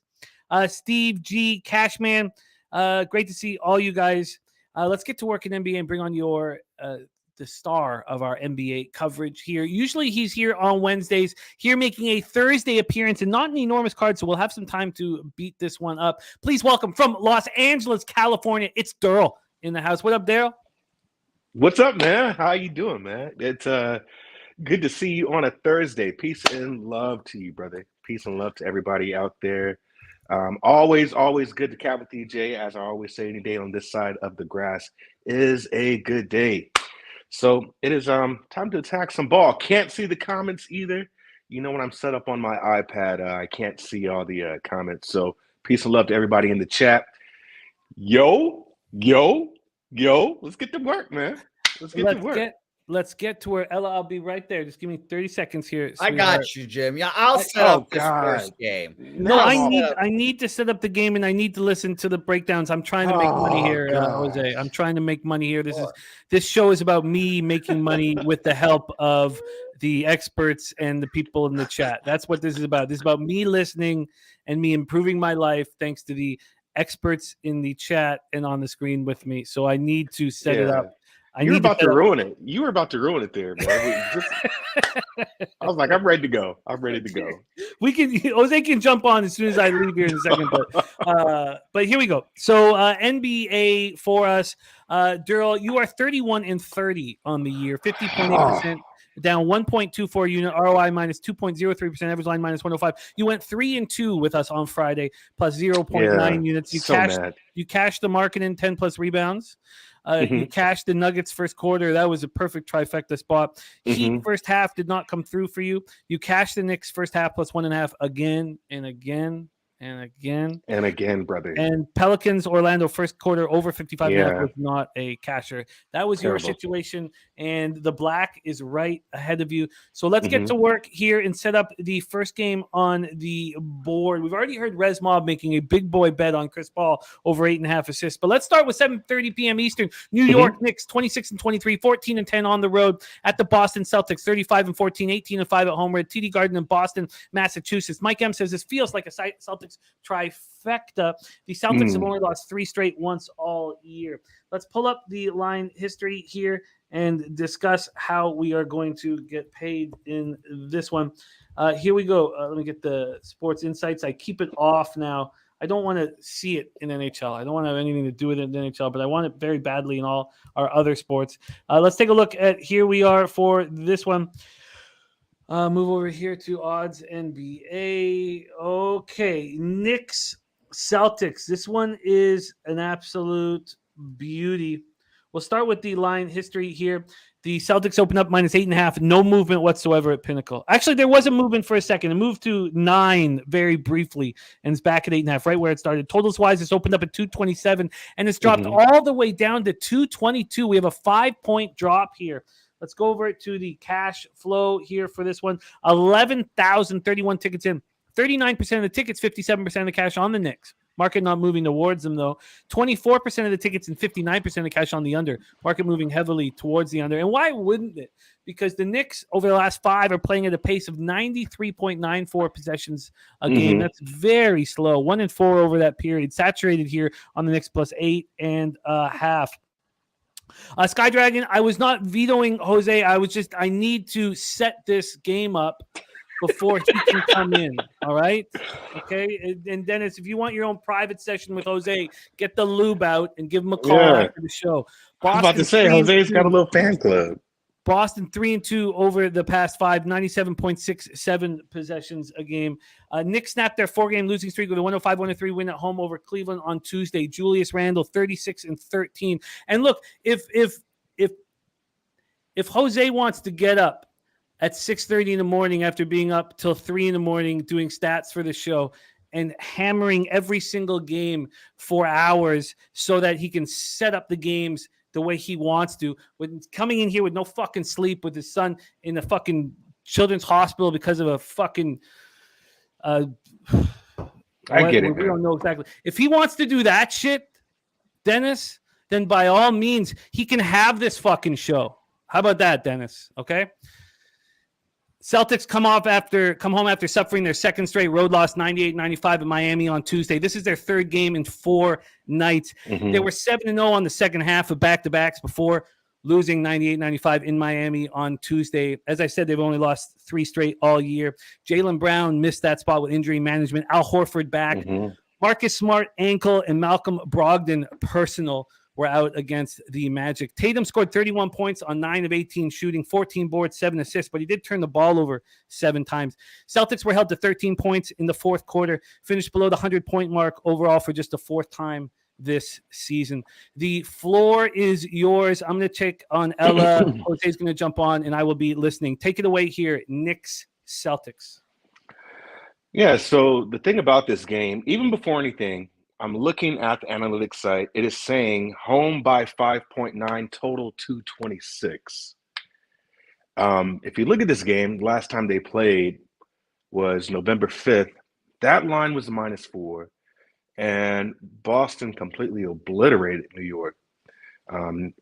Steve G, Cashman. Great to see all you guys. Let's get to work in NBA and bring on the star of our NBA coverage here. Usually he's here on Wednesdays, here making a Thursday appearance and not an enormous card, so we'll have some time to beat this one up. Please welcome from Los Angeles, California, it's Daryl in the house. What up, Daryl? What's up, man? How you doing, man? It's good to see you on a Thursday. Peace and love to you, brother. Peace and love to everybody out there. Always good to chat with DJ. As I always say, any day on this side of the grass is a good day. So it is time to attack some ball. Can't see the comments either. When I'm set up on my iPad, I can't see all the comments. So peace and love to everybody in the chat. Yo, let's get to work, man. Let's get to where Ella. I'll be right there. Just give me 30 seconds here. I got you, Jim. Yeah, I'll set up this first game. No, I need to set up the game and I need to listen to the breakdowns. I'm trying to make money here, Jose. I'm trying to make money here. This show is about me making money with the help of the experts and the people in the chat. That's what this is about. This is about me listening and me improving my life thanks to the experts in the chat and on the screen with me. So I need to set it up. You were about to ruin it. You were about to ruin it there, man. I was like, I'm ready to go. Jose can jump on as soon as I leave here in a second. But here we go. So NBA for us. Daryl, you are 31-30 on the year, 50.8%. Down 1.24 unit, ROI minus 2.03%, average line minus 105. You went 3-2 with us on Friday, plus 0.9 units. You cashed the market in 10 plus rebounds. You cashed the Nuggets first quarter. That was a perfect trifecta spot. Heat first half did not come through for you. You cashed the Knicks first half plus 1.5 again and again. And again, brother. And Pelicans, Orlando, first quarter over 55 was not a casher. That was your situation, and the black is right ahead of you. So let's get to work here and set up the first game on the board. We've already heard Resmob making a big boy bet on Chris Paul over 8.5 assists. But let's start with 7:30 p.m. Eastern. New York Knicks 26-23, 14-10 on the road at the Boston Celtics, 35-14, 18-5 at home. We're at TD Garden in Boston, Massachusetts. Mike M says this feels like a Celtics trifecta. The Celtics have only lost 3 straight once all year. Let's pull up the line history here and discuss how we are going to get paid in this one. Here we go. Let me get the sports insights. I keep it off now. I don't want to see it in NHL. I don't want to have anything to do with it in NHL, but I want it very badly in all our other sports. Let's take a look at here we are for this one. Move over here to odds NBA. Okay, Knicks, Celtics. This one is an absolute beauty. We'll start with the line history here. The Celtics opened up minus 8.5. No movement whatsoever at Pinnacle. Actually, there was a movement for a second. It moved to 9 very briefly, and it's back at 8.5, right where it started. Totals-wise, it's opened up at 227, and it's dropped all the way down to 222. We have a 5-point drop here. Let's go over to the cash flow here for this one. 11,031 tickets in. 39% of the tickets, 57% of the cash on the Knicks. Market not moving towards them, though. 24% of the tickets and 59% of the cash on the under. Market moving heavily towards the under. And why wouldn't it? Because the Knicks over the last 5 are playing at a pace of 93.94 possessions a game. That's very slow. 1-4 over that period. Saturated here on the Knicks plus 8.5. Sky Dragon, I was not vetoing Jose. I need to set this game up before he can come in. All right. Okay. And Dennis, if you want your own private session with Jose, get the lube out and give him a call after the show. I'm about to say, Jose's got a little fan club. Boston 3-2 over the past 5, 97.67 possessions a game. Knicks snapped their 4-game losing streak with a 105-103 win at home over Cleveland on Tuesday. Julius Randle 36-13. And look, if Jose wants to get up at 6:30 in the morning after being up till 3 in the morning doing stats for the show and hammering every single game for hours so that he can set up the games the way he wants to, with coming in here with no fucking sleep with his son in the fucking children's hospital because of a fucking I get it. We don't know exactly. If he wants to do that shit, Dennis, then by all means, he can have this fucking show. How about that, Dennis? Okay. Celtics come home after suffering their second straight road loss, 98-95 in Miami on Tuesday. This is their third game in 4 nights. They were 7-0 on the second half of back-to-backs before losing 98-95 in Miami on Tuesday. As I said, they've only lost 3 straight all year. Jaylen Brown missed that spot with injury management. Al Horford back. Marcus Smart ankle and Malcolm Brogdon personal were out against the Magic. Tatum scored 31 points on 9 of 18 shooting, 14 boards, 7 assists, but he did turn the ball over 7 times. Celtics were held to 13 points in the fourth quarter, finished below the 100-point mark overall for just the 4th time this season. The floor is yours. I'm going to check on Ella. Jose's going to jump on, and I will be listening. Take it away here, Knicks Celtics. Yeah, so the thing about this game, even before anything, I'm looking at the analytics site. It is saying home by 5.9, total 226. If you look at this game, last time they played was November 5th. That line was -4, and Boston completely obliterated New York.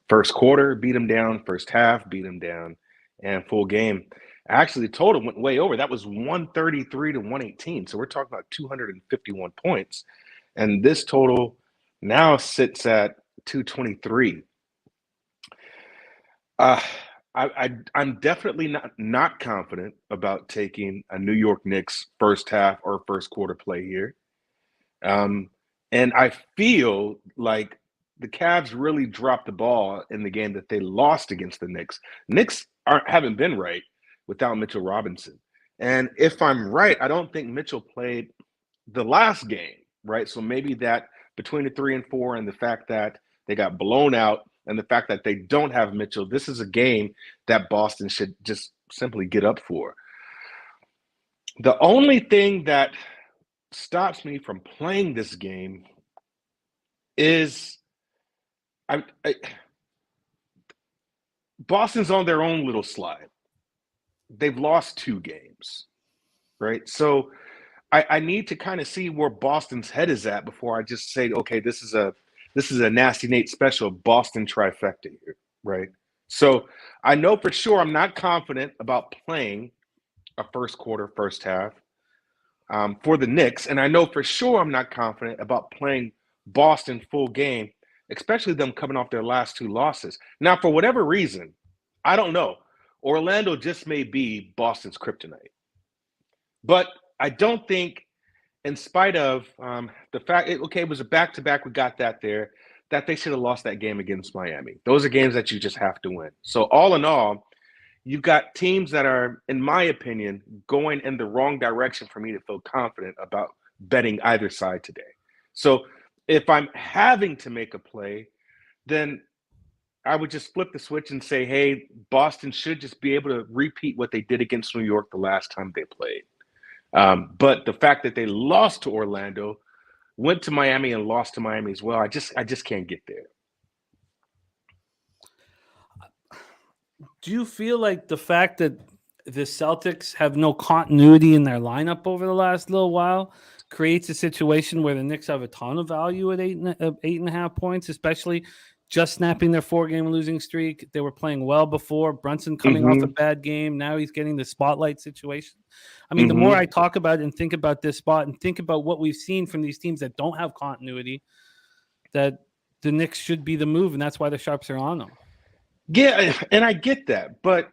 First quarter, beat them down. First half, beat them down. And full game. Actually, the total went way over. That was 133 to 118. So we're talking about 251 points. And this total now sits at 223. I'm definitely not confident about taking a New York Knicks first half or first quarter play here. And I feel like the Cavs really dropped the ball in the game that they lost against the Knicks. Knicks haven't been right without Mitchell Robinson. And if I'm right, I don't think Mitchell played the last game. Right. So maybe that between the 3 and 4 and the fact that they got blown out and the fact that they don't have Mitchell, this is a game that Boston should just simply get up for. The only thing that stops me from playing this game is Boston's on their own little slide. They've lost 2 games. Right. So I need to kind of see where Boston's head is at before I just say, okay, this is a Nasty Nate special Boston trifecta here, right? So I know for sure I'm not confident about playing a first quarter, first half for the Knicks, and I know for sure I'm not confident about playing Boston full game, especially them coming off their last 2 losses. Now, for whatever reason, I don't know. Orlando just may be Boston's kryptonite, but I don't think, in spite of the fact, it was a back-to-back, we got that there, that they should have lost that game against Miami. Those are games that you just have to win. So all in all, you've got teams that are, in my opinion, going in the wrong direction for me to feel confident about betting either side today. So if I'm having to make a play, then I would just flip the switch and say, hey, Boston should just be able to repeat what they did against New York the last time they played. But the fact that they lost to Orlando, went to Miami and lost to Miami as well, I just can't get there. Do you feel like the fact that the Celtics have no continuity in their lineup over the last little while. Creates a situation where the Knicks have a ton of value at 8.5 points, especially just snapping their 4-game losing streak. They were playing well before. Brunson coming off a bad game. Now he's getting the spotlight situation. I mean, the more I talk about it and think about this spot and think about what we've seen from these teams that don't have continuity, that the Knicks should be the move, and that's why the Sharps are on them. Yeah, and I get that, but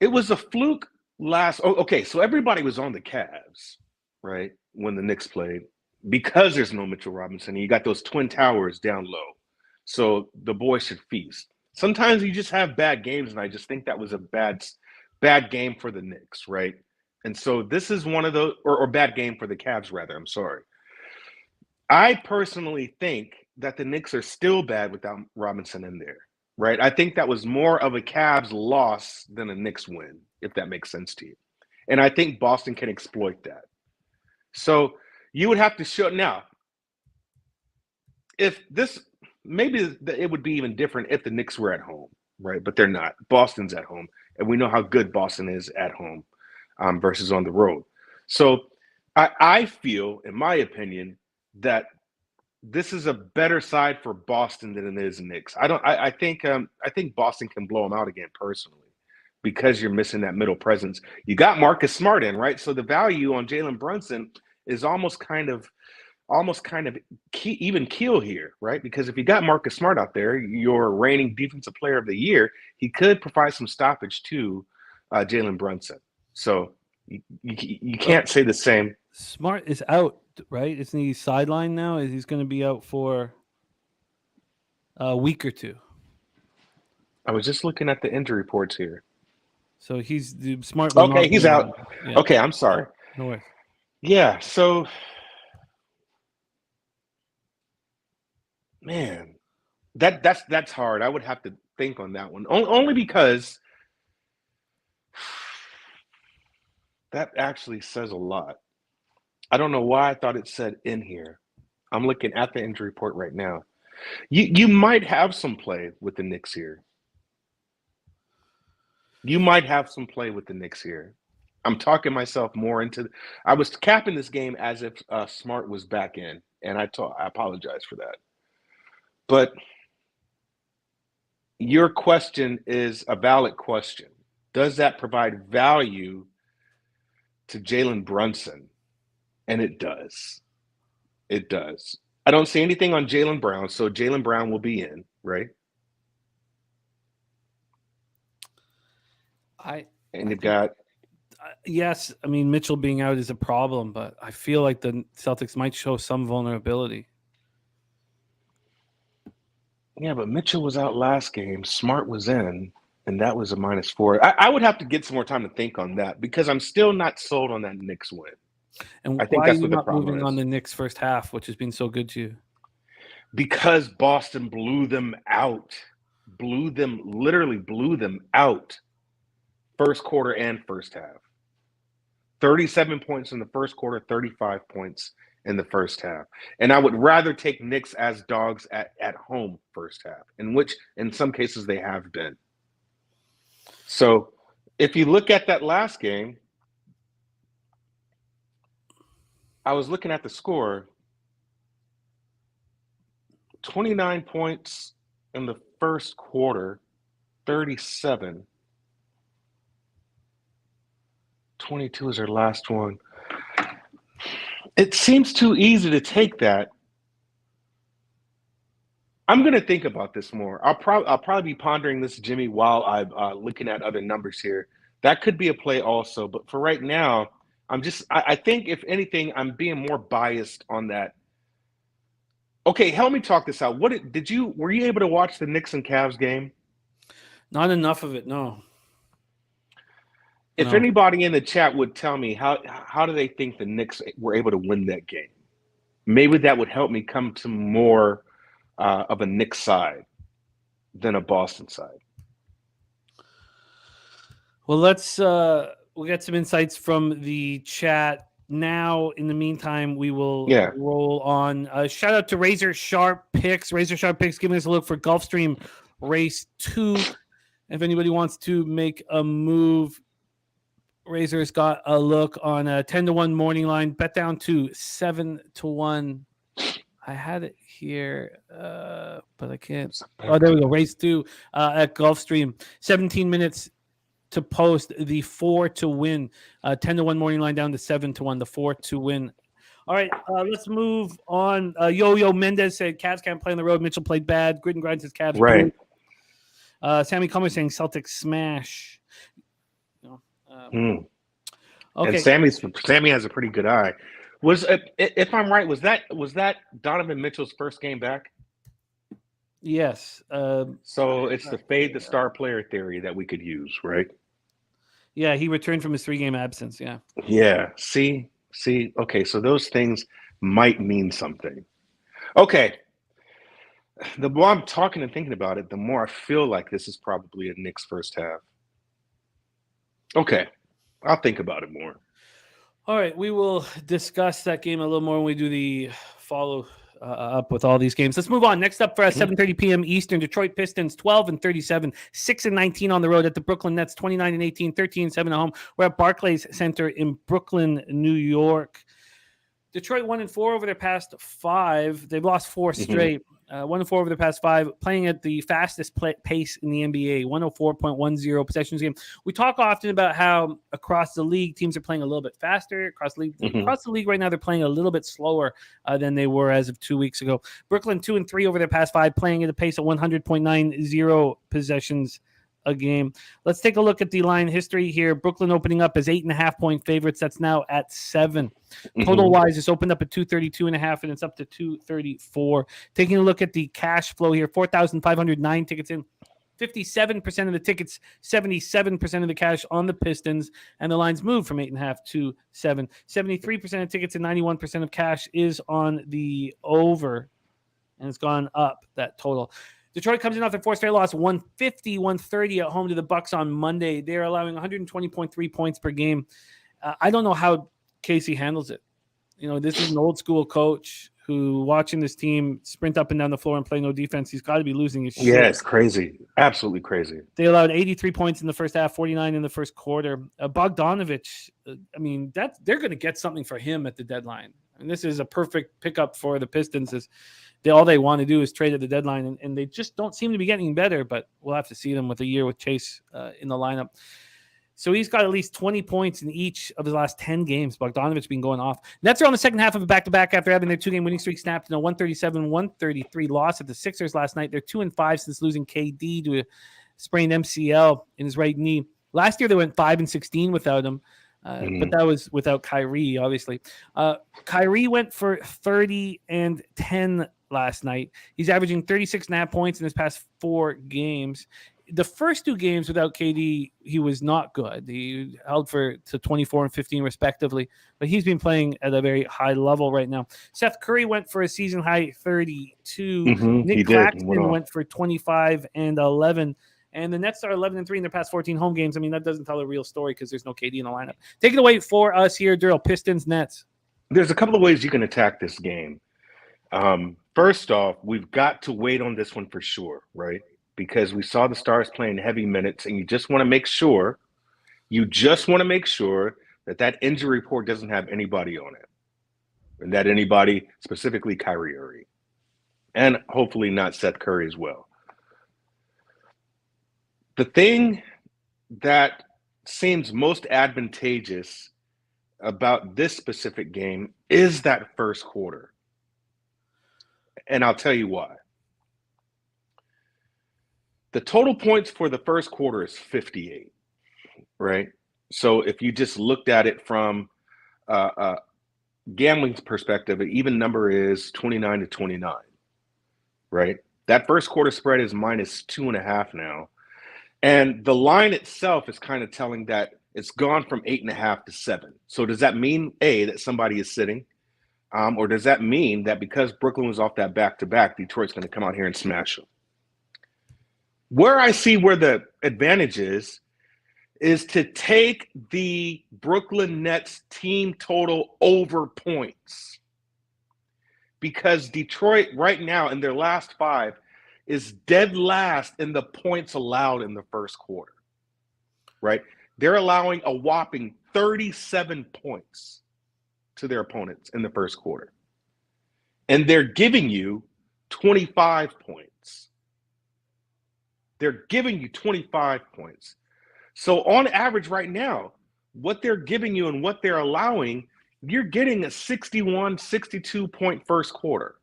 it was a fluke last. Oh, okay, so everybody was on the Cavs, right, when the Knicks played, because there's no Mitchell Robinson. And you got those Twin Towers down low, so the boys should feast. Sometimes you just have bad games, and I just think that was a bad game for the Knicks, right? And so this is one of those, or bad game for the Cavs, rather. I'm sorry. I personally think that the Knicks are still bad without Robinson in there, right? I think that was more of a Cavs loss than a Knicks win, if that makes sense to you. And I think Boston can exploit that. So you would have to show now. If this, maybe it would be even different if the Knicks were at home, right? But they're not. Boston's at home, and we know how good Boston is at home versus on the road. So I feel, in my opinion, that this is a better side for Boston than it is Knicks. I think Boston can blow them out again personally, because you're missing that middle presence. You got Marcus Smart in, right? So the value on Jalen Brunson is almost kind of even keel here, right? Because if you got Marcus Smart out there, your reigning defensive player of the year, he could provide some stoppage to Jalen Brunson. So you can't say the same. Smart is out, right? Isn't he sidelined now? He's going to be out for a week or two. I was just looking at the injury reports here. So he's the Smart. Okay, he's out. Yeah. Okay, I'm sorry. No worries. Yeah, so man, that's hard. I would have to think on that one. Only because that actually says a lot. I don't know why I thought it said in here. I'm looking at the injury report right now. You might have some play with the Knicks here. I'm talking myself more into. I was capping this game as if Smart was back in, and I apologize for that. But your question is a valid question. Does that provide value to Jalen Brunson? And it does. It does. I don't see anything on Jaylen Brown, so Jaylen Brown will be in, right? You've got. Yes, I mean, Mitchell being out is a problem, but I feel like the Celtics might show some vulnerability. Yeah, but Mitchell was out last game. Smart was in, and that was a -4. I would have to get some more time to think on that, because I'm still not sold on that Knicks win. And I think why that's are you what the not problem moving is. on the Knicks first half, which has been so good to you? Because Boston blew them out. Literally blew them out. First quarter and first half. 37 points in the first quarter, 35 points in the first half. And I would rather take Knicks as dogs at home first half, in which in some cases they have been. So if you look at that last game, I was looking at the score. 29 points in the first quarter, 37. 22 is their last one. It seems too easy to take that. I'm going to think about this more. I'll probably be pondering this, Jimmy, while I'm looking at other numbers here. That could be a play also, but for right now, I think if anything, I'm being more biased on that. Okay, help me talk this out. Were you able to watch the Knicks and Cavs game? Not enough of it, no. If anybody in the chat would tell me how do they think the Knicks were able to win that game, maybe that would help me come to more of a Knicks side than a Boston side. Well, we'll get some insights from the chat now. In the meantime, we will roll on. Shout out to Razor Sharp Picks. Razor Sharp Picks giving us a look for Gulfstream Race 2. If anybody wants to make a move, Razor's got a look on a 10-1 morning line, bet down to 7-1. I had it here, but I can't. Oh, there we go. Race 2 at Gulfstream. 17 minutes to post the 4 to win. 10-1 morning line down to 7-1. The 4 to win. All right, let's move on. Yo-Yo Mendez said Cavs can't play on the road. Mitchell played bad. Grid and Grind says Cavs. Right. Sammy Comer saying Celtics smash. Okay. Okay. And Sammy has a pretty good eye. If I'm right, was that Donovan Mitchell's first game back? Yes. So it's the fade the star player theory that we could use, right? Yeah, he returned from his 3-game absence. Yeah. Yeah. See. Okay, so those things might mean something. Okay. The more I'm talking and thinking about it, the more I feel like this is probably a Knicks first half. Okay. I'll think about it more. All right, we will discuss that game a little more when we do the follow up with all these games. Let's move on. Next up for us, 7:30 p.m. Eastern, Detroit Pistons 12-37, 6-19 on the road at the Brooklyn Nets, 29-18, 13-7 at home. We're at Barclays Center in Brooklyn, New York. Detroit 1-4 over their past 5. They've lost 4 straight. 1-4 over the past 5, playing at the fastest pace in the NBA, 104.10 possessions a game. We talk often about how across the league, teams are playing a little bit faster. Across the league right now, they're playing a little bit slower than they were as of 2 weeks ago. Brooklyn 2-3 over their past 5, playing at a pace of 100.90 possessions a game. Let's take a look at the line history here. Brooklyn opening up as 8.5-point favorites. That's now at 7. Total wise, it's opened up at 232.5, and it's up to 234. Taking a look at the cash flow here, 4,509 tickets in. 57% of the tickets, 77% of the cash on the Pistons, and the lines moved from 8.5 to 7. 73% of tickets and 91% of cash is on the over, and it's gone up, that total. Detroit comes in off their 4th straight loss, 150-130 at home to the Bucks on Monday. They're allowing 120.3 points per game. I don't know how Casey handles it. This is an old school coach who, watching this team sprint up and down the floor and play no defense, he's got to be losing his shit. Yeah, it's crazy. Absolutely crazy. They allowed 83 points in the first half, 49 in the first quarter. Bogdanovich, they're going to get something for him at the deadline. And this is a perfect pickup for the Pistons. All they want to do is trade at the deadline, and they just don't seem to be getting better, but we'll have to see them with a year with Chase in the lineup. So he's got at least 20 points in each of his last 10 games. Bogdanovich been going off. Nets are on the second half of a back-to-back after having their 2-game winning streak snapped in a 137-133 loss at the Sixers last night. They're 2-5 since losing KD to a sprained MCL in his right knee. Last year they went 5-16 without him. But that was without Kyrie, obviously. Kyrie went for 30 and 10 last night. He's averaging 36.5 points in his past 4 games. The first 2 games without KD, he was not good. He held to 24 and 15 respectively, but he's been playing at a very high level right now. Seth Curry went for a season high 32. Nick Claxton went for 25 and 11. And the Nets are 11-3 in their past 14 home games. I mean, that doesn't tell a real story because there's no KD in the lineup. Take it away for us here, Daryl. Pistons, Nets. There's a couple of ways you can attack this game. First off, we've got to wait on this one for sure, right? Because we saw the Stars playing heavy minutes, and you just want to make sure that injury report doesn't have anybody on it, and that anybody, specifically Kyrie Irving, and hopefully not Seth Curry as well. The thing that seems most advantageous about this specific game is that first quarter. And I'll tell you why. The total points for the first quarter is 58, right? So if you just looked at it from gambling's perspective, an even number is 29-29, right? That first quarter spread is -2.5 now. And the line itself is kind of telling that it's gone from 8.5 to 7. So does that mean, A, that somebody is sitting? Or does that mean that because Brooklyn was off that back-to-back, Detroit's going to come out here and smash them? Where I see where the advantage is to take the Brooklyn Nets team total over points. Because Detroit right now in their last 5 is dead last in the points allowed in the first quarter, right? They're allowing a whopping 37 points to their opponents in the first quarter. And they're giving you 25 points. They're giving you 25 points. So on average right now, what they're giving you and what they're allowing, you're getting a 61, 62 point first quarter.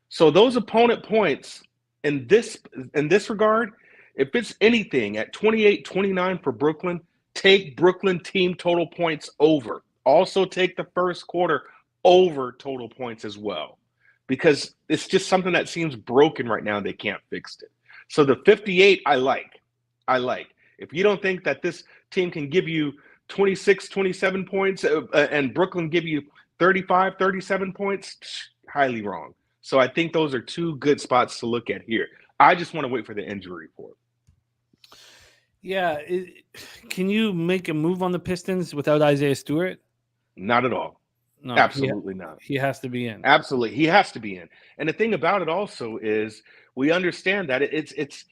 So those opponent points in this regard, if it's anything at 28, 29 for Brooklyn, take Brooklyn team total points over. Also take the first quarter over total points as well, because it's just something that seems broken right now. They can't fix it. So the 58, I like. If you don't think that this team can give you 26, 27 points and Brooklyn give you 35, 37 points, highly wrong. So I think those are two good spots to look at here. I just want to wait for the injury report. Yeah. Can you make a move on the Pistons without Isaiah Stewart? Not at all. No, absolutely not. He has to be in. Absolutely. He has to be in. And the thing about it also is we understand that it's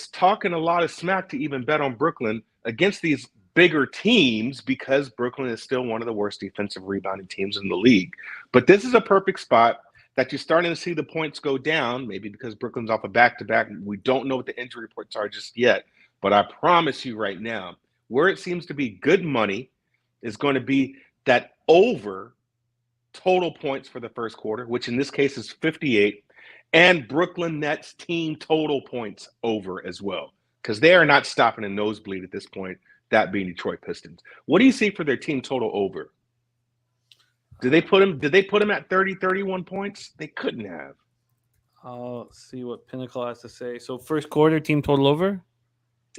talking a lot of smack to even bet on Brooklyn against these bigger teams, because Brooklyn is still one of the worst defensive rebounding teams in the league. But this is a perfect spot that you're starting to see the points go down, maybe because Brooklyn's off a back-to-back. We don't know what the injury reports are just yet. But I promise you right now, where it seems to be good money is going to be that over total points for the first quarter, which in this case is 58, and Brooklyn Nets team total points over as well, because they are not stopping a nosebleed at this point, that being Detroit Pistons. What do you see for their team total over? Did they put him at 30, 31 points? They couldn't have. I'll see what Pinnacle has to say. So first quarter team total over?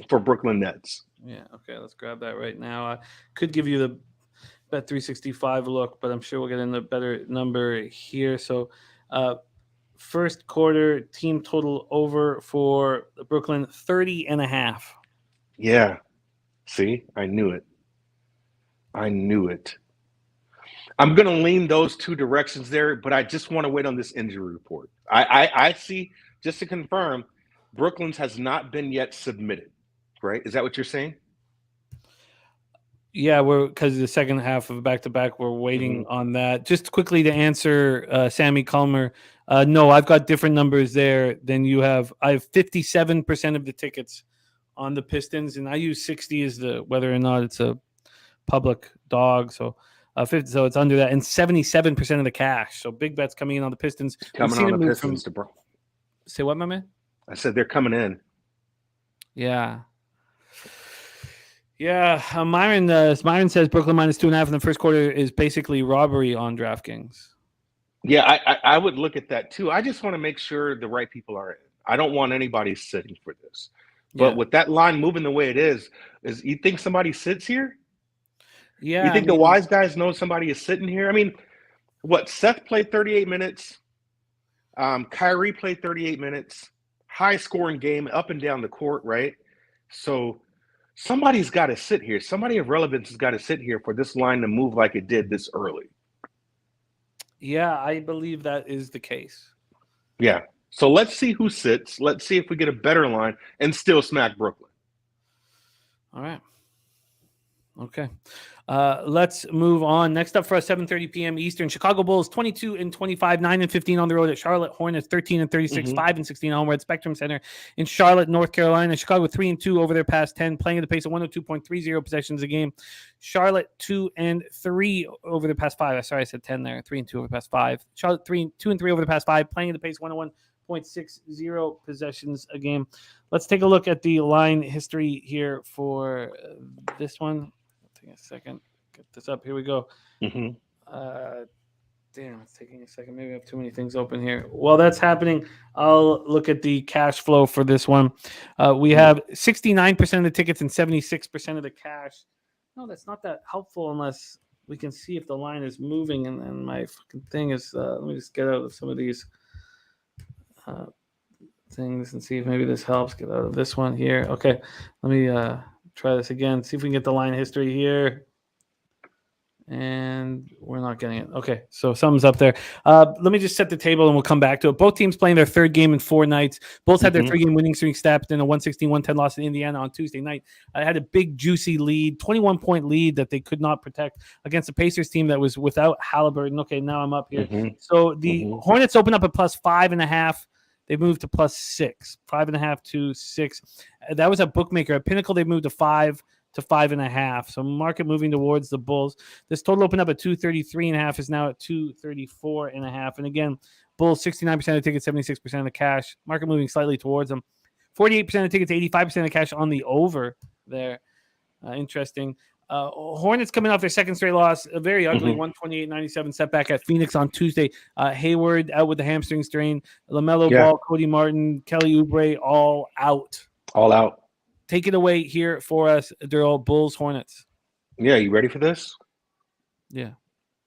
For Brooklyn Nets. Yeah, okay, let's grab that right now. I could give you the Bet 365 look, but I'm sure we'll get in a better number here. So first quarter team total over for Brooklyn, 30.5. Yeah. See, I knew it. I'm going to lean those two directions there, but I just want to wait on this injury report. I see, just to confirm, Brooklyn's has not been yet submitted, right? Is that what you're saying? Yeah, because the second half of back-to-back, we're waiting on that. Just quickly to answer Sammy Culmer, no, I've got different numbers there than you have. I have 57% of the tickets on the Pistons, and I use 60 as the whether or not it's a public dog. So 50, so it's under that, and 77% of the cash. So big bets coming in on the Pistons. Coming on the Pistons, bro. Say what, my man? I said they're coming in. Yeah. Yeah, Myron says Brooklyn minus 2.5 in the first quarter is basically robbery on DraftKings. Yeah, I would look at that too. I just want to make sure the right people are in. I don't want anybody sitting for this. But with that line moving the way it is you think somebody sits here? Yeah. You think the wise guys know somebody is sitting here? I mean, Seth played 38 minutes. Kyrie played 38 minutes. High-scoring game up and down the court, right? So somebody's got to sit here. Somebody of relevance has got to sit here for this line to move like it did this early. Yeah, I believe that is the case. Yeah. So let's see who sits. Let's see if we get a better line and still smack Brooklyn. All right. Okay. Let's move on. Next up for us, 7:30 p.m. Eastern. Chicago Bulls 22-25, 9-15 on the road at Charlotte. Hornets 13-36, 5-16 home. We're at Spectrum Center in Charlotte, North Carolina. Chicago 3-2 over their past 10, playing at the pace of 102.30 possessions a game. Charlotte 2-3 over the past 5. Sorry, I said 10 there. 3-2 over the past 5. Charlotte 2-3 over the past 5, playing at the pace 101.60 possessions a game. Let's take a look at the line history here for this one. Take a second. Get this up. Here we go. Damn, it's taking a second. Maybe I have too many things open here. While that's happening, I'll look at the cash flow for this one. We have 69% of the tickets and 76% of the cash. No, that's not that helpful unless we can see if the line is moving. And my fucking thing is, let me just get out of some of these things and see if maybe this helps. Get out of this one here. Okay, let me try this again. See if we can get the line history here. And we're not getting it. Okay, so something's up there. Let me just set the table and we'll come back to it. Both teams playing their third game in 4 nights. Both had their 3-game winning streak snapped in a 116-110 loss in Indiana on Tuesday night. I had a big, juicy lead, 21-point lead that they could not protect against a Pacers team that was without Halliburton. Okay, now I'm up here. So the Hornets open up at plus 5.5. They moved to plus 6, 5.5 to 6. That was a bookmaker. At Pinnacle, they moved to 5 to 5.5. So market moving towards the Bulls. This total opened up at 233.5 is now at 234.5. And again, Bulls 69% of the tickets, 76% of the cash. Market moving slightly towards them. 48% of the tickets, 85% of the cash on the over there. Interesting. Hornets coming off their second straight loss, a very ugly 128-97 setback at Phoenix on Tuesday. Hayward out with the hamstring strain. LaMelo Ball, Cody Martin, Kelly Oubre all out. All out. Take it away here for us, Daryl. Bulls, Hornets. Yeah, you ready for this? Yeah.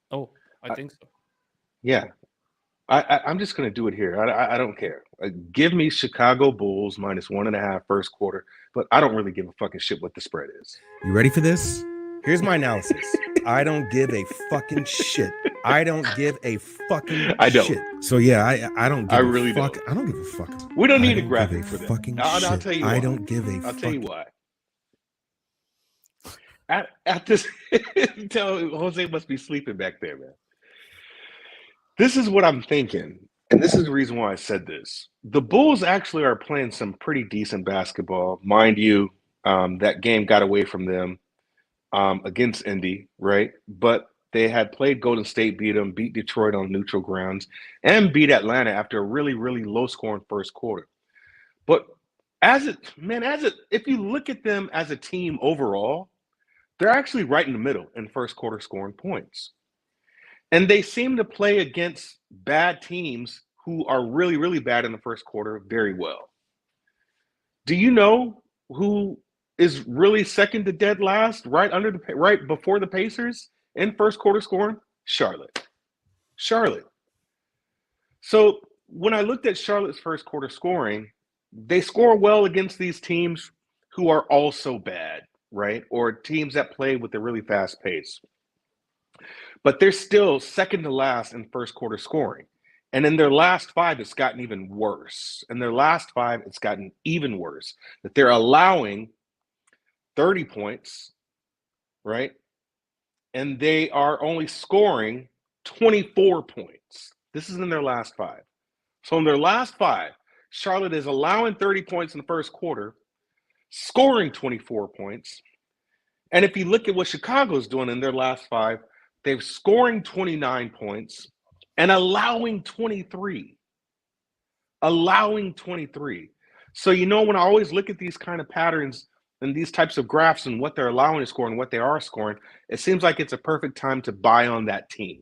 Oh, I think so. Yeah. I'm just going to do it here. I don't care. Give me Chicago Bulls minus 1.5 first quarter, but I don't really give a fucking shit what the spread is. You ready for this? Here's my analysis. I don't give a fucking shit. I don't give a fucking shit. So yeah, I don't give a fuck. I don't give a fuck. We don't need a graphic for fucking that. I'll tell you why. I don't give a I'll tell you why. At this, Jose must be sleeping back there, man. This is what I'm thinking, and this is the reason why I said this. The Bulls actually are playing some pretty decent basketball. Mind you, that game got away from them against Indy, right? But they had played Golden State, beat them, beat Detroit on neutral grounds, and beat Atlanta after a really, really low-scoring first quarter. But if you look at them as a team overall, they're actually right in the middle in first quarter scoring points. And they seem to play against bad teams who are really, really bad in the first quarter very well. Do you know who is really second to dead last, right before the Pacers in first quarter scoring? Charlotte. So when I looked at Charlotte's first quarter scoring, they score well against these teams who are also bad, right? Or teams that play with a really fast pace. But they're still second to last in first quarter scoring. And in their last 5, it's gotten even worse. That they're allowing 30 points, right? And they are only scoring 24 points. This is in their last 5. So in their last 5, Charlotte is allowing 30 points in the first quarter, scoring 24 points. And if you look at what Chicago's doing in their last 5, they're scoring 29 points and allowing 23. So, when I always look at these kind of patterns and these types of graphs and what they're allowing to score and what they are scoring, it seems like it's a perfect time to buy on that team.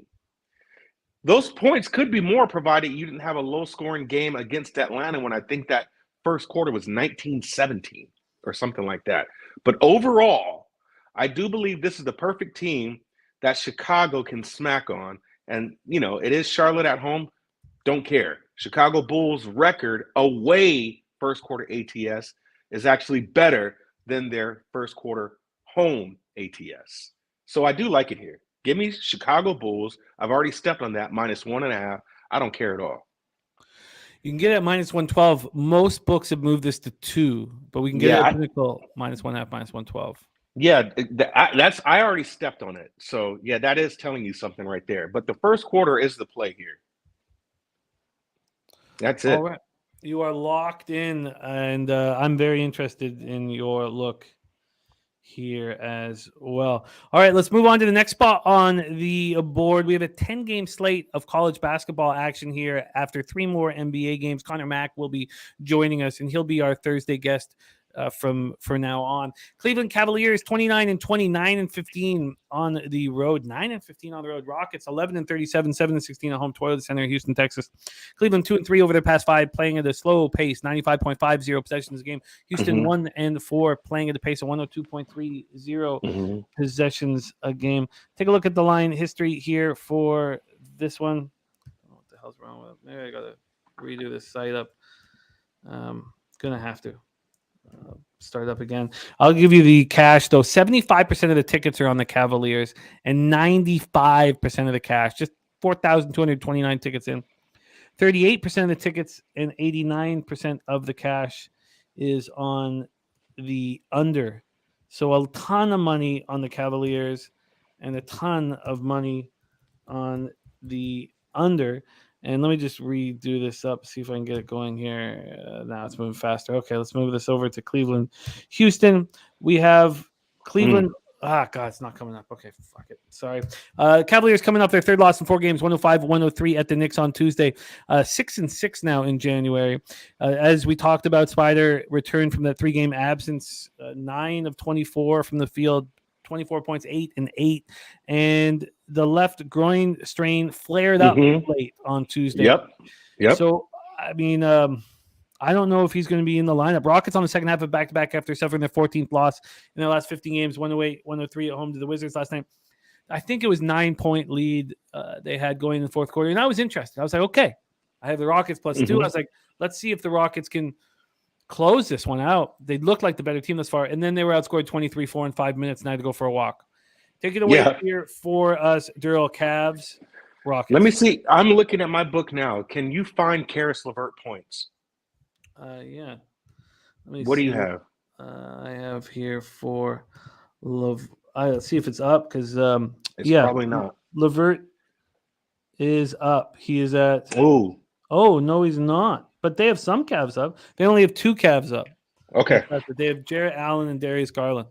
Those points could be more provided you didn't have a low-scoring game against Atlanta when I think that first quarter was 19-17 or something like that. But overall, I do believe this is the perfect team that Chicago can smack on. And, it is Charlotte at home. Don't care. Chicago Bulls record away first quarter ATS is actually better than their first quarter home ATS. So I do like it here. Give me Chicago Bulls. I've already stepped on that, minus 1.5. I don't care at all. You can get it at minus 112. Most books have moved this to 2, but we can get it at Pinnacle minus 1.5, minus 112. Yeah, I already stepped on it. So, yeah, that is telling you something right there. But the first quarter is the play here. That's it. All right. You are locked in, and I'm very interested in your look here as well. All right, let's move on to the next spot on the board. We have a 10-game slate of college basketball action here after 3 more NBA games. Connor Mack will be joining us, and he'll be our Thursday guest from now on. Cleveland Cavaliers 29-20, 9-15 on the road, 9-15 on the road. Rockets 11-37, 7-16 at home. Toyota Center, Houston, Texas. Cleveland 2-3 over their past 5, playing at a slow pace, 95.50 possessions a game. Houston 1-4, playing at a pace of 102.30 possessions a game. Take a look at the line history here for this one. Oh, what the hell's wrong with it? Maybe I gotta redo this site up. Gonna have to. start up again. I'll give you the cash, though. 75% of the tickets are on the Cavaliers and 95% of the cash, just 4,229 tickets in. 38% of the tickets and 89% of the cash is on the under. So a ton of money on the Cavaliers and a ton of money on the under. And let me just redo this up, see if I can get it going here. Now it's moving faster. Okay, let's move this over to Cleveland. Houston, we have Cleveland. God, it's not coming up. Okay, fuck it. Sorry. Cavaliers coming up their third loss in 4 games, 105-103 at the Knicks on Tuesday. 6-6 now in January. As we talked about, Spider returned from that 3-game absence, 9 of 24 from the field, 24 points, 8 and 8. And the left groin strain flared up late on Tuesday. Yep. So, I mean, I don't know if he's going to be in the lineup. Rockets on the second half of back-to-back after suffering their 14th loss in their last 15 games, 108-103 at home to the Wizards last night. I think it was 9-point lead they had going in the fourth quarter. And I was interested. I was like, okay, I have the Rockets plus 2. I was like, let's see if the Rockets can close this one out. They looked like the better team thus far. And then they were outscored 23-4 in 5 minutes, and I had to go for a walk. Take it away here for us, Daryl. Cavs, Rockets. Let me see. I'm looking at my book now. Can you find Karis LeVert points? Yeah. What do you have? I have here for I'll see if it's up because it's probably not. LeVert is up. He is at Oh no, he's not. But they have some Cavs up. They only have 2 Cavs up. Okay. They have Jarrett Allen and Darius Garland.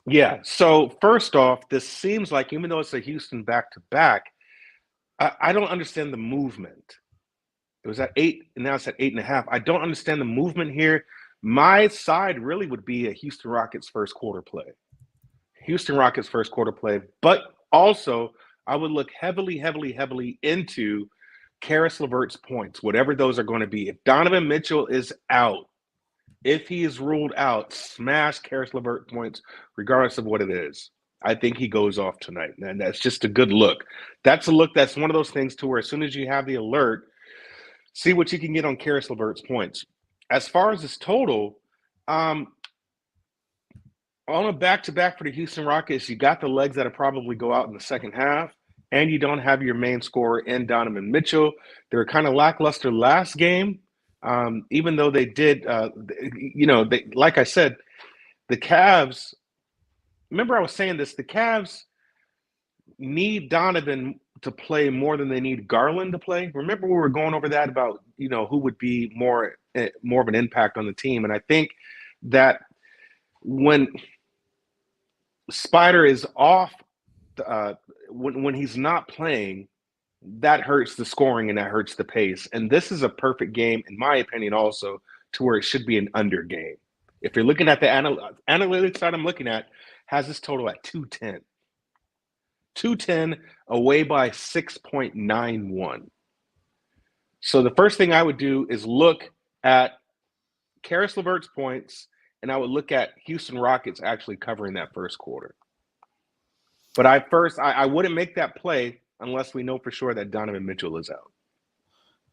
Yeah. So first off, this seems like, even though it's a Houston back-to-back, I don't understand the movement. It was at 8, and now it's at 8.5. I don't understand the movement here. My side really would be a Houston Rockets first quarter play. But also, I would look heavily into Karis LeVert's points, whatever those are going to be. If Donovan Mitchell is out, if he is ruled out, smash Karis LeVert points, regardless of what it is. I think he goes off tonight, and that's just a good look. That's a look that's one of those things to where as soon as you have the alert, see what you can get on Karis LeVert's points. As far as his total, on a back-to-back for the Houston Rockets, you got the legs that'll probably go out in the second half, and you don't have your main scorer in Donovan Mitchell. They were kind of lackluster last game, even though they did, like I said, the Cavs, remember I was saying this, the Cavs need Donovan to play more than they need Garland to play. Remember we were going over that about, who would be more of an impact on the team. And I think that when Spider is off, when he's not playing, that hurts the scoring and that hurts the pace. And this is a perfect game, in my opinion, also to where it should be an under game. If you're looking at the analytics side I'm looking at, has this total at 210. 210 away by 6.91. So the first thing I would do is look at Karis LeVert's points, and I would look at Houston Rockets actually covering that first quarter. But I wouldn't make that play unless we know for sure that Donovan Mitchell is out.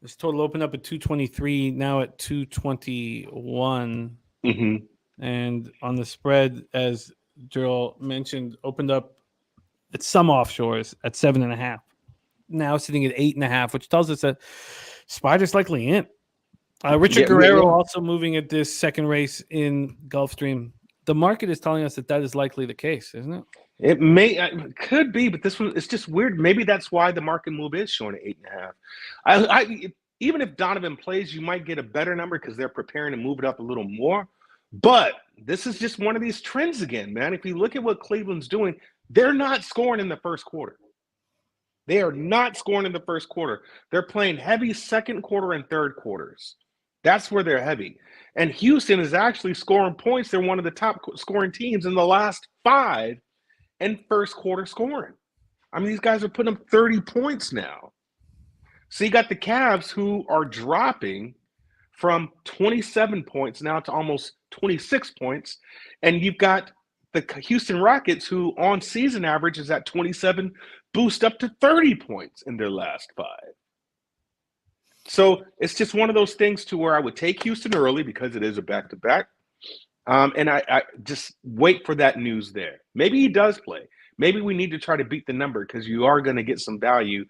This total opened up at 223, now at 221. And on the spread, as Daryl mentioned, opened up at some offshores at 7.5. Now sitting at 8.5, which tells us that Spider's likely in. Richard Guerrero also moving at this second race in Gulfstream. The market is telling us that is likely the case, isn't it? It could be, but this one, it's just weird. Maybe that's why the market move is showing at 8.5. Even if Donovan plays, you might get a better number because they're preparing to move it up a little more. But this is just one of these trends again, man. If you look at what Cleveland's doing, they're not scoring in the first quarter. They are not scoring in the first quarter. They're playing heavy second quarter and third quarters. That's where they're heavy. And Houston is actually scoring points. They're one of the top scoring teams in the last 5 in first quarter scoring. I mean, these guys are putting up 30 points now. So you got the Cavs who are dropping from 27 points now to almost 26 points. And you've got the Houston Rockets who on season average is at 27, boost up to 30 points in their last 5. So it's just one of those things to where I would take Houston early because it is a back-to-back. And I just wait for that news there. Maybe he does play. Maybe we need to try to beat the number because you are going to get some value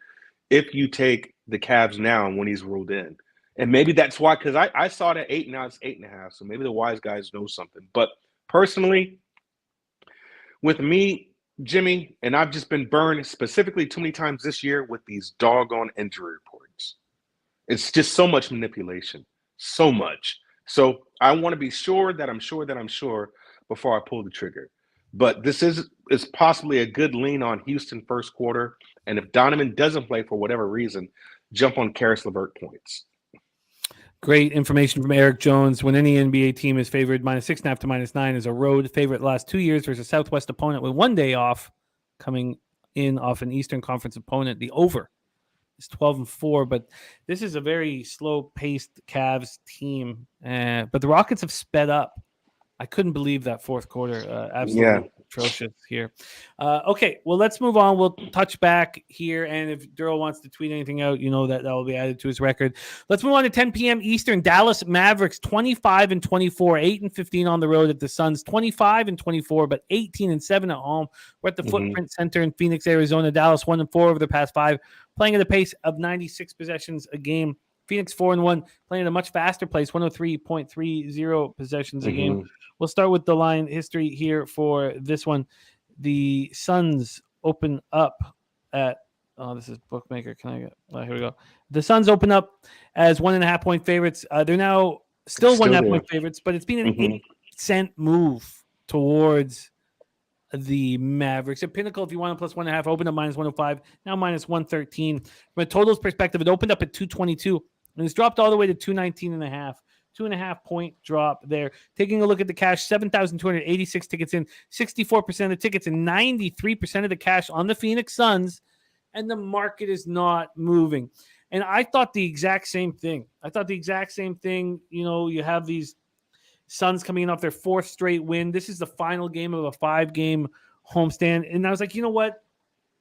if you take the Cavs now when he's ruled in. And maybe that's why, because I saw it at 8, now it's 8.5. So maybe the wise guys know something. But personally, with me, Jimmy, and I've just been burned specifically too many times this year with these doggone injury reports. It's just so much manipulation, so much. So I want to be sure that I'm sure before I pull the trigger. But this is possibly a good lean on Houston first quarter. And if Donovan doesn't play for whatever reason, jump on Karis LeVert points. Great information from Eric Jones. When any NBA team is favored -6.5 to -9 is a road favorite the last 2 years versus a Southwest opponent with 1 day off, coming in off an Eastern Conference opponent. The over is 12-4, but this is a very slow-paced Cavs team. But the Rockets have sped up. I couldn't believe that fourth quarter. Absolutely atrocious here. Okay, well, let's move on. We'll touch back here, and if Daryl wants to tweet anything out, you know that will be added to his record. Let's move on to 10 p.m. Eastern. Dallas Mavericks 25-24, 8-15 on the road at the Suns. 25-24, but 18-7 at home. We're at the Footprint Center in Phoenix, Arizona. Dallas 1-4 over the past 5, playing at a pace of 96 possessions a game. Phoenix 4-1, playing at a much faster pace, 103.30 possessions a game. We'll start with the line history here for this one. The Suns open up at this is bookmaker. Can I get here we go. The Suns open up as 1.5 point favorites. They're now still 1.5 point favorites, but it's been an 8-cent move towards the Mavericks. At Pinnacle, if you want a +1.5, opened up -105, now -113. From a totals perspective, it opened up at 222 and it's dropped all the way to 219.5. 2.5 point drop there. Taking a look at the cash, 7,286 tickets in, 64% of the tickets and 93% of the cash on the Phoenix Suns, and the market is not moving. And I thought the exact same thing. You know, you have these Suns coming in off their 4th straight win. This is the final game of a 5-game homestand. And I was like, you know what?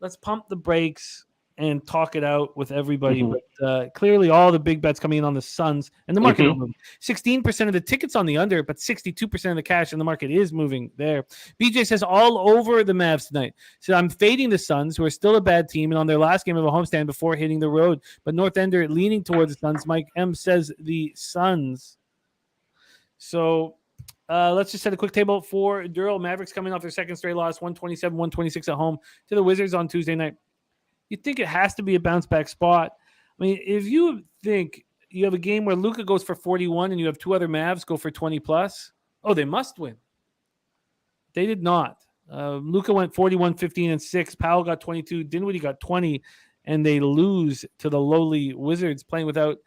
Let's pump the brakes and talk it out with everybody. But clearly all the big bets coming in on the Suns, and the market 16% of the tickets on the under, but 62% of the cash, and the market is moving there. BJ says all over the Mavs tonight. So I'm fading the Suns, who are still a bad team and on their last game of a homestand before hitting the road. But North Ender leaning towards the Suns. Mike M says the Suns. So let's just set a quick table for Durrell. Mavericks coming off their 2nd straight loss, 127-126 at home to the Wizards on Tuesday night. You think it has to be a bounce-back spot. I mean, if you think you have a game where Luka goes for 41 and you have 2 other Mavs go for 20+, they must win. They did not. Luka went 41, 15, and 6. Powell got 22. Dinwiddie got 20, and they lose to the lowly Wizards playing without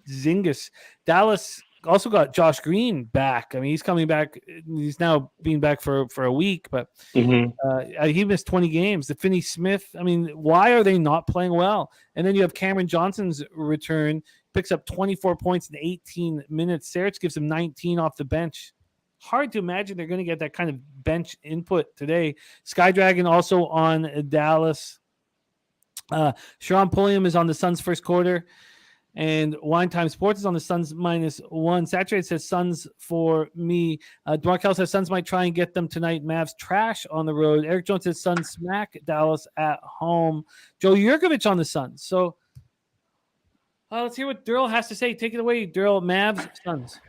Zingas. Dallas also got Josh Green back. I mean, he's coming back. He's now being back for a week, but he missed 20 games. The Finney Smith, I mean, why are they not playing well? And then you have Cameron Johnson's return, picks up 24 points in 18 minutes. Saric gives him 19 off the bench. Hard to imagine they're going to get that kind of bench input today. Sky Dragon also on Dallas. Sharon Pulliam is on the Suns first quarter. And Wine Time Sports is on the Suns -1. Saturated says Suns for me. Markel says Suns might try and get them tonight. Mavs trash on the road. Eric Jones says Suns smack Dallas at home. Joe Jurkovich on the Suns. So let's hear what Daryl has to say. Take it away, Daryl. Mavs, Suns.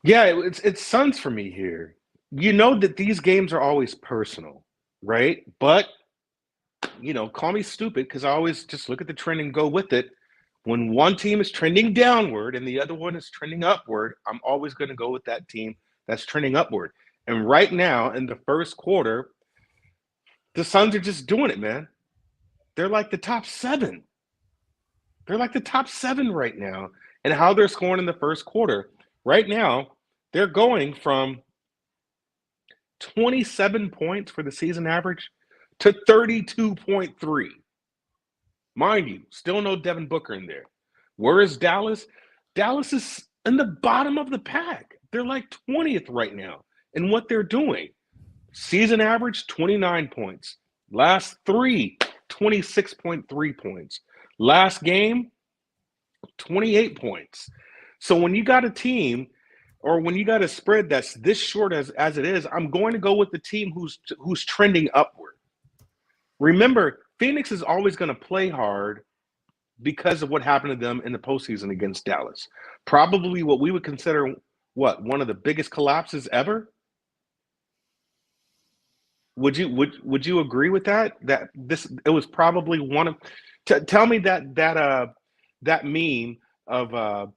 Yeah, it's Suns for me here. You know that these games are always personal, right? But, you know, call me stupid because I always just look at the trend and go with it. When one team is trending downward and the other one is trending upward, I'm always going to go with that team that's trending upward. And right now, in the first quarter, the Suns are just doing it, man. They're like the top 7. They're like the top 7 right now. And how they're scoring in the first quarter. Right now, they're going from 27 points for the season average to 32.3. Mind you, still no Devin Booker in there. Where is Dallas? Dallas is in the bottom of the pack. They're like 20th right now in what they're doing. Season average, 29 points. Last 3, 26.3 points. Last game, 28 points. So when you got a team or when you got a spread that's this short as it is, I'm going to go with the team who's trending upward. Remember, Phoenix is always going to play hard because of what happened to them in the postseason against Dallas. Probably what we would consider one of the biggest collapses ever. Would you agree with that? That it was probably one of. Tell me that meme of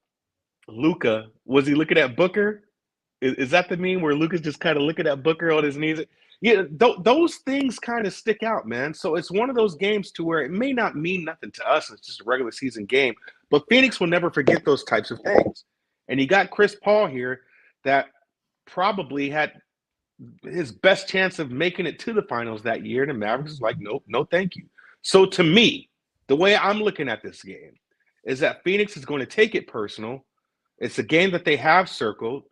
Luka. Was he looking at Booker? Is that the meme where Luka's just kind of looking at Booker on his knees? Yeah, those things kind of stick out, man. So it's one of those games to where it may not mean nothing to us. It's just a regular season game, but Phoenix will never forget those types of things. And you got Chris Paul here that probably had his best chance of making it to the finals that year. And the Mavericks is like, no, thank you. So to me, the way I'm looking at this game is that Phoenix is going to take it personal. It's a game that they have circled,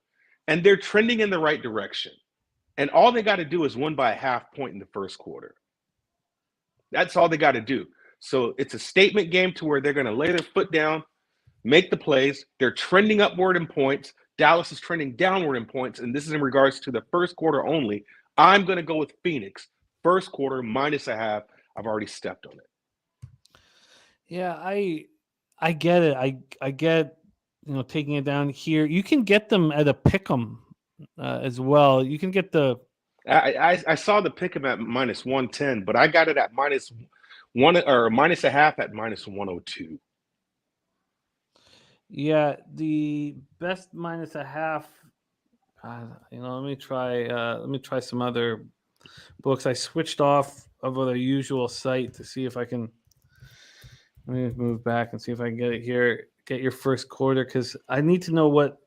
and they're trending in the right direction. And all they got to do is win by a half point in the first quarter. That's all they got to do. So it's a statement game to where they're going to lay their foot down, make the plays. They're trending upward in points. Dallas is trending downward in points, and this is in regards to the first quarter only. I'm going to go with Phoenix. First quarter minus a half. I've already stepped on it. Yeah, I get it. I get, taking it down here. You can get them at a pick'em as well. You can get the. I saw the pick'em at minus 110, but I got it at minus one or minus a half at minus 102. Yeah, the best minus a half. Let me try some other books. I switched off of the usual site to see if I can. Let me move back and see if I can get it here. Get your first quarter, because I need to know what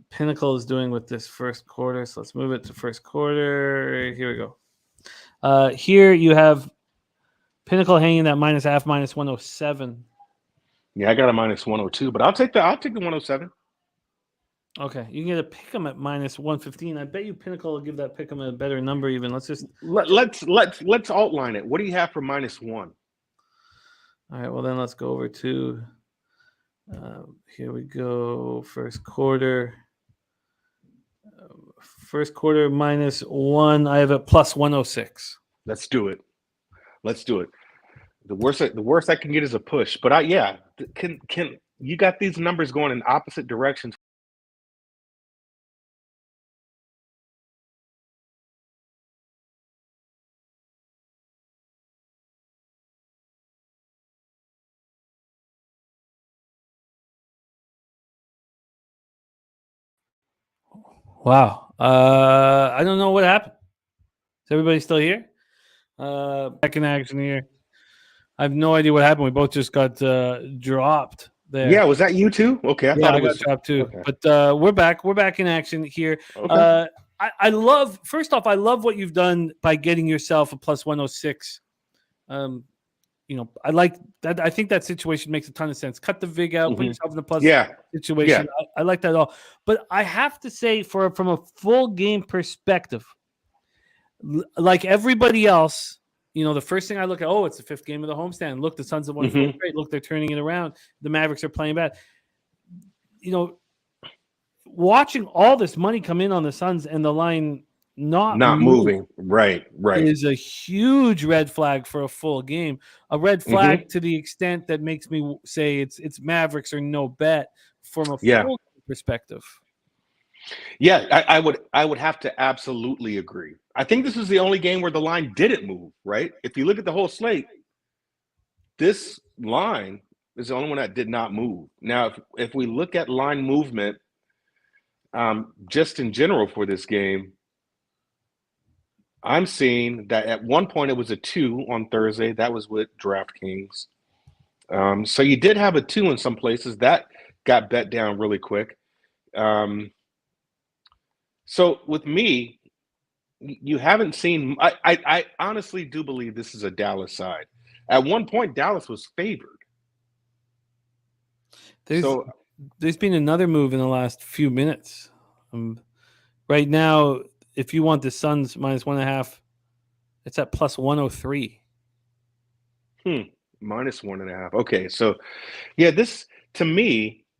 Pinnacle is doing with this first quarter. So let's move it to first quarter. Here we go. Here you have Pinnacle hanging at minus half, minus 107. Yeah, I got a minus 102, but I'll take the 107. Okay, you can get a pick'em at minus 115. I bet you Pinnacle will give that pick'em a better number. Even let's outline it. What do you have for minus 1? All right, well then let's go over to. Here we go. First quarter. First quarter minus 1. I have a plus 106. Let's do it. The worst I can get is a push. But can you got these numbers going in opposite directions? Wow. I don't know what happened. Is everybody still here? Back in action here. I have no idea what happened. We both just got dropped there. Yeah, was that you too? Okay, I thought it was got dropped too. Okay. But we're back. We're back in action here. Okay. I love what you've done by getting yourself a plus 106. I like that. I think that situation makes a ton of sense. Cut the vig out, put yourself in a plus situation. Yeah. I like that all. But I have to say, from a full game perspective, like everybody else, the first thing I look at, it's the 5th game of the homestand. Look, the Suns have won 4 straight. Look, they're turning it around. The Mavericks are playing bad. Watching all this money come in on the Suns and the line not moving, right, is a huge red flag for a full game. A red flag to the extent that makes me say it's Mavericks or no bet from a full perspective. Yeah, I would have to absolutely agree. I think this is the only game where the line didn't move, right? If you look at the whole slate, this line is the only one that did not move. Now, if we look at line movement, just in general for this game, I'm seeing that at one point it was a 2 on Thursday. That was with DraftKings. So you did have a 2 in some places. That got bet down really quick. So with me, you haven't seen – I honestly do believe this is a Dallas side. At one point, Dallas was favored. There's been another move in the last few minutes. Right now, if you want the Suns minus 1.5, it's at plus 103. Minus 1.5. Okay, so, this, to me –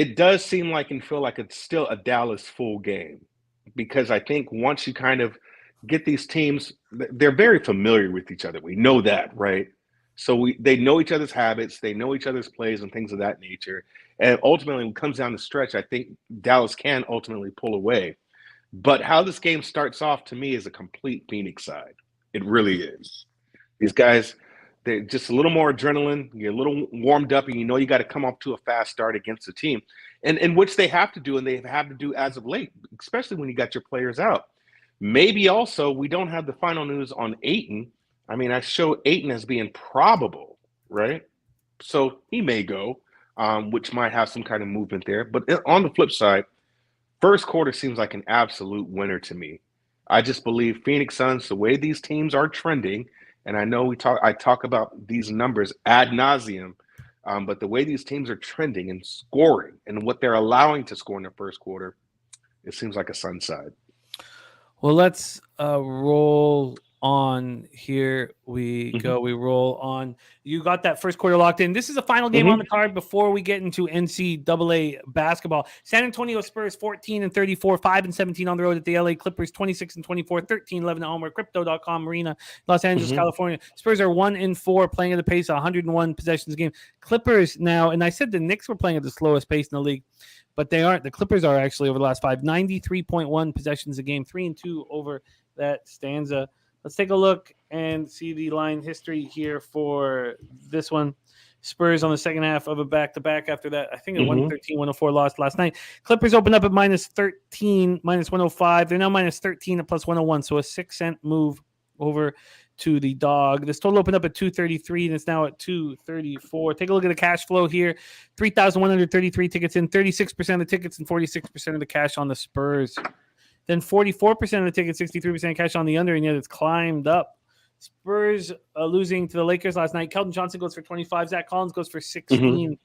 it does seem like and feel like it's still a Dallas full game, because I think once you kind of get these teams, they're very familiar with each other. We know that, right? So they know each other's habits, they know each other's plays and things of that nature. And ultimately, when it comes down the stretch, I think Dallas can ultimately pull away. But how this game starts off, to me, is a complete Phoenix side. It really is. These guys, they're just a little more adrenaline. You're a little warmed up, and you know you got to come off to a fast start against the team, and which they have to do, and they have to do as of late, especially when you got your players out. Maybe also we don't have the final news on Ayton. I mean, I show Ayton as being probable, right? So he may go, which might have some kind of movement there. But on the flip side, first quarter seems like an absolute winner to me. I just believe Phoenix Suns, the way these teams are trending, and I know I talk about these numbers ad nauseum, but the way these teams are trending and scoring and what they're allowing to score in the first quarter, it seems like a Sun side. Well, let's roll on. Here we go. We roll on. You got that first quarter locked in. This is a final game on the card before we get into NCAA basketball. San Antonio Spurs 14-34, 5-17 on the road at the LA Clippers 26-24, 13-11 at home. We're Crypto.com Arena, Los Angeles, California. Spurs are 1-4, playing at the pace of 101 possessions a game. Clippers now, and I said the Knicks were playing at the slowest pace in the league, but they aren't. The Clippers are actually over the last 5, 93.1 possessions a game, 3-2 over that stanza. Let's take a look and see the line history here for this one. Spurs on the second half of a back-to-back after that. I think a 113-104 loss last night. Clippers opened up at -13, -105. They're now -13 at +101, so a 6-cent move over to the dog. This total opened up at 233, and it's now at 234. Take a look at the cash flow here. 3,133 tickets in, 36% of the tickets and 46% of the cash on the Spurs. Then 44% of the tickets, 63% cash on the under, and yet it's climbed up. Spurs losing to the Lakers last night. Keldon Johnson goes for 25. Zach Collins goes for 16.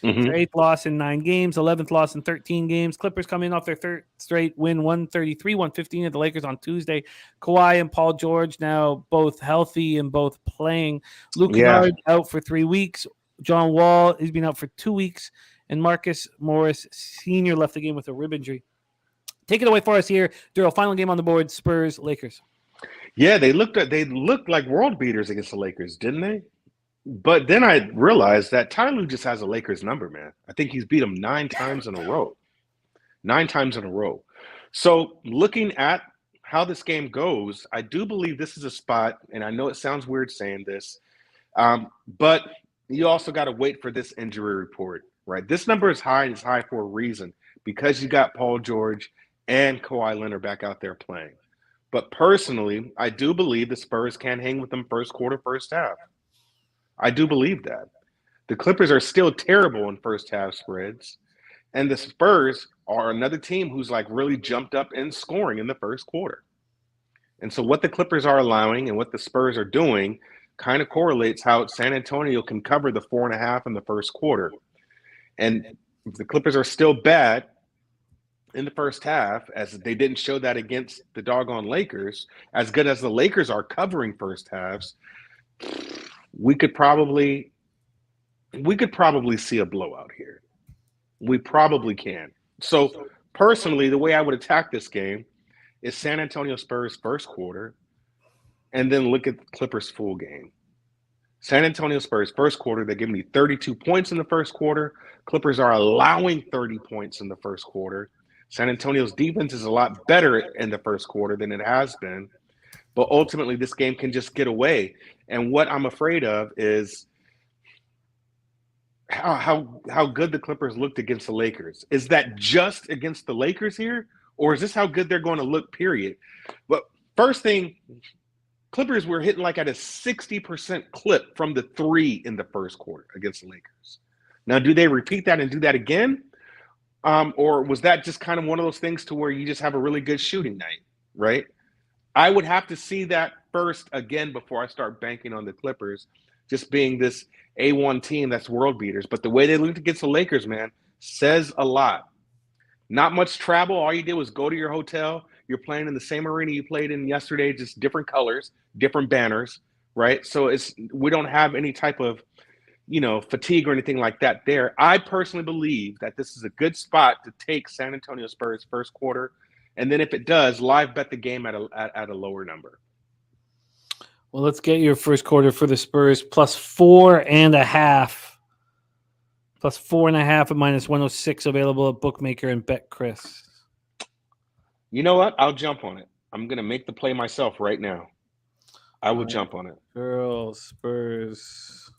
Their 8th loss in 9 games, 11th loss in 13 games. Clippers come in off their 3rd straight win, 133-115 at the Lakers on Tuesday. Kawhi and Paul George now both healthy and both playing. Luke Kennard out for 3 weeks. John Wall, he's been out for 2 weeks. And Marcus Morris Sr. left the game with a rib injury. Take it away for us here. Daryl, final game on the board, Spurs, Lakers. Yeah, they looked like world beaters against the Lakers, didn't they? But then I realized that Ty Lue just has a Lakers number, man. I think he's beat them 9 times in a row. 9 times in a row. So looking at how this game goes, I do believe this is a spot, and I know it sounds weird saying this, but you also got to wait for this injury report, right? This number is high, and it's high for a reason, because you got Paul George and Kawhi Leonard back out there playing. But personally, I do believe the Spurs can hang with them first quarter, first half. I do believe that. The Clippers are still terrible in first half spreads, and the Spurs are another team who's like really jumped up in scoring in the first quarter. And so what the Clippers are allowing and what the Spurs are doing kind of correlates how San Antonio can cover the 4.5 in the first quarter. And if the Clippers are still bad in the first half, as they didn't show that against the doggone Lakers, as good as the Lakers are covering first halves, we could probably see a blowout here. We probably can. So personally, the way I would attack this game is San Antonio Spurs first quarter, and then look at the Clippers full game. San Antonio Spurs first quarter, they give me 32 points in the first quarter. Clippers are allowing 30 points in the first quarter. San Antonio's defense is a lot better in the first quarter than it has been. But ultimately, this game can just get away. And what I'm afraid of is how good the Clippers looked against the Lakers. Is that just against the Lakers here? Or is this how good they're going to look, period? But first thing, Clippers were hitting like at a 60% clip from the 3 in the first quarter against the Lakers. Now, do they repeat that and do that again? Or was that just kind of one of those things to where you just have a really good shooting night, right? I would have to see that first again before I start banking on the Clippers just being this A1 team that's world beaters. But the way they looked against the Lakers, man, says a lot. Not much travel. All you did was go to your hotel. You're playing in the same arena you played in yesterday, just different colors, different banners, right? So we don't have any type of fatigue or anything like that there. I personally believe that this is a good spot to take San Antonio Spurs first quarter. And then if it does, live bet the game at a lower number. Well, let's get your first quarter for the Spurs plus 4.5. Plus 4.5 at -106 available at Bookmaker and BetChris. You know what? I'll jump on it. I'm going to make the play myself right now. I will jump on it. Girls, Spurs.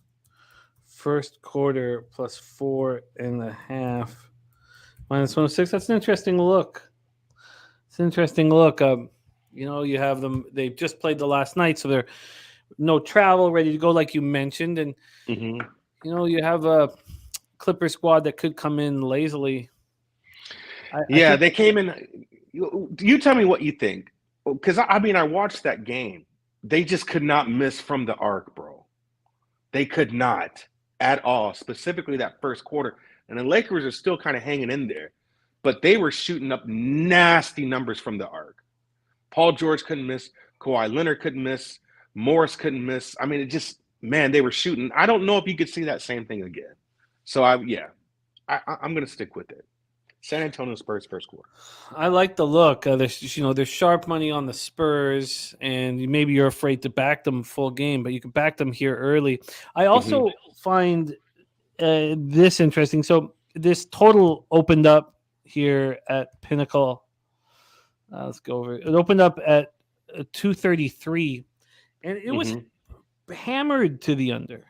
First quarter plus 4.5. -106. That's an interesting look. It's an interesting look. You have them. They just played the last night, so they're no travel, ready to go, like you mentioned. And, you have a Clipper squad that could come in lazily. They came in. You tell me what you think. Because, I watched that game. They just could not miss from the arc, bro. They could not at all, specifically that first quarter. And the Lakers are still kind of hanging in there. But they were shooting up nasty numbers from the arc. Paul George couldn't miss. Kawhi Leonard couldn't miss. Morris couldn't miss. I mean, they were shooting. I don't know if you could see that same thing again. So, I'm going to stick with it. San Antonio Spurs first quarter. I like the look. There's sharp money on the Spurs, and maybe you're afraid to back them full game, but you can back them here early. I also find this interesting. So this total opened up here at Pinnacle. Let's go over it. It opened up at 233, and it was hammered to the under.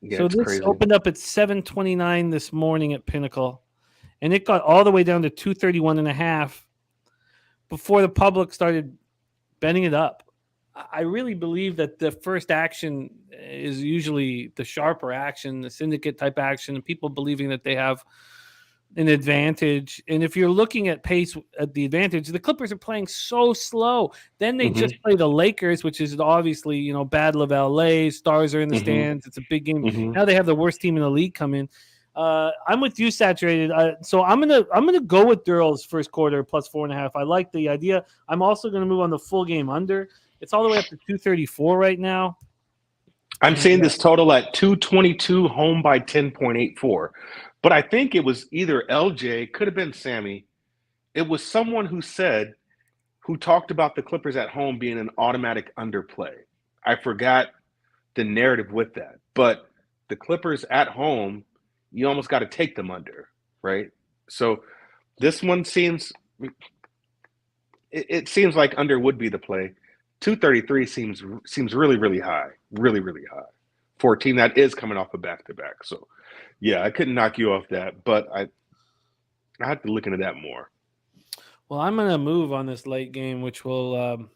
Yeah, so this crazy. Opened up at 729 this morning at Pinnacle, and it got all the way down to 231.5 before the public started betting it up. I really believe that the first action is usually the sharper action, the syndicate type action, and people believing that they have an advantage. And if you're looking at pace at the advantage, the Clippers are playing so slow. Then they just play the Lakers, which is obviously, Battle of LA. Stars are in the stands. It's a big game. Now they have the worst team in the league come in. I'm with you, Saturated. So I'm gonna go with Durrell's first quarter plus 4.5. I like the idea. I'm also gonna move on the full game under. It's all the way up to 234 right now. I'm seeing this total at 222, home by 10.84. But I think it was either LJ, could have been Sammy. It was someone who talked about the Clippers at home being an automatic underplay. I forgot the narrative with that. But the Clippers at home, you almost got to take them under, right? So this one seems like under would be the play. 233 seems really, really high. Really, really high. For a team that is coming off a back-to-back. So, yeah, I couldn't knock you off that, but I have to look into that more. Well, I'm going to move on this late game, which will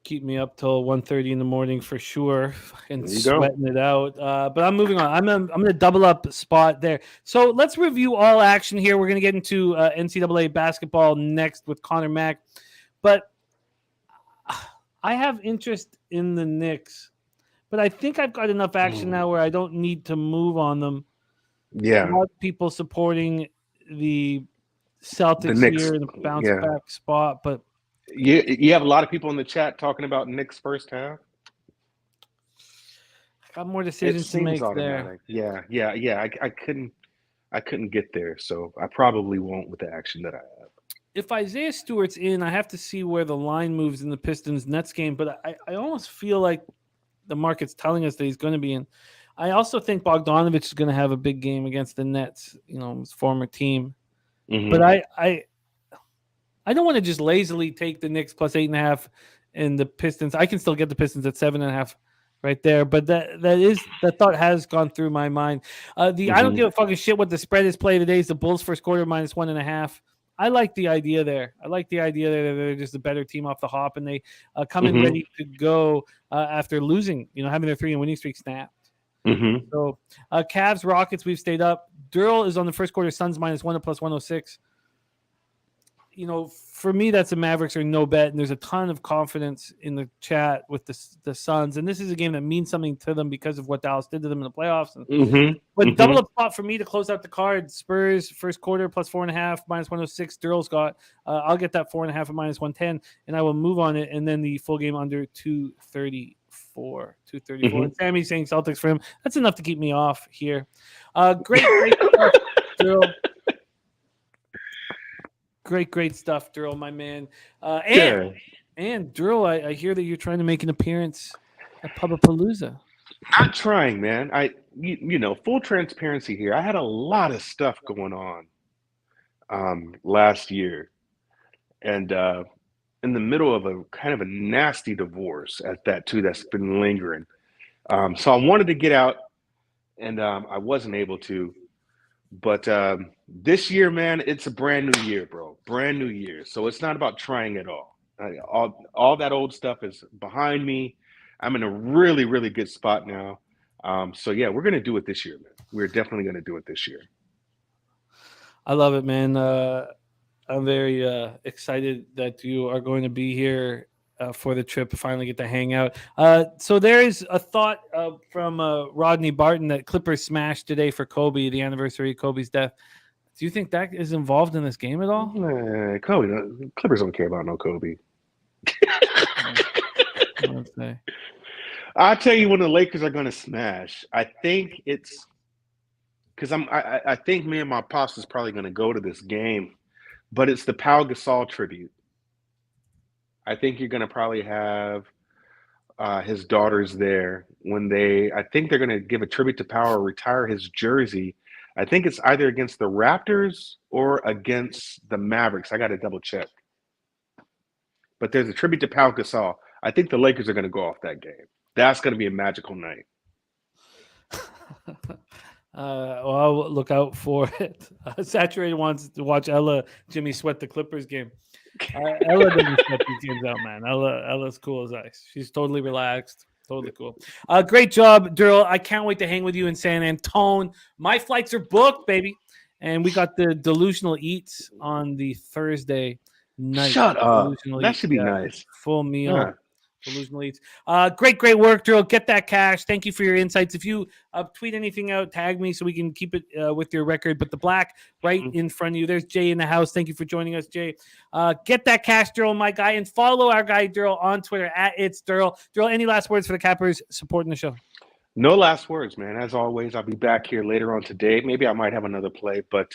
keep me up till 1:30 in the morning for sure and sweating it out. But I'm moving on. I'm going to double up spot there. So let's review all action here. We're going to get into NCAA basketball next with Connor Mack. But I have interest in the Knicks. But I think I've got enough action now where I don't need to move on them. Yeah. A lot of people supporting the Celtics here in the bounce back spot. But you have a lot of people in the chat talking about Knicks first half. Got more decisions to make automatic. There. Yeah. I couldn't get there, so I probably won't with the action that I have. If Isaiah Stewart's in, I have to see where the line moves in the Pistons-Nets game. But I almost feel like the market's telling us that he's going to be in. I also think Bogdanovich is going to have a big game against the Nets, his former team. But I don't want to just lazily take the Knicks plus 8.5 and the Pistons. I can still get the Pistons at 7.5 right there. But that thought has gone through my mind. I don't give a fucking shit what the spread is play today. Is the Bulls first quarter minus 1.5. I like the idea there. I like the idea that they're just a better team off the hop, and they come in ready to go after losing, having their 3-game winning streak snapped. So Cavs, Rockets, we've stayed up. Durrell is on the first quarter, Suns minus 1 at plus 106. For me, that's a Mavericks or no bet, and there's a ton of confidence in the chat with the Suns, and this is a game that means something to them because of what Dallas did to them in the playoffs. But double up spot for me to close out the card. Spurs first quarter plus 4.5 minus 106. Durrell's got. I'll get that 4.5 at minus 110, and I will move on it, and then the full game under 234. 234. Sammy's saying Celtics for him. That's enough to keep me off here. Great stuff, Daryl. Great stuff, Daryl, my man. And Daryl, I hear that you're trying to make an appearance at Pubapalooza. Not trying, man. You know, full transparency here. I had a lot of stuff going on last year, and in the middle of a kind of a nasty divorce at that too. That's been lingering. So I wanted to get out, and I wasn't able to. But this year, man, it's a brand new year, bro. Brand new year. So it's not about trying at all. All that old stuff is behind me. I'm in a really, really good spot now. So yeah, we're gonna do it this year, man. We're definitely gonna do it this year. I love it, man. I'm very excited that you are going to be here for the trip to finally get to hang out. So there is a thought from Rodney Barton that Clippers smashed today for Kobe, the anniversary of Kobe's death. Do you think that is involved in this game at all? Clippers don't care about no Kobe. I'll tell you when the Lakers are going to smash. I think it's because I think me and my pops is probably going to go to this game, but it's the Pau Gasol tribute. I think you're going to probably have his daughters there I think they're going to give a tribute to Pau or retire his jersey. I think it's either against the Raptors or against the Mavericks. I got to double check. But there's a tribute to Pau Gasol. I think the Lakers are going to go off that game. That's going to be a magical night. Well, look out for it. Saturated wants to watch Ella Jimmy sweat the Clippers game. Ella doesn't sweat these games out, man. Ella's cool as ice. She's totally relaxed. Totally cool. Great job, Daryl. I can't wait to hang with you in San Antonio. My flights are booked, baby. And we got the Delusional Eats on the Thursday night. Shut up. Delusional That Eats, should be nice. Full meal. Yeah. Delusional Eats. Great work, Daryl. Get that cash. Thank you for your insights. If you tweet anything out, tag me so we can keep it with your record. But the black right in front of you. There's Jay in the house. Thank you for joining us, Jay. Get that cash, Daryl, my guy, and follow our guy Daryl on Twitter at It's Daryl. Daryl, any last words for the Cappers supporting the show? No last words, man. As always, I'll be back here later on today. Maybe I might have another play, but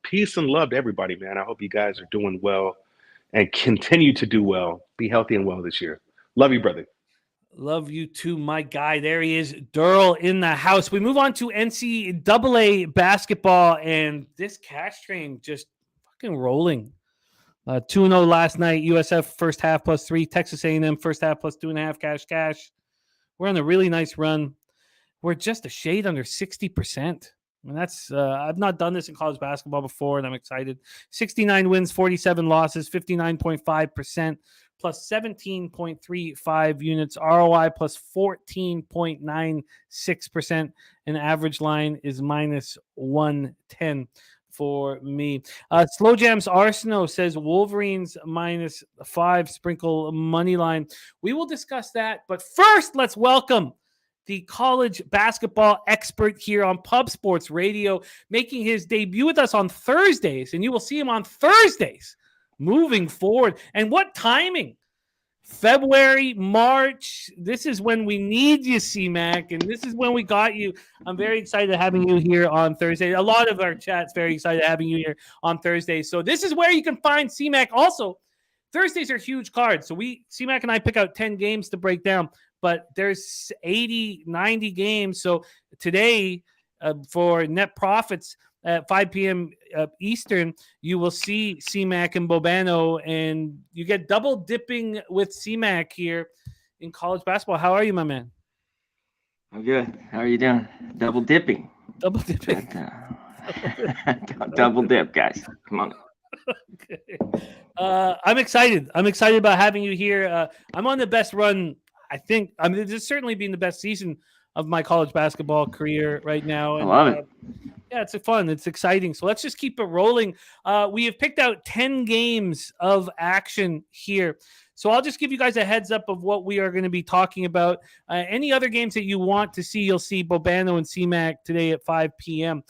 peace and love to everybody, man. I hope you guys are doing well and continue to do well. Be healthy and well this year. Love you, brother. Love you too, my guy. There he is, Daryl in the house. We move on to NCAA basketball, and this cash train just fucking rolling. 2-0 last night. USF first half +3. Texas A&M first half +2.5. Cash. We're on a really nice run. We're just a shade under 60%. I mean, that's I've not done this in college basketball before, and I'm excited. 69 wins, 47 losses, 59.5%. plus 17.35 units, ROI plus 14.96%, and average line is minus 110 for me. Slow Jams Arsenal says Wolverines -5, sprinkle money line. We will discuss that, but first let's welcome the college basketball expert here on Pub Sports Radio, making his debut with us on Thursdays, and you will see him on Thursdays moving forward. And what timing? February, March. This is when we need you, C-Mac, and this is when we got you. I'm very excited having you here on Thursday. A lot of our chat's very excited having you here on Thursday. So this is where you can find C-Mac. Also, Thursdays are huge cards. So C-Mac and I pick out 10 games to break down, but there's 80, 90 games. So today, for net profits, at 5 p.m. Eastern, you will see C-Mac and Bobano, and you get double dipping with C-Mac here in college basketball. How are you, my man? I'm good. How are you doing? Double dipping. Double dipping. Double dip, guys. Come on. Okay. I'm excited. I'm excited about having you here. I'm on the best run, I think. I mean, this has certainly been the best season of my college basketball career right now. And, I love it. Yeah, it's fun. It's exciting. So let's just keep it rolling. We have picked out 10 games of action here. So I'll just give you guys a heads up of what we are going to be talking about. Any other games that you want to see, you'll see Bobano and C-Mac today at 5 p.m.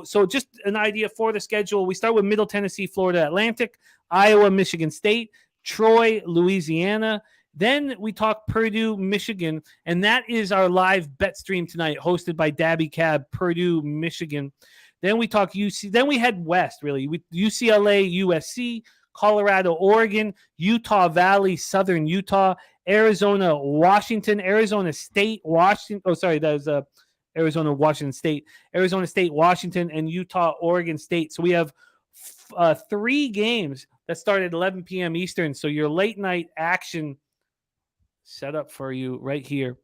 So just an idea for the schedule. We start with Middle Tennessee, Florida Atlantic, Iowa, Michigan State, Troy, Louisiana, Then we talk Purdue, Michigan, and that is our live bet stream tonight, hosted by Dabby Cab, Purdue, Michigan. Then we talk UC. Then we head west, really. UCLA, USC, Colorado, Oregon, Utah Valley, Southern Utah, Arizona, Washington, Arizona State, Washington. Oh, sorry, that was Arizona, Washington State, Arizona State, Washington, and Utah, Oregon State. So we have 3 games that start at 11 p.m. Eastern. So your late night action set up for you right here.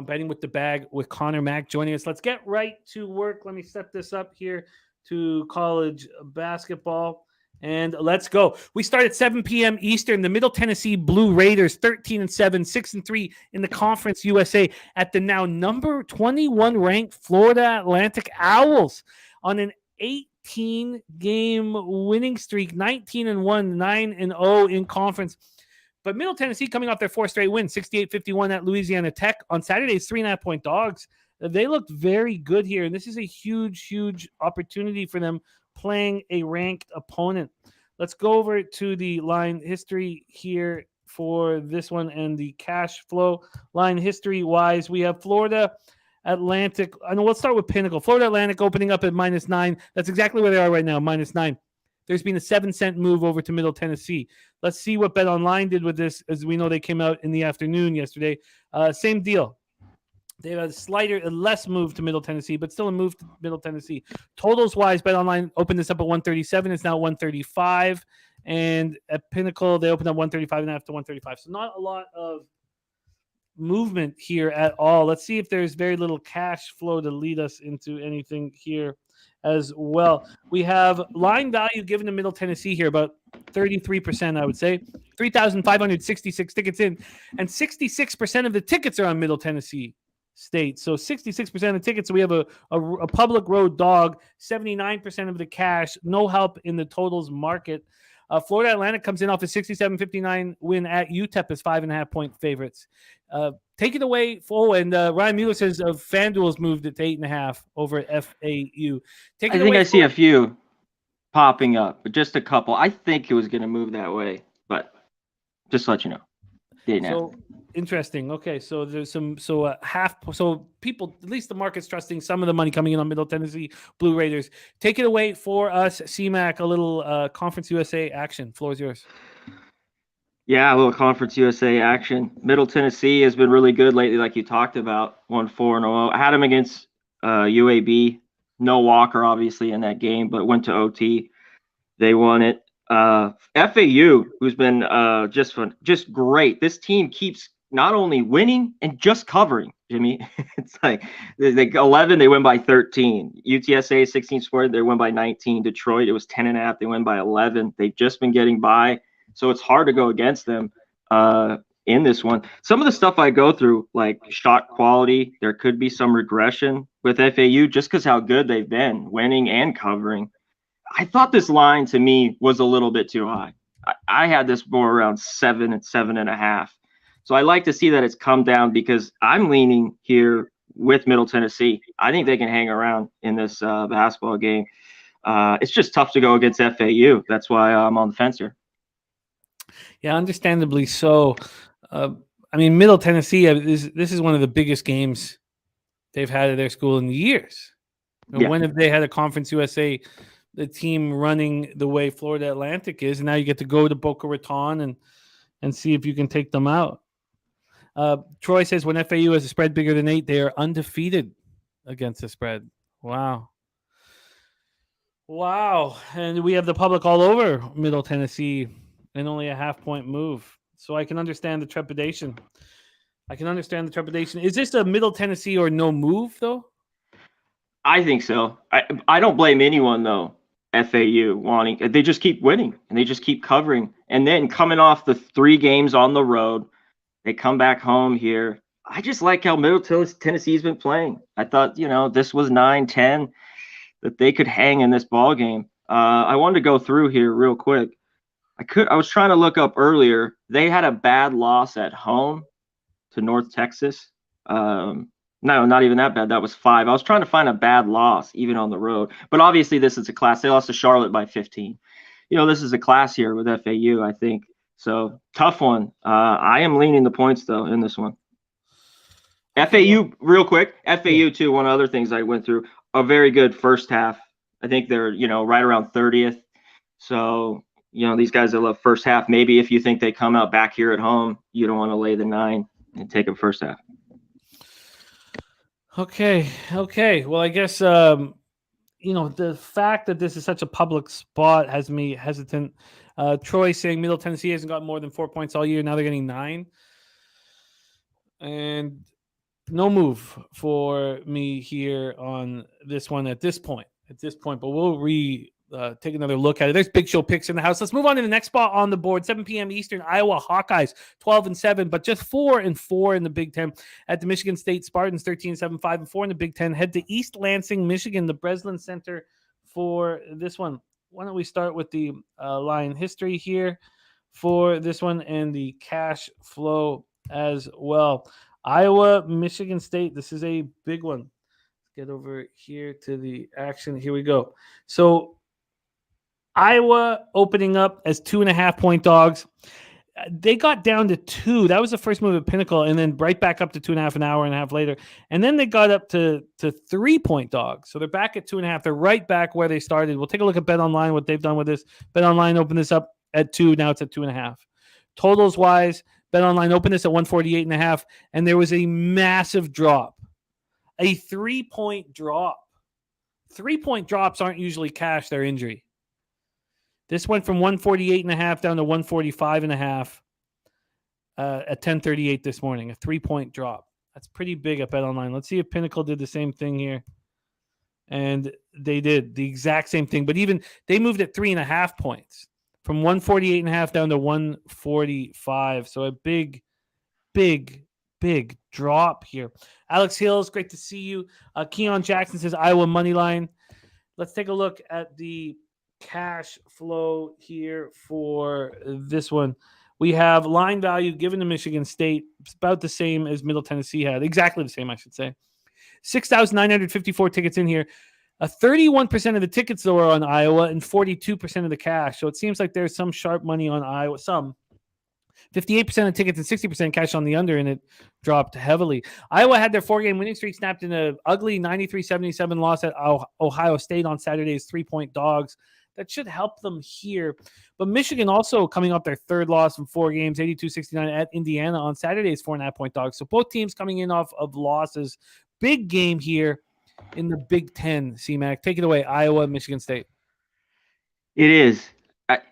Betting with the Bag with Connor Mack joining us. Let's get right to work. Let me set this up here to college basketball. And let's go. We start at 7 p.m. Eastern. The Middle Tennessee Blue Raiders, 13-7, 6-3 in the Conference USA at the now number 21 ranked Florida Atlantic Owls on an 18-game winning streak, 19-1, 9-0 in conference. But Middle Tennessee coming off their 4 straight wins, 68-51 at Louisiana Tech on Saturday's 3.5-point dogs. They looked very good here, and this is a huge, huge opportunity for them playing a ranked opponent. Let's go over to the line history here for this one and the cash flow. Line history-wise, we have Florida Atlantic. I know, let's start with Pinnacle. Florida Atlantic opening up at -9. That's exactly where they are right now, -9. There's been a 7-cent move over to Middle Tennessee. Let's see what BetOnline did with this, as we know they came out in the afternoon yesterday. Same deal. They have a less move to Middle Tennessee, but still a move to Middle Tennessee. Totals-wise, BetOnline opened this up at 137. It's now 135. And at Pinnacle, they opened up 135.5 to 135. So not a lot of movement here at all. Let's see if there's very little cash flow to lead us into anything here as well. We have line value given to Middle Tennessee here, about 33%, I would say. 3,566 tickets in, and 66% of the tickets are on Middle Tennessee State. So 66% of tickets. So we have a public road dog, 79% of the cash, no help in the totals market. Florida Atlantic comes in off a 67-59 win at UTEP as 5.5-point favorites. Take it away. And Ryan Mueller says FanDuel's moved it to 8.5 over at FAU. I think I see a few popping up, but just a couple. I think it was going to move that way, but just to let you know. So interesting. Okay, so there's some half. So people, at least the market's trusting some of the money coming in on Middle Tennessee Blue Raiders. Take it away for us, CMAC. A little Conference USA action. Floor is yours. Yeah, a little Conference USA action. Middle Tennessee has been really good lately, like you talked about. 1-4-0. I had them against UAB. No Walker, obviously, in that game, but went to OT. They won it. FAU, who's been just great. This team keeps not only winning and just covering, Jimmy. It's like 11, they win by 13. UTSA 16 scored, they win by 19. Detroit, it was 10.5, they win by 11. They've just been getting by, so it's hard to go against them in this one. Some of the stuff I go through, like shot quality, there could be some regression with FAU just because how good they've been winning and covering. I thought this line to me was a little bit too high. I had this more around 7 and 7.5. So I like to see that it's come down because I'm leaning here with Middle Tennessee. I think they can hang around in this basketball game. It's just tough to go against FAU. That's why I'm on the fence here. Yeah, understandably so. I mean, Middle Tennessee, this is one of the biggest games they've had at their school in years. And when have they had a Conference USA, the team running the way Florida Atlantic is, and now you get to go to Boca Raton and see if you can take them out. Troy says when FAU has a spread bigger than 8, they are undefeated against the spread. Wow. And we have the public all over Middle Tennessee and only a half-point move. So I can understand the trepidation. Is this a Middle Tennessee or no move, though? I think so. I don't blame anyone, though. FAU wanting, they just keep winning and they just keep covering, and then coming off the 3 games on the road, they come back home here. I just like how Middle Tennessee's been playing. I thought, this was 9-10 that they could hang in this ball game. I wanted to go through here real quick. I was trying to look up earlier. They had a bad loss at home to North Texas. No, not even that bad. That was 5. I was trying to find a bad loss, even on the road. But obviously, this is a class. They lost to Charlotte by 15. This is a class here with FAU, I think. So tough one. I am leaning the points though in this one. FAU, real quick. FAU too. One of the other things I went through, a very good first half. I think they're, right around 30th. So, these guys that love first half, maybe if you think they come out back here at home, you don't want to lay the 9 and take them first half. Okay. Well, I guess, the fact that this is such a public spot has me hesitant. Troy saying Middle Tennessee hasn't got more than 4 points all year. Now they're getting 9. And no move for me here on this one at this point. But we'll take another look at it. There's Big Show picks in the house. Let's move on to the next spot on the board. 7 p.m. Eastern, Iowa Hawkeyes 12-7, but just 4-4 in the Big Ten. At the Michigan State Spartans 13-7, 5-4 in the Big Ten. Head to East Lansing, Michigan, the Breslin Center for this one. Why don't we start with the line history here for this one and the cash flow as well. Iowa, Michigan State. This is a big one. Let's get over here to the action. Here we go. So Iowa opening up as 2.5-point dogs. They got down to 2. That was the first move at Pinnacle, and then right back up to 2.5 an hour and a half later. And then they got up to 3-point dogs. So they're back at 2.5. They're right back where they started. We'll take a look at BetOnline, what they've done with this. BetOnline opened this up at 2. Now it's at 2.5. Totals wise, BetOnline opened this at 148.5, and there was a massive drop. A 3-point drop. 3-point drops aren't usually cash, they're injury. This went from 148.5 down to 145.5 at 10:38 this morning. A 3-point drop. That's pretty big at BetOnline. Let's see if Pinnacle did the same thing here. And they did the exact same thing. But even they moved at 3.5 points from 148.5 down to 145. So a big drop here. Alex Hills, great to see you. Keon Jackson says Iowa money line. Let's take a look at the cash flow here for this one. We have line value given to Michigan State. It's about the same as Middle Tennessee had. Exactly the same, I should say. 6,954 tickets in here. 31% of the tickets, though, are on Iowa and 42% of the cash. So it seems like there's some sharp money on Iowa. Some. 58% of tickets and 60% cash on the under, and it dropped heavily. Iowa had their 4-game winning streak snapped in an ugly 93-77 loss at Ohio State on Saturday's 3-point dogs. That should help them here. But Michigan also coming up their third loss in 4 games, 82-69 at Indiana on Saturday's 4.5-point dogs. So both teams coming in off of losses. Big game here in the Big Ten, C-Mac. Take it away, Iowa, Michigan State. It is.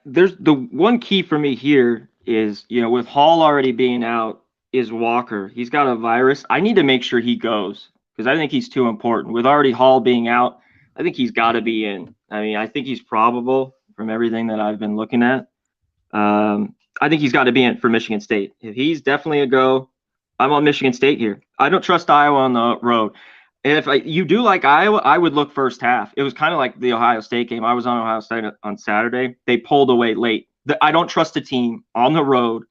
There's the one key for me here is, with Hall already being out, is Walker. He's got a virus. I need to make sure he goes because I think he's too important. With already Hall being out, I think he's got to be in. I mean, I think he's probable from everything that I've been looking at. I think he's got to be in for Michigan State. If he's definitely a go, I'm on Michigan State here. I don't trust Iowa on the road. And if you do like Iowa, I would look first half. It was kind of like the Ohio State game. I was on Ohio State on Saturday. They pulled away late. I don't trust a team on the road,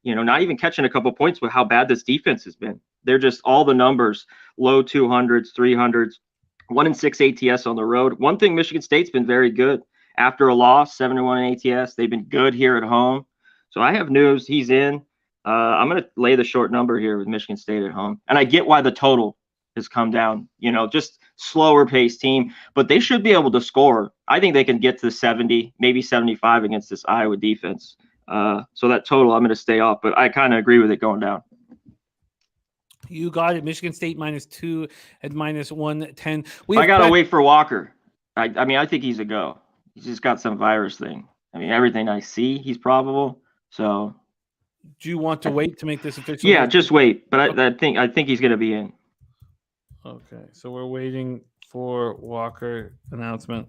not even catching a couple points with how bad this defense has been. They're just all the numbers, low 200s, 300s, 1-6 ATS on the road. One thing, Michigan State's been very good. After a loss, 7-1 ATS, they've been good here at home. So I have news. He's in. I'm going to lay the short number here with Michigan State at home. And I get why the total has come down, just slower paced team, but they should be able to score. I think they can get to 70, maybe 75 against this Iowa defense. So that total, I'm going to stay off, but I kind of agree with it going down. You got it. Michigan State -2 at -110. I got to wait for Walker. I mean, I think he's a go. He's just got some virus thing. I mean, everything I see, he's probable. So do you want to wait to make this official? Yeah, just wait. But I think he's going to be in. Okay, so we're waiting for Walker announcement.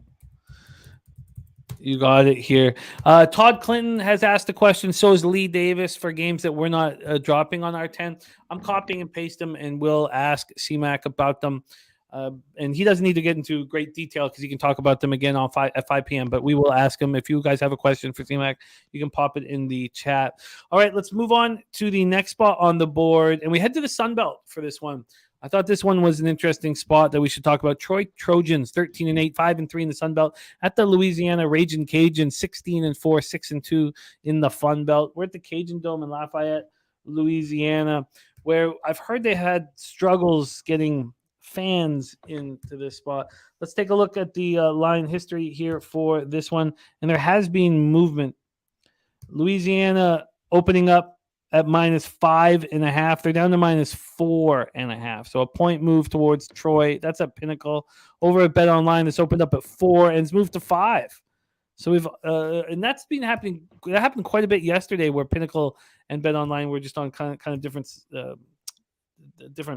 You got it here. Todd Clinton has asked a question. So is Lee Davis for games that we're not dropping on our 10. I'm copying and pasting them, and we'll ask C-Mac about them. And he doesn't need to get into great detail because he can talk about them again at 5 p.m. But we will ask him. If you guys have a question for C-Mac, you can pop it in the chat. All right, let's move on to the next spot on the board. And we head to the Sun Belt for this one. I thought this one was an interesting spot that we should talk about. Troy Trojans, 13-8, 5-3 in the Sun Belt. At the Louisiana Raging Cajuns, 16-4, 6-2 in the Fun Belt. We're at the Cajun Dome in Lafayette, Louisiana, where I've heard they had struggles getting fans into this spot. Let's take a look at the line history here for this one. And there has been movement. Louisiana opening up at -5.5. They're down to -4.5. So a point move towards Troy. That's at Pinnacle. Over at Bet Online, this opened up at 4 and it's moved to 5. So we've and that's been happening. That happened quite a bit yesterday, where Pinnacle and Bet Online were just on kind of different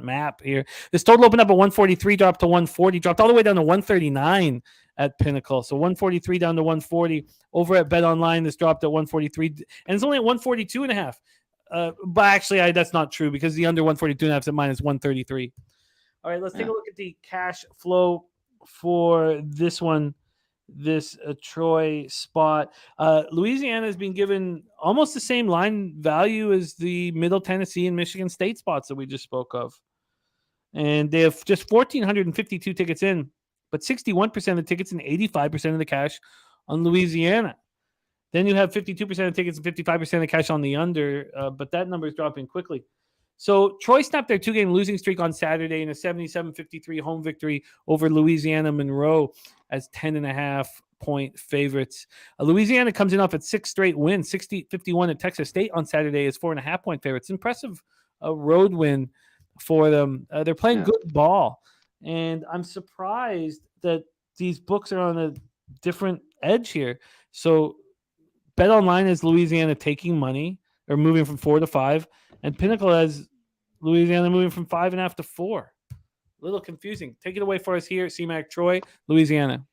map here. This total opened up at 143, dropped to 140, dropped all the way down to 139 at Pinnacle. So 143 down to 140. Over at Bet Online, this dropped at 143, and it's only at 142.5. But actually, that's not true, because the under 142.5 is at -133. All right, let's take a look at the cash flow for this one. This Troy spot. Louisiana has been given almost the same line value as the Middle Tennessee and Michigan State spots that we just spoke of. And they have just 1,452 tickets in, but 61% of the tickets and 85% of the cash on Louisiana. Then you have 52% of tickets and 55% of the cash on the under, but that number is dropping quickly. So Troy snapped their 2-game losing streak on Saturday in a 77-53 home victory over Louisiana Monroe as 10.5-point favorites. Louisiana comes in off at 6 straight wins, 60-51 at Texas State on Saturday as 4.5-point favorites. Impressive road win for them. They're playing good ball, and I'm surprised that these books are on a different edge here. So Bet Online is Louisiana taking money, or moving from 4 to 5, and Pinnacle has Louisiana moving from 5.5 to 4. A little confusing. Take it away for us here, CMAC Troy, Louisiana.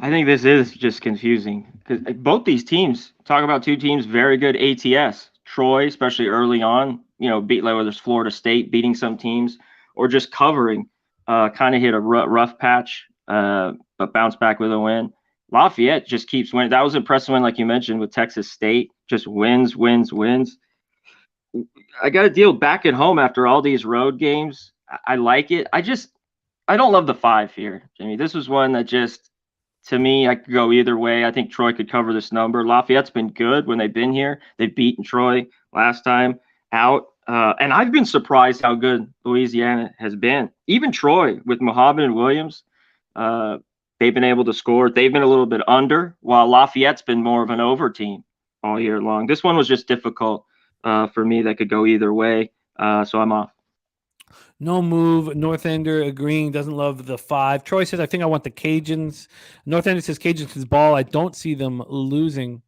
I think this is just confusing, because both these teams, talk about two teams, very good ATS. Troy, especially early on, beat, like whether it's Florida State beating some teams or just covering, kind of hit a rough patch, but bounced back with a win. Lafayette just keeps winning. That was an impressive win, like you mentioned, with Texas State. Just wins. I got to deal back at home after all these road games. I like it. I don't love the 5 here, Jimmy. This was one that just, to me, I could go either way. I think Troy could cover this number. Lafayette's been good when they've been here. They've beaten Troy last time out. And I've been surprised how good Louisiana has been. Even Troy with Muhammad and Williams, they've been able to score. They've been a little bit under, while Lafayette's been more of an over team all year long. This one was just difficult for me. That could go either way. So I'm off. No move. Northander agreeing, doesn't love the 5. Troy says, I think I want the Cajuns. Northander says Cajuns is ball. I don't see them losing.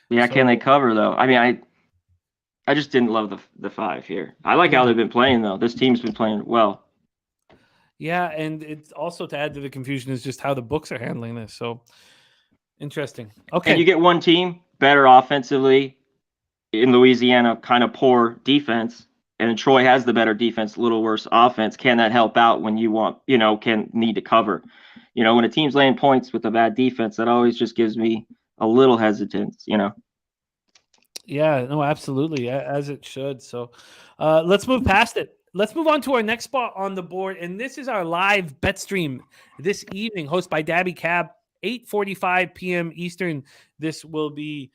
Yeah, so, can they cover, though? I mean, I just didn't love the 5 here. I like how they've been playing, though. This team's been playing well. Yeah, and it's also, to add to the confusion, is just how the books are handling this. So, interesting. Okay. And you get one team better offensively in Louisiana, kind of poor defense, and Troy has the better defense, a little worse offense. Can that help out when you want, need to cover? When a team's laying points with a bad defense, that always just gives me a little hesitance, Yeah, no, absolutely, as it should. So let's move past it. Let's move on to our next spot on the board, and this is our live bet stream this evening, hosted by Dabby Cab, 8:45 p.m. Eastern. This will be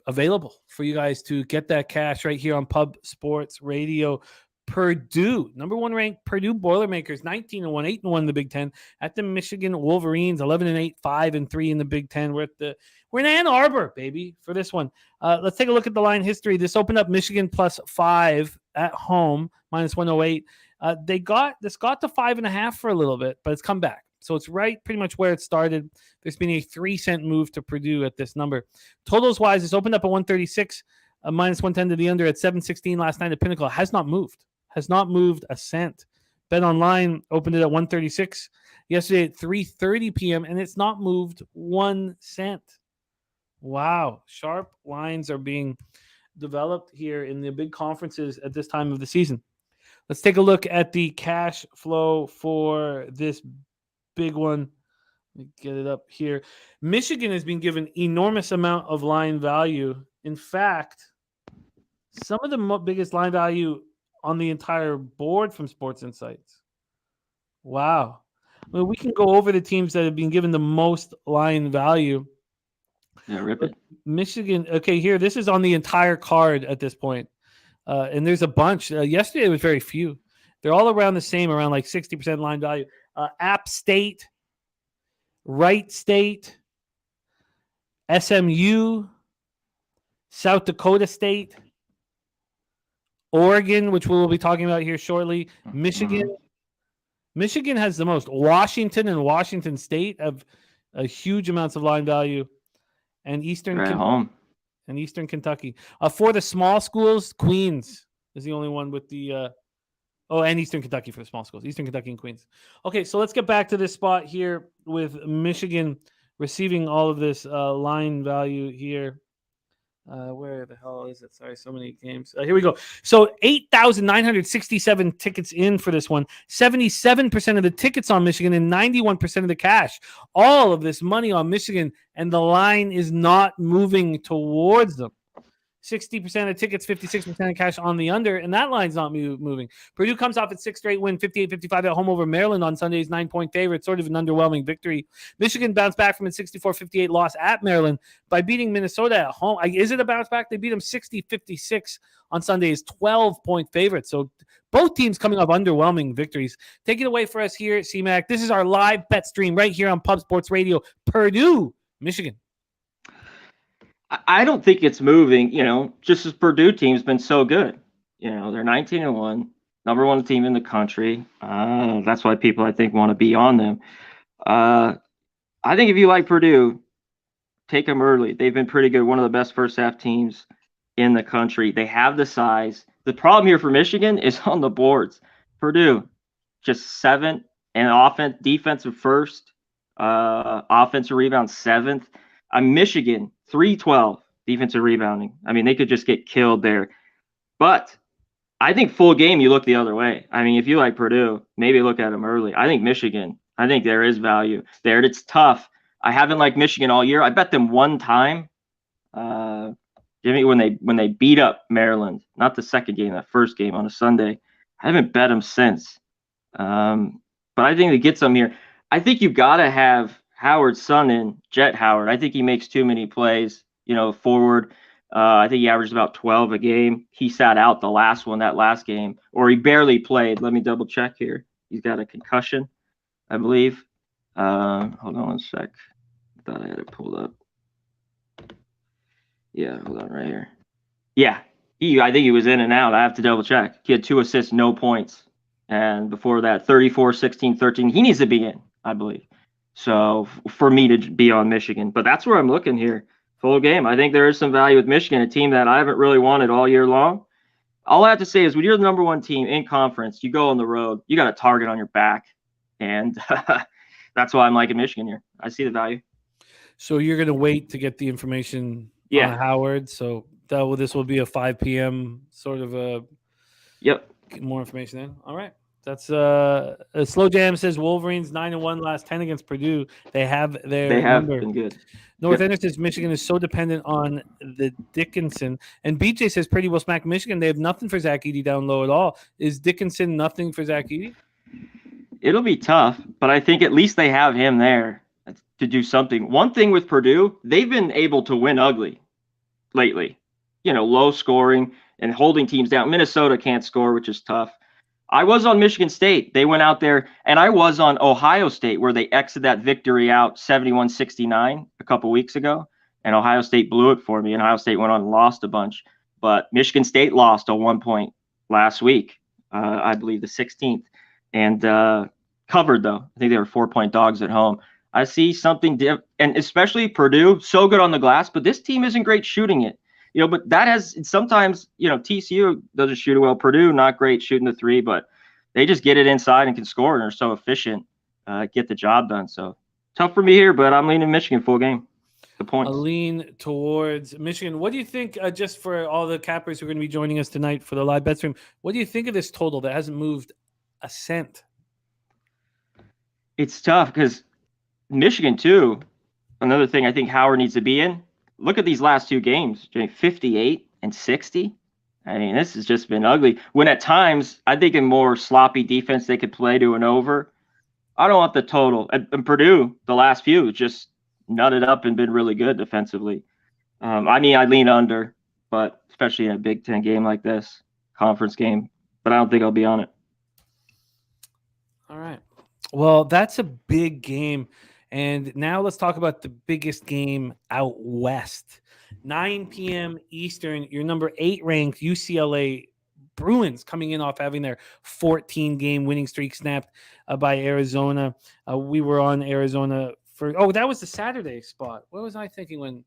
available for you guys to get that cash right here on Pub Sports Radio. Purdue, number 1 ranked Purdue Boilermakers, 19-1, 8-1 in the Big Ten. At the Michigan Wolverines, 11-8, 5-3 in the Big Ten. We're in Ann Arbor, baby, for this one. Let's take a look at the line history. This opened up Michigan +5 at home, -108. This got to 5.5 for a little bit, but it's come back. So it's right pretty much where it started. There's been a 3-cent move to Purdue at this number. Totals wise, it's opened up at 136, -110 to the under at 716 last night at Pinnacle. Has not moved a cent. Bet Online opened it at 136 yesterday at 3:30 p.m. and it's not moved 1 cent. Wow. Sharp lines are being developed here in the big conferences at this time of the season. Let's take a look at the cash flow for this big one. Let me get it up here. Michigan has been given enormous amount of line value. In fact, some of the biggest line value on the entire board from Sports Insights. Wow. I mean, we can go over the teams that have been given the most line value. Yeah, rip it. Michigan. Okay, here. This is on the entire card at this point. And there's a bunch. Yesterday, it was very few. They're all around the same, around like 60% line value. App State, Wright State, SMU, South Dakota State, Oregon, which we'll be talking about here shortly, Michigan. Mm-hmm. Michigan has the most. Washington and Washington State have a huge amounts of line value, and Eastern Kentucky. For the small schools, Queens is the only one with the. And Eastern Kentucky for the small schools. Eastern Kentucky and Queens. Okay, so let's get back to this spot here with Michigan receiving all of this line value here. Where the hell is it? Sorry, so many games. Here we go. So 8,967 tickets in for this one. 77% of the tickets on Michigan and 91% of the cash. All of this money on Michigan, and the line is not moving towards them. 60% of tickets, 56% of cash on the under, and that line's not moving. Purdue comes off its 6th straight win, 58-55 at home over Maryland on Sunday's 9-point favorite, sort of an underwhelming victory. Michigan bounced back from its 64-58 loss at Maryland by beating Minnesota at home. Is it a bounce back? They beat them 60-56 on Sunday's 12-point favorite. So both teams coming off underwhelming victories. Take it away for us here at CMAC. This is our live bet stream right here on Pub Sports Radio. Purdue, Michigan. I don't think it's moving, just as Purdue team's been so good. They're 19-1, number one team in the country. That's why people, I think, want to be on them. I think if you like Purdue, take them early. They've been pretty good. One of the best first half teams in the country. They have the size. The problem here for Michigan is on the boards. Purdue, just 7th, and defensive first, offensive rebound 7th. Michigan, 312 defensive rebounding. I mean, they could just get killed there. But I think full game, you look the other way. I mean, if you like Purdue, maybe look at them early. I think Michigan, there is value there. It's tough. I haven't liked Michigan all year. I bet them one time, Jimmy, when they beat up Maryland, not the second game, that first game on a Sunday. I haven't bet them since. But I think it gets them here. I think you've got to have Howard's son in, Jet Howard. I think he makes too many plays, forward. I think he averaged about 12 a game. He sat out that last game, or he barely played. Let me double check here. He's got a concussion, I believe. Hold on one sec. I thought I had it pulled up. Yeah, hold on right here. Yeah, I think he was in and out. I have to double check. He had 2 assists, no points. And before that, 34, 16, 13. He needs to be in, I believe. So for me to be on Michigan, but that's where I'm looking here. Full game. I think there is some value with Michigan, a team that I haven't really wanted all year long. All I have to say is when you're the number one team in conference, you go on the road, you got a target on your back. And that's why I'm liking Michigan here. I see the value. So you're going to wait to get the information on Howard. So this will be a 5 p.m. sort of a more information in. All right. That's Slow Jam says Wolverines 9-1 last 10 against Purdue. They have number. Been good. North Ender says Michigan is so dependent on the Dickinson. And BJ says Pretty will smack Michigan. They have nothing for Zach Edey down low at all. Is Dickinson nothing for Zach Edey? It'll be tough, but I think at least they have him there to do something. One thing with Purdue, they've been able to win ugly lately. Low scoring and holding teams down. Minnesota can't score, which is tough. I was on Michigan State. They went out there, and I was on Ohio State where they exited that victory out 71-69 a couple weeks ago, and Ohio State blew it for me, and Ohio State went on and lost a bunch. But Michigan State lost a 1 point last week, I believe the 16th, and covered, though. I think they were 4-point dogs at home. I see something and especially Purdue, so good on the glass, but this team isn't great shooting it. But that has sometimes, TCU doesn't shoot it well. Purdue, not great shooting the 3, but they just get it inside and can score and are so efficient, get the job done. So tough for me here, but I'm leaning Michigan full game. The points. A lean towards Michigan. What do you think, just for all the cappers who are going to be joining us tonight for the live bet stream, what do you think of this total that hasn't moved a cent? It's tough because Michigan, too, another thing I think Howard needs to be in. Look at these last 2 games, 58 and 60. I mean, this has just been ugly. When at times, I think in more sloppy defense, they could play to an over. I don't want the total. And Purdue, the last few, just nutted up and been really good defensively. I lean under, but especially in a Big Ten game like this, conference game. But I don't think I'll be on it. All right. Well, that's a big game. And now let's talk about the biggest game out west. 9 p.m. Eastern, your number 8 ranked UCLA Bruins coming in off having their 14-game winning streak snapped by Arizona. We were on Arizona for – that was the Saturday spot. What was I thinking when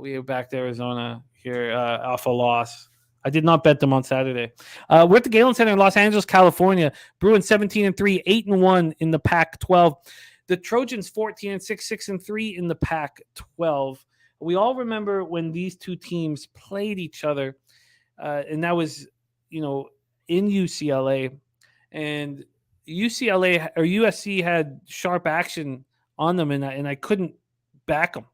we were back to Arizona here off a loss? I did not bet them on Saturday. We're at the Galen Center in Los Angeles, California. Bruins 17-3, 8-1 in the Pac-12. The Trojans 14-6, 6-3 in the Pac-12. We all remember when these two teams played each other, and that was, in UCLA. And UCLA or USC had sharp action on them, and I couldn't back them.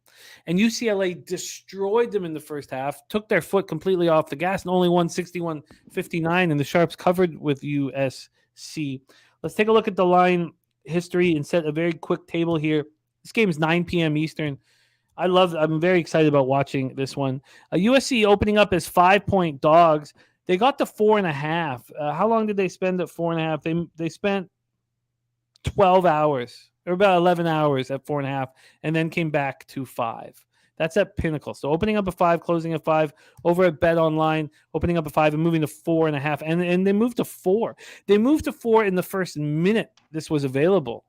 And UCLA destroyed them in the first half, took their foot completely off the gas, and only won 61-59, and the Sharps covered with USC. Let's take a look at the line history and set a very quick table here. This game is 9 p.m. Eastern. I'm very excited about watching this one. USC opening up as 5-point dogs. They got to 4.5. How long did they spend at 4.5? They spent 12 hours. Or about 11 hours at 4.5, and then came back to 5. That's at Pinnacle. So opening up at 5, closing at 5. Over at Bet Online, opening up at 5 and moving to 4.5. And they moved to 4. They moved to 4 in the first minute this was available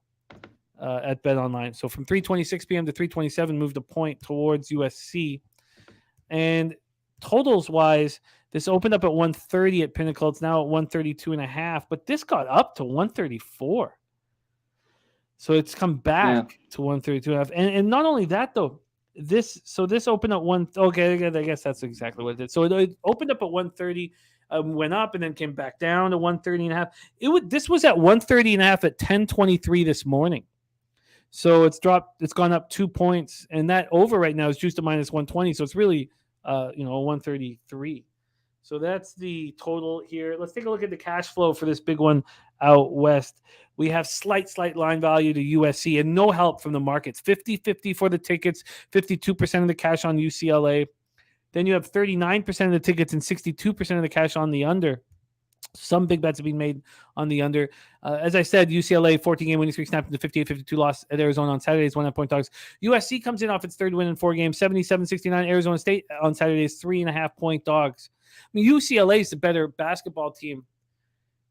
at Bet Online. So from 3:26 p.m. to 3:27, moved a point towards USC. And totals-wise, this opened up at 130 at Pinnacle. It's now at 132.5, but this got up to 134. So it's come back to 132.5. And not only that, though, this opened at one. Okay, I guess that's exactly what it did. So it opened up at 130, went up, and then came back down to 130.5. This was at 130.5 at 10:23 this morning. So it's gone up 2 points, and that over right now is juiced to -120. So it's really, 133. So that's the total here. Let's take a look at the cash flow for this big one out west. We have slight line value to USC and no help from the markets. 50-50 for the tickets, 52% of the cash on UCLA. Then you have 39% of the tickets and 62% of the cash on the under. Some big bets have been made on the under. As I said, UCLA 14-game winning streak snapped into 58-52 loss at Arizona on Saturdays, 1.5-point dogs. USC comes in off its third win in 4 games, 77-69. Arizona State on Saturdays, 3.5-point dogs. I mean, UCLA is the better basketball team.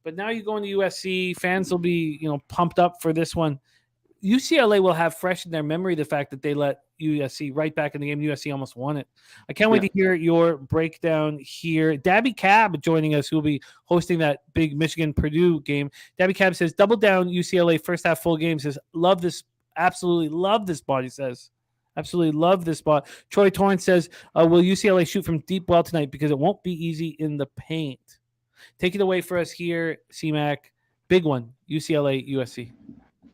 But now you go into USC, fans will be, pumped up for this one. UCLA will have fresh in their memory the fact that they let USC right back in the game. USC almost won it. I can't wait to hear your breakdown here. Dabby Cab joining us, who will be hosting that big Michigan-Purdue game. Dabby Cab says, double down UCLA first half full game. Says, love this, absolutely love this spot, he says. Absolutely love this spot. Troy Torrance says, will UCLA shoot from deep well tonight because it won't be easy in the paint? Take it away for us here, C-Mac. Big one, UCLA, USC.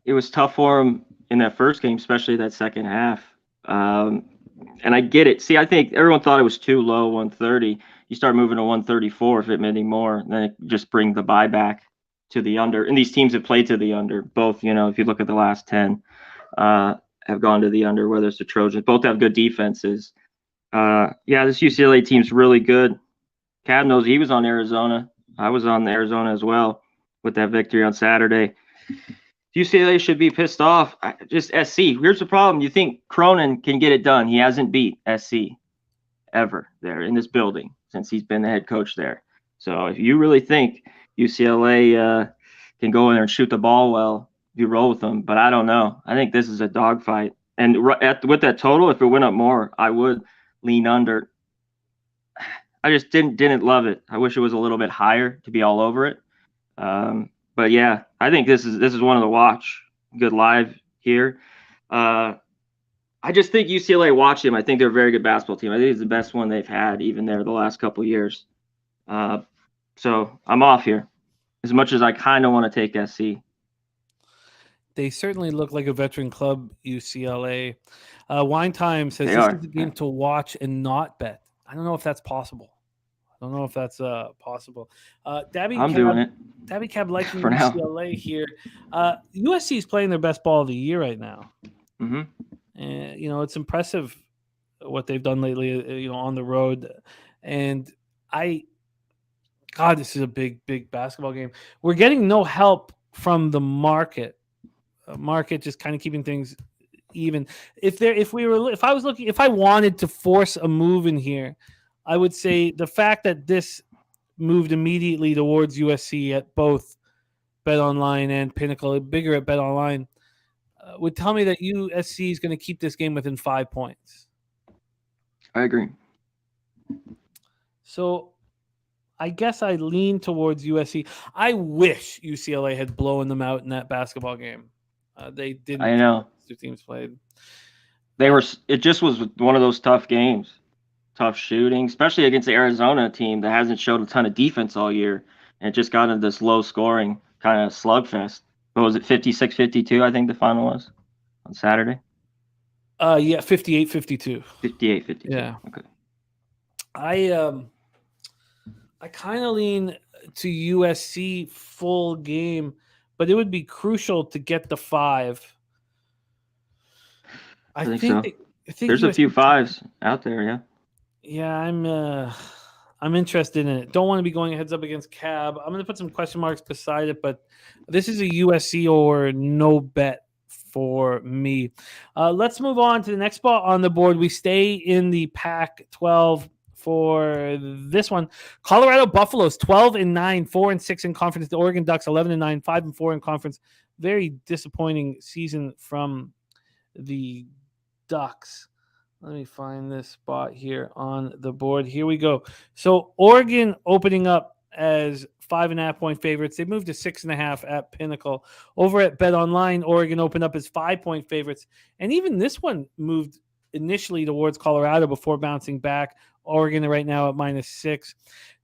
It was tough for them in that first game, especially that second half. And I get it. See, I think everyone thought it was too low, 130. You start moving to 134 if it meant any more, then it just bring the buyback to the under. And these teams have played to the under. Both, if you look at the last 10, have gone to the under, whether it's the Trojans. Both have good defenses. This UCLA team's really good. Cab knows he was on Arizona. I was on Arizona as well with that victory on Saturday. UCLA should be pissed off. Just SC. Here's the problem. You think Cronin can get it done. He hasn't beat SC ever there in this building since he's been the head coach there. So if you really think UCLA can go in there and shoot the ball well, you roll with them. But I don't know. I think this is a dogfight. And with that total, if it went up more, I would lean under. I just didn't love it. I wish it was a little bit higher to be all over it. But yeah, I think this is one of the watch. Good live here. I just think UCLA, watch them. I think they're a very good basketball team. I think it's the best one they've had even there the last couple of years. So I'm off here as much as I kind of want to take SC. They certainly look like a veteran club, UCLA. Wine Time says this is a game to watch and not bet. I don't know if that's possible. Don't know if that's possible. Dabby I'm doing it. Dabby Cab liking For now. UCLA here. USC is playing their best ball of the year right now. Mm-hmm. And, it's impressive what they've done lately, on the road. And God, this is a big, big basketball game. We're getting no help from the market. Market just kind of keeping things even. If I wanted to force a move in here, I would say the fact that this moved immediately towards USC at both BetOnline and Pinnacle, bigger at BetOnline, would tell me that USC is going to keep this game within 5 points. I agree. So I guess I lean towards USC. I wish UCLA had blown them out in that basketball game. They didn't. I know. Two teams played. It just was one of those tough games. Tough shooting, especially against the Arizona team that hasn't showed a ton of defense all year. And it just got into this low scoring kind of slugfest. What was it, 56-52, I think the final was on Saturday? 58-52. 58-52. Yeah. Okay. I kind of lean to USC full game, but it would be crucial to get the 5. I think so. There's a few 5s out there, yeah. Yeah, I'm interested in it. Don't want to be going heads up against Cab. I'm going to put some question marks beside it, but this is a USC or no bet for me. Let's move on to the next spot on the board. We stay in the Pac-12 for this one. Colorado Buffaloes 12-9, 4-6 in conference. The Oregon Ducks 11-9, 5-4 in conference. Very disappointing season from the Ducks. Let me find this spot here on the board. Here we go. So Oregon opening up as 5.5-point favorites. They moved to 6.5 at Pinnacle. Over at BetOnline, Oregon opened up as 5-point favorites. And even this one moved initially towards Colorado before bouncing back. Oregon right now at -6.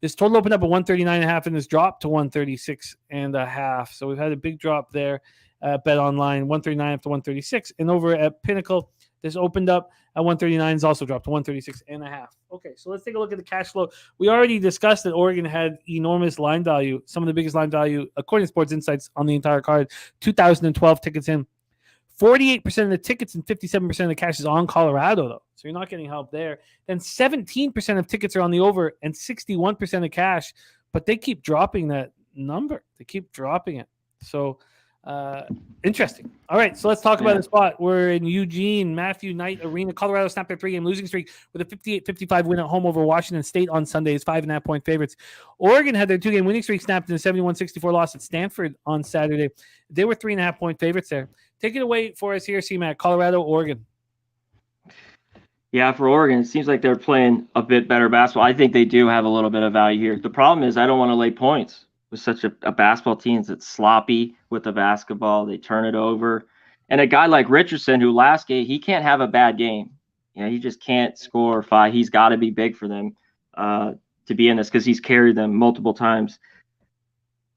This total opened up at 139.5 and has dropped to 136.5. So we've had a big drop there at BetOnline, 139 up to 136. And over at Pinnacle, this opened up at 139, has also dropped to 136.5. Okay, so let's take a look at the cash flow. We already discussed that Oregon had enormous line value, some of the biggest line value, according to Sports Insights, on the entire card. 2,012 tickets in. 48% of the tickets and 57% of the cash is on Colorado, though. So you're not getting help there. Then 17% of tickets are on the over and 61% of cash, but they keep dropping that number. They keep dropping it. So interesting. All right, so let's talk about the spot. We're in Eugene, Matthew Knight Arena. Colorado snapped their 3-game losing streak with a 58-55 win at home over Washington State on Sunday as 5.5-point favorites. Oregon had their 2-game winning streak snapped in a 71-64 loss at Stanford on Saturday. They were 3.5-point favorites there. Take it away for us here, C-Mac. Colorado, Oregon. Yeah, for Oregon, it seems like they're playing a bit better basketball. I think they do have a little bit of value here. The problem is I don't want to lay points with such a basketball team that's sloppy with the basketball. They turn it over. And a guy like Richardson, who last game, he can't have a bad game. He just can't score 5. He's got to be big for them to be in this because he's carried them multiple times.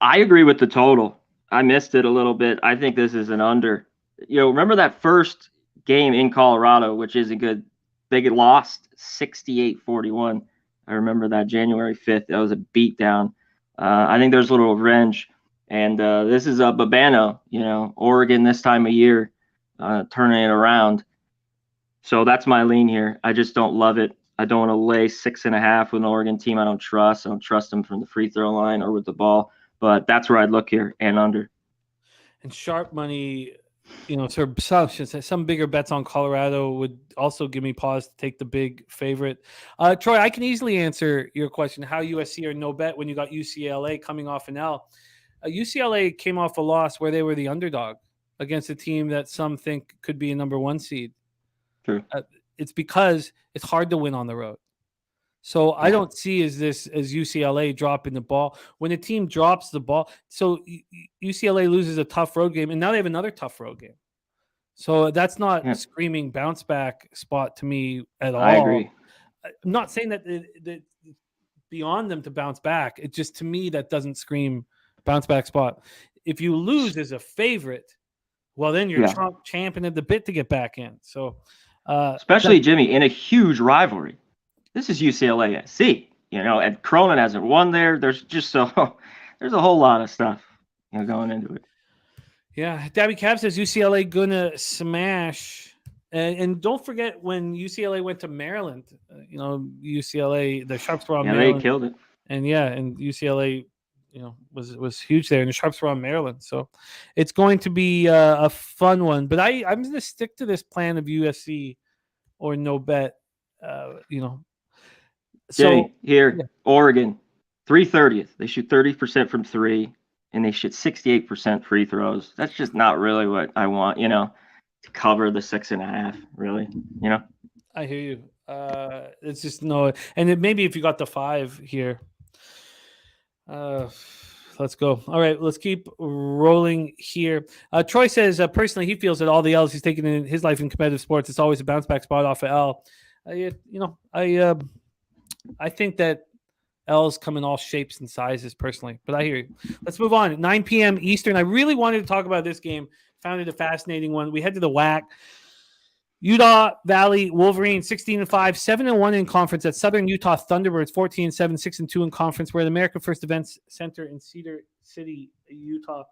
I agree with the total. I missed it a little bit. I think this is an under. Remember that first game in Colorado, which isn't good. They get lost 68-41. I remember that January 5th. That was a beatdown. I think there's a little revenge. And this is a Babano, Oregon this time of year, turning it around. So that's my lean here. I just don't love it. I don't want to lay 6.5 with an Oregon team I don't trust. I don't trust them from the free throw line or with the ball. But that's where I'd look here and under. And sharp money, some bigger bets on Colorado would also give me pause to take the big favorite. Troy, I can easily answer your question, how USC are no bet when you got UCLA coming off an L. UCLA came off a loss where they were the underdog against a team that some think could be a number 1 seed. True. It's because it's hard to win on the road. So I don't see as UCLA dropping the ball. When a team drops the ball, so UCLA loses a tough road game, and now they have another tough road game. So that's not a screaming bounce back spot to me at all. I agree. I'm not saying that beyond them to bounce back. It just, to me, that doesn't scream bounce back spot. If you lose as a favorite, well, then you're champing at the bit to get back in. So, especially Jimmy in a huge rivalry. This is UCLA SC. And Cronin hasn't won there. There's just there's a whole lot of stuff going into it. Yeah, Dabby Cab says UCLA gonna smash, and don't forget when UCLA went to Maryland. UCLA, the Sharps were on Maryland. They killed it. And and UCLA, was huge there, and the Sharps were on Maryland. So it's going to be a fun one. But I'm going to stick to this plan of USC or no bet. So here, Oregon, 330th. They shoot 30% from three, and they shoot 68% free throws. That's just not really what I want, to cover the 6.5, really, I hear you. It's just no, and maybe if you got the 5 here. Let's go. All right, let's keep rolling here. Troy says personally he feels that all the L's he's taken in his life in competitive sports, it's always a bounce back spot off of L. I think that L's come in all shapes and sizes personally, but I hear you. Let's move on. 9 p.m. Eastern. I really wanted to talk about this game. Found it a fascinating one. We head to the WAC. Utah Valley Wolverines 16-5, 7-1 in conference at Southern Utah Thunderbirds 14-7, 6-2 in conference. We're at America First Events Center in Cedar City, Utah.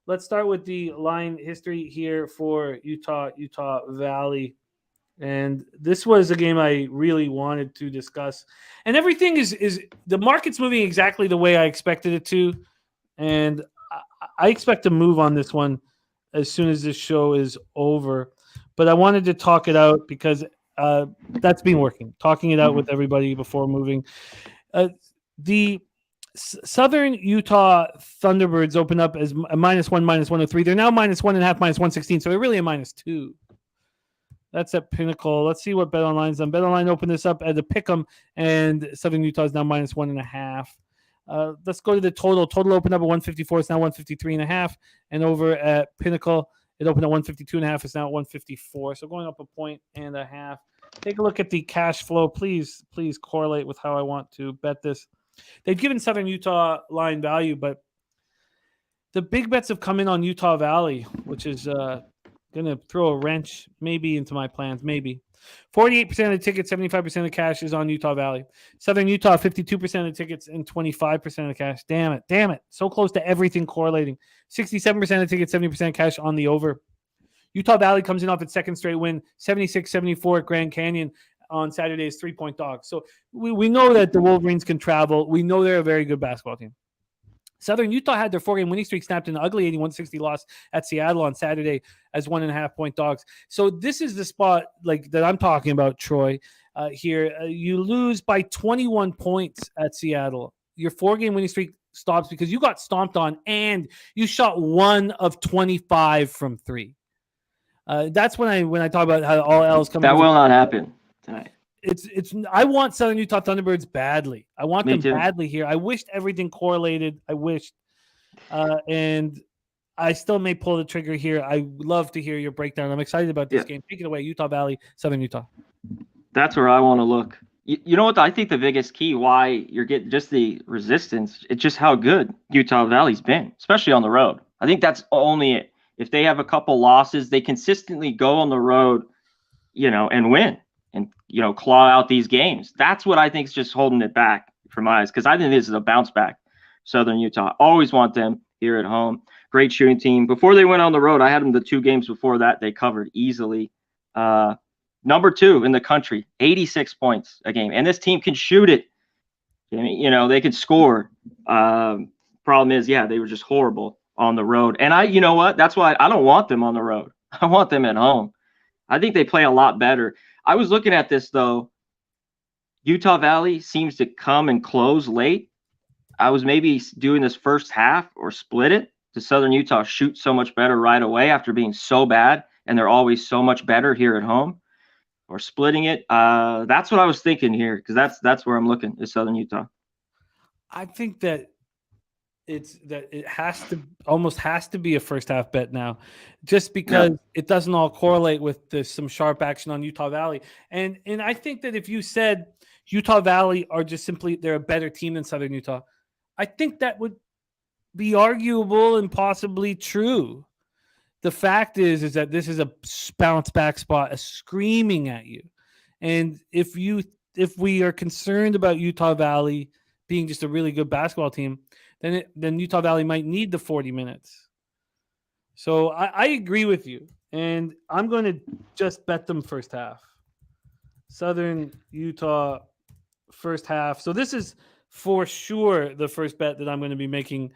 Let's start with the line history here for Utah Valley. And this was a game I really wanted to discuss. And everything is the market's moving exactly the way I expected it to. And I expect to move on this one as soon as this show is over. But I wanted to talk it out because that's been working. Talking it out with everybody before moving. The Southern Utah Thunderbirds open up as a -1, -103. They're now -1.5, -116. So they're really a -2. That's at Pinnacle. Let's see what BetOnline's done. BetOnline opened this up at a pick'em, and Southern Utah is now -1.5. Let's go to the total. Total opened up at 154. It's now 153.5. And over at Pinnacle, it opened at 152.5. It's now at 154. So going up 1.5 points. Take a look at the cash flow. Please correlate with how I want to bet this. They've given Southern Utah line value, but the big bets have come in on Utah Valley, which is going to throw a wrench maybe into my plans, maybe. 48% of the tickets, 75% of the cash is on Utah Valley. Southern Utah, 52% of the tickets and 25% of the cash. Damn it. So close to everything correlating. 67% of the tickets, 70% cash on the over. Utah Valley comes in off its second straight win, 76-74 at Grand Canyon on Saturday's 3-point dog. So we know that the Wolverines can travel. We know they're a very good basketball team. Southern Utah had their 4-game winning streak snapped in an ugly 81-60 loss at Seattle on Saturday as 1.5-point dogs. So this is the spot that I'm talking about, Troy. Here, you lose by 21 points at Seattle. Your 4-game winning streak stops because you got stomped on and you shot 1 of 25 from 3. That's when I talk about how all L's come. That will not happen tonight. I want Southern Utah Thunderbirds badly. I want them too. badly here. I wished everything correlated. And I still may pull the trigger here. I would love to hear your breakdown. I'm excited about this game. Take it away, Utah Valley, Southern Utah. That's where I want to look. You know what? I think the biggest key why you're getting just the resistance, it's just how good Utah Valley's been, especially on the road. I think that's only it. If they have a couple losses, they consistently go on the road, and win. And, claw out these games. That's what I think is just holding it back from my eyes, because I think this is a bounce back. Southern Utah. Always want them here at home. Great shooting team. Before they went on the road, I had them the 2 games before that. They covered easily. Number 2 in the country, 86 points a game. And this team can shoot it. They can score. Problem is, they were just horrible on the road. And you know what? That's why I don't want them on the road. I want them at home. I think they play a lot better. I was looking at this, though. Utah Valley seems to come and close late. I was maybe doing this first half or split it to Southern Utah shoot so much better right away after being so bad, and they're always so much better here at home, or splitting it. That's what I was thinking here, because that's where I'm looking is Southern Utah. I think that it almost has to be a first half bet now, just because it doesn't all correlate with some sharp action on Utah Valley. And I think that if you said Utah Valley are just simply, they're a better team than Southern Utah, I think that would be arguable and possibly true. The fact is that this is a bounce back spot, a screaming at you. And if if we are concerned about Utah Valley being just a really good basketball team, then Utah Valley might need the 40 minutes. So I agree with you, and I'm going to just bet them first half. Southern Utah first half. So this is for sure the first bet that I'm going to be making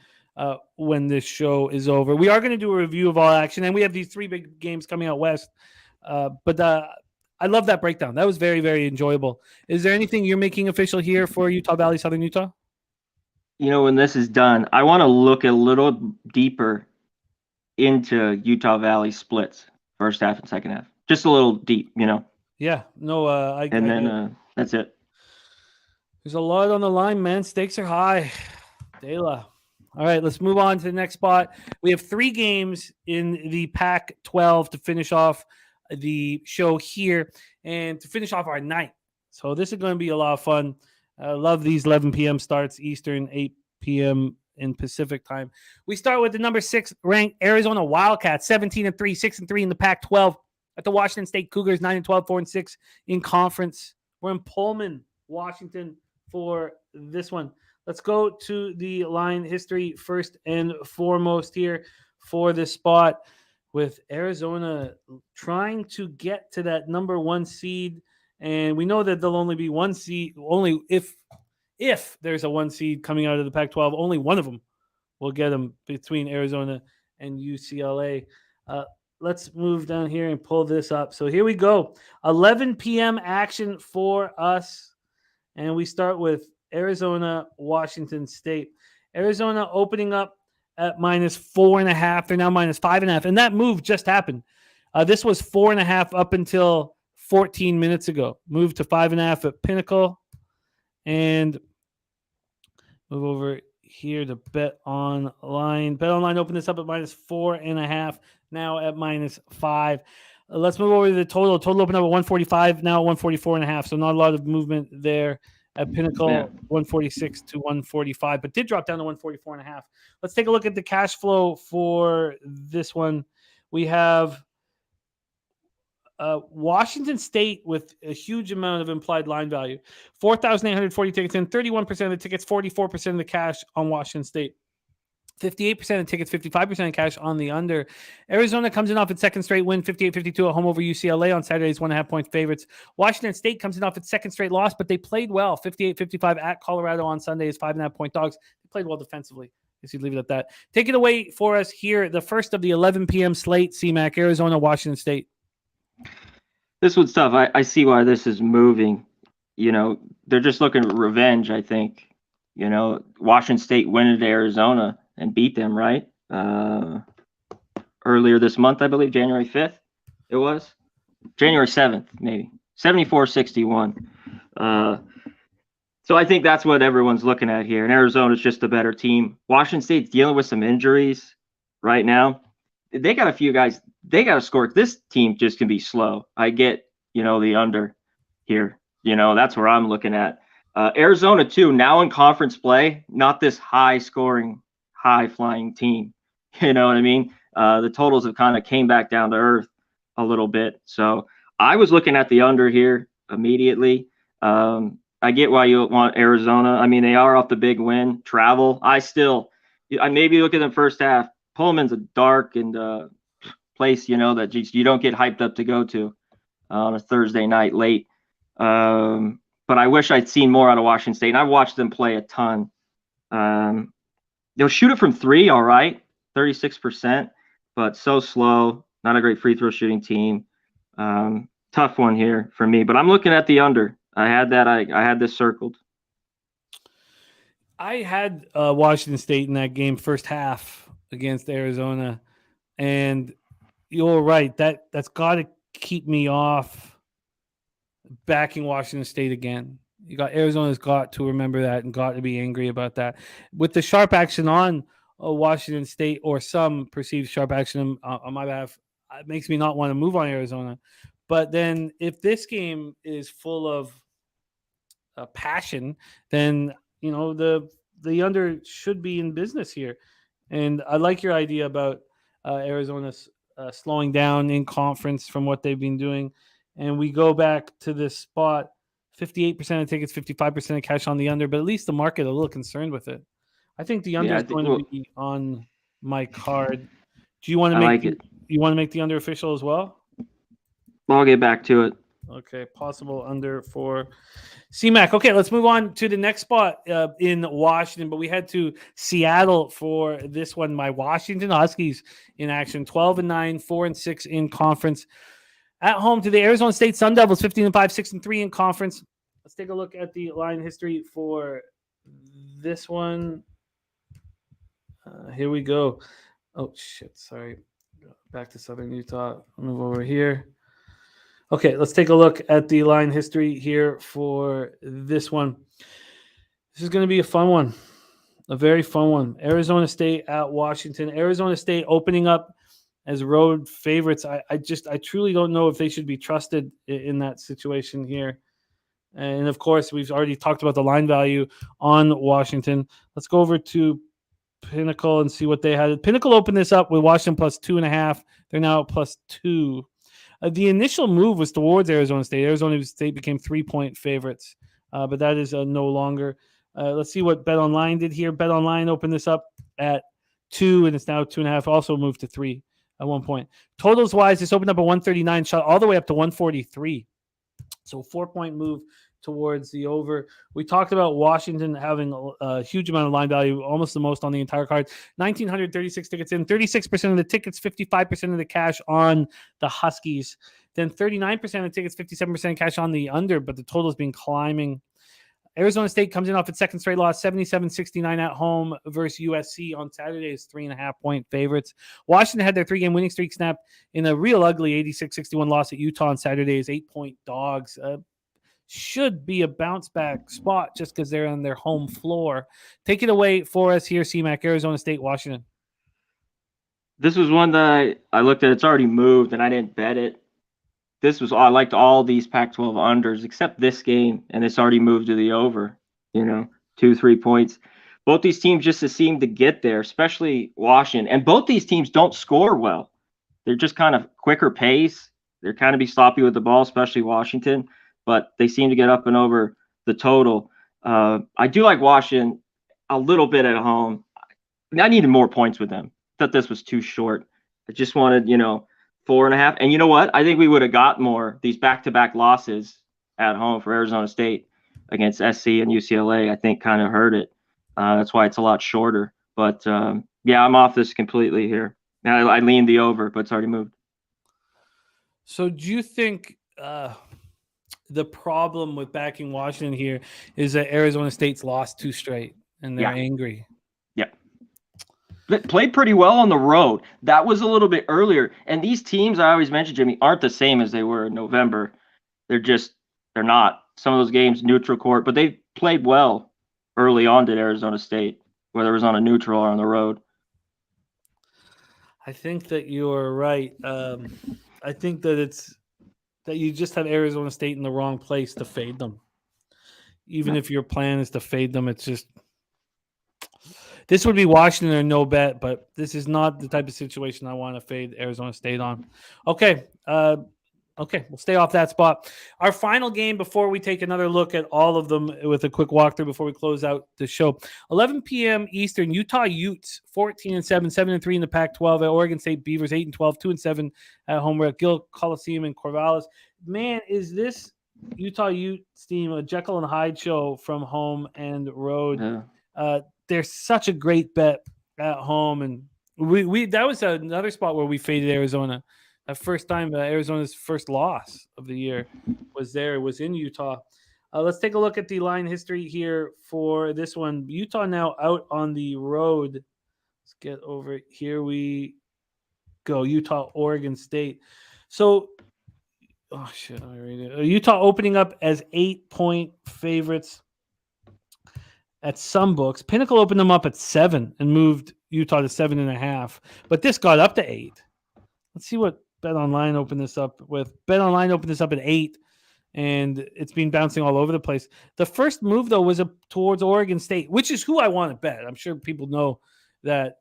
when this show is over. We are going to do a review of all action, and we have these 3 big games coming out west. But I love that breakdown. That was very, very enjoyable. Is there anything you're making official here for Utah Valley, Southern Utah? When this is done, I want to look a little deeper into Utah Valley splits, first half and second half. Just a little deep, Yeah. No, that's it. There's a lot on the line, man. Stakes are high. Dela. All right, let's move on to the next spot. We have 3 games in the Pac-12 to finish off the show here and to finish off our night. So this is going to be a lot of fun. I love these 11 p.m. starts, Eastern, 8 p.m. in Pacific time. We start with the number 6 ranked Arizona Wildcats, 17-3, 6-3 in the Pac-12. At the Washington State Cougars, 9-12, 4-6 in conference. We're in Pullman, Washington for this one. Let's go to the line history first and foremost here for this spot, with Arizona trying to get to that number 1 seed. And we know that there'll only be 1 seed, only if there's a 1 seed coming out of the Pac-12, only one of them will get them between Arizona and UCLA. Let's move down here and pull this up. So here we go. 11 p.m. action for us. And we start with Arizona, Washington State. Arizona opening up at -4.5. They're now -5.5. And that move just happened. This was 4.5 up until 14 minutes ago. Moved to 5.5 at Pinnacle. And move over here to Bet Online. Bet Online opened this up at -4.5. Now at -5. Let's move over to the total. Total opened up at 145. Now at 144.5. So not a lot of movement there. At Pinnacle, 146 to 145, but did drop down to 144.5. Let's take a look at the cash flow for this one. We have Washington State with a huge amount of implied line value. 4,840 tickets in, 31% of the tickets, 44% of the cash on Washington State. 58% of tickets, 55% of cash on the under. Arizona comes in off its second straight win, 58-52 at home over UCLA on Saturday's 1.5 point favorites. Washington State comes in off its second straight loss, but they played well, 58-55 at Colorado on Sunday as 5.5 point dogs. They played well defensively. I guess you'd leave it at that. Take it away for us here, the first of the 11 p.m. slate, CMAC, Arizona, Washington State. This one's tough. I see why this is moving. They're just looking at revenge, I think. Washington State went into Arizona and beat them, right? Earlier this month, I believe, January 5th, it was. January 7th, maybe. 74-61. So I think that's what everyone's looking at here. And Arizona's just a better team. Washington State's dealing with some injuries right now. They got a few guys. They got to score. This team just can be slow. I get, the under here. That's where I'm looking at. Arizona, too, now in conference play, not this high-scoring, high-flying team. You know what I mean? The totals have kind of came back down to earth a little bit. So I was looking at the under here immediately. I get why you want Arizona. I mean, they are off the big win. Travel. I maybe look at them first half. Pullman's a dark and place, that you don't get hyped up to go to on a Thursday night late. But I wish I'd seen more out of Washington State. And I've watched them play a ton. They'll shoot it from 3, all right, 36%, but so slow. Not a great free throw shooting team. Tough one here for me, but I'm looking at the under. I had this circled. I had Washington State in that game first half against Arizona, and you're right. That's got to keep me off backing Washington State again. Arizona's got to remember that and got to be angry about that. With the sharp action on Washington State, or some perceived sharp action on my behalf, it makes me not want to move on Arizona. But then if this game is full of passion, then the under should be in business here. And I like your idea about Arizona slowing down in conference from what they've been doing. And we go back to this spot 58% of tickets, 55% of cash on the under, but at least the market a little concerned with it. I think the under is going to be on my card. Do you want to make you want to make the under official as well? I'll get back to it. Okay, possible under for CMAC. Okay, let's move on to the next spot in Washington, but we head to Seattle for this one. My Washington Huskies in action, 12-9, 4-6 in conference. At home to the Arizona State Sun Devils, 15-5, 6-3 in conference. Let's take a look at the line history for this one. Here we go. Oh, shit, sorry. Back to Southern Utah. I'll move over here. Okay, let's take a look at the line history here for this one. This is going to be a fun one, a very fun one. Arizona State at Washington. Arizona State opening up as road favorites. I truly don't know if they should be trusted in that situation here. And, of course, we've already talked about the line value on Washington. Let's go over to Pinnacle and see what they had. Pinnacle opened this up with Washington plus 2.5. They're now at plus 2. The initial move was towards Arizona State. Arizona State became 3-point favorites, but that is no longer. Let's see what BetOnline did here. BetOnline opened this up at 2, and it's now 2.5. Also moved to 3 at one point. Totals wise, this opened up at 139, shot all the way up to 143. So 4-point move towards the over. We talked about Washington having a huge amount of line value, almost the most on the entire card. 1,936 tickets in, 36% of the tickets, 55% of the cash on the Huskies. Then 39% of tickets, 57% cash on the under, but the total has been climbing. Arizona State comes in off its second straight loss, 77-69 at home versus USC on Saturday as 3.5-point favorites. Washington had their 3-game winning streak snapped in a real ugly 86-61 loss at Utah on Saturday as 8-point dogs. Should be a bounce back spot just because they're on their home floor. Take it away for us here, CMAC, Arizona State, Washington. This was one that I looked at. It's already moved, and I didn't bet it. I liked all these Pac-12 unders except this game, and it's already moved to the over. 2-3 points. Both these teams just seem to get there, especially Washington. And both these teams don't score well. They're just kind of quicker pace. They're kind of be sloppy with the ball, especially Washington. But they seem to get up and over the total. I do like Washington a little bit at home. I needed more points with them. I thought this was too short. I just wanted, 4.5. And you know what? I think we would have got more. These back-to-back losses at home for Arizona State against SC and UCLA, I think kind of hurt it. That's why it's a lot shorter. But, yeah, I'm off this completely here. Now I leaned the over, but it's already moved. So do you think the problem with backing Washington here is that Arizona State's lost 2 straight and they're angry? Yeah. But played pretty well on the road. That was a little bit earlier. And these teams, I always mention, Jimmy, aren't the same as they were in November. They're not. Some of those games, neutral court, but they played well early on to Arizona State, whether it was on a neutral or on the road. I think that you're right. I think that that you just have Arizona State in the wrong place to fade them. Even if your plan is to fade them, it's just this would be Washington or no bet, but this is not the type of situation I want to fade Arizona State on. Okay. We'll stay off that spot. Our final game before we take another look at all of them with a quick walkthrough before we close out the show. 11 p.m. Eastern, Utah Utes, 14-7, 7-3 in the Pac-12 at Oregon State Beavers, 8-12, 2-7 at home. We're at Gill Coliseum in Corvallis. Man, is this Utah Utes team a Jekyll and Hyde show from home and road? Yeah. They're such a great bet at home, and we that was another spot where we faded Arizona. The first time Arizona's first loss of the year was in Utah. Let's take a look at the line history here for this one. Utah now out on the road. Let's get over it. Here we go. Utah, Oregon State. So, Utah opening up as 8-point favorites at some books. Pinnacle opened them up at 7 and moved Utah to 7.5. But this got up to 8. Let's see what BetOnline opened this up with. BetOnline opened this up at 8, and it's been bouncing all over the place. The first move, though, was towards Oregon State, which is who I want to bet. I'm sure people know that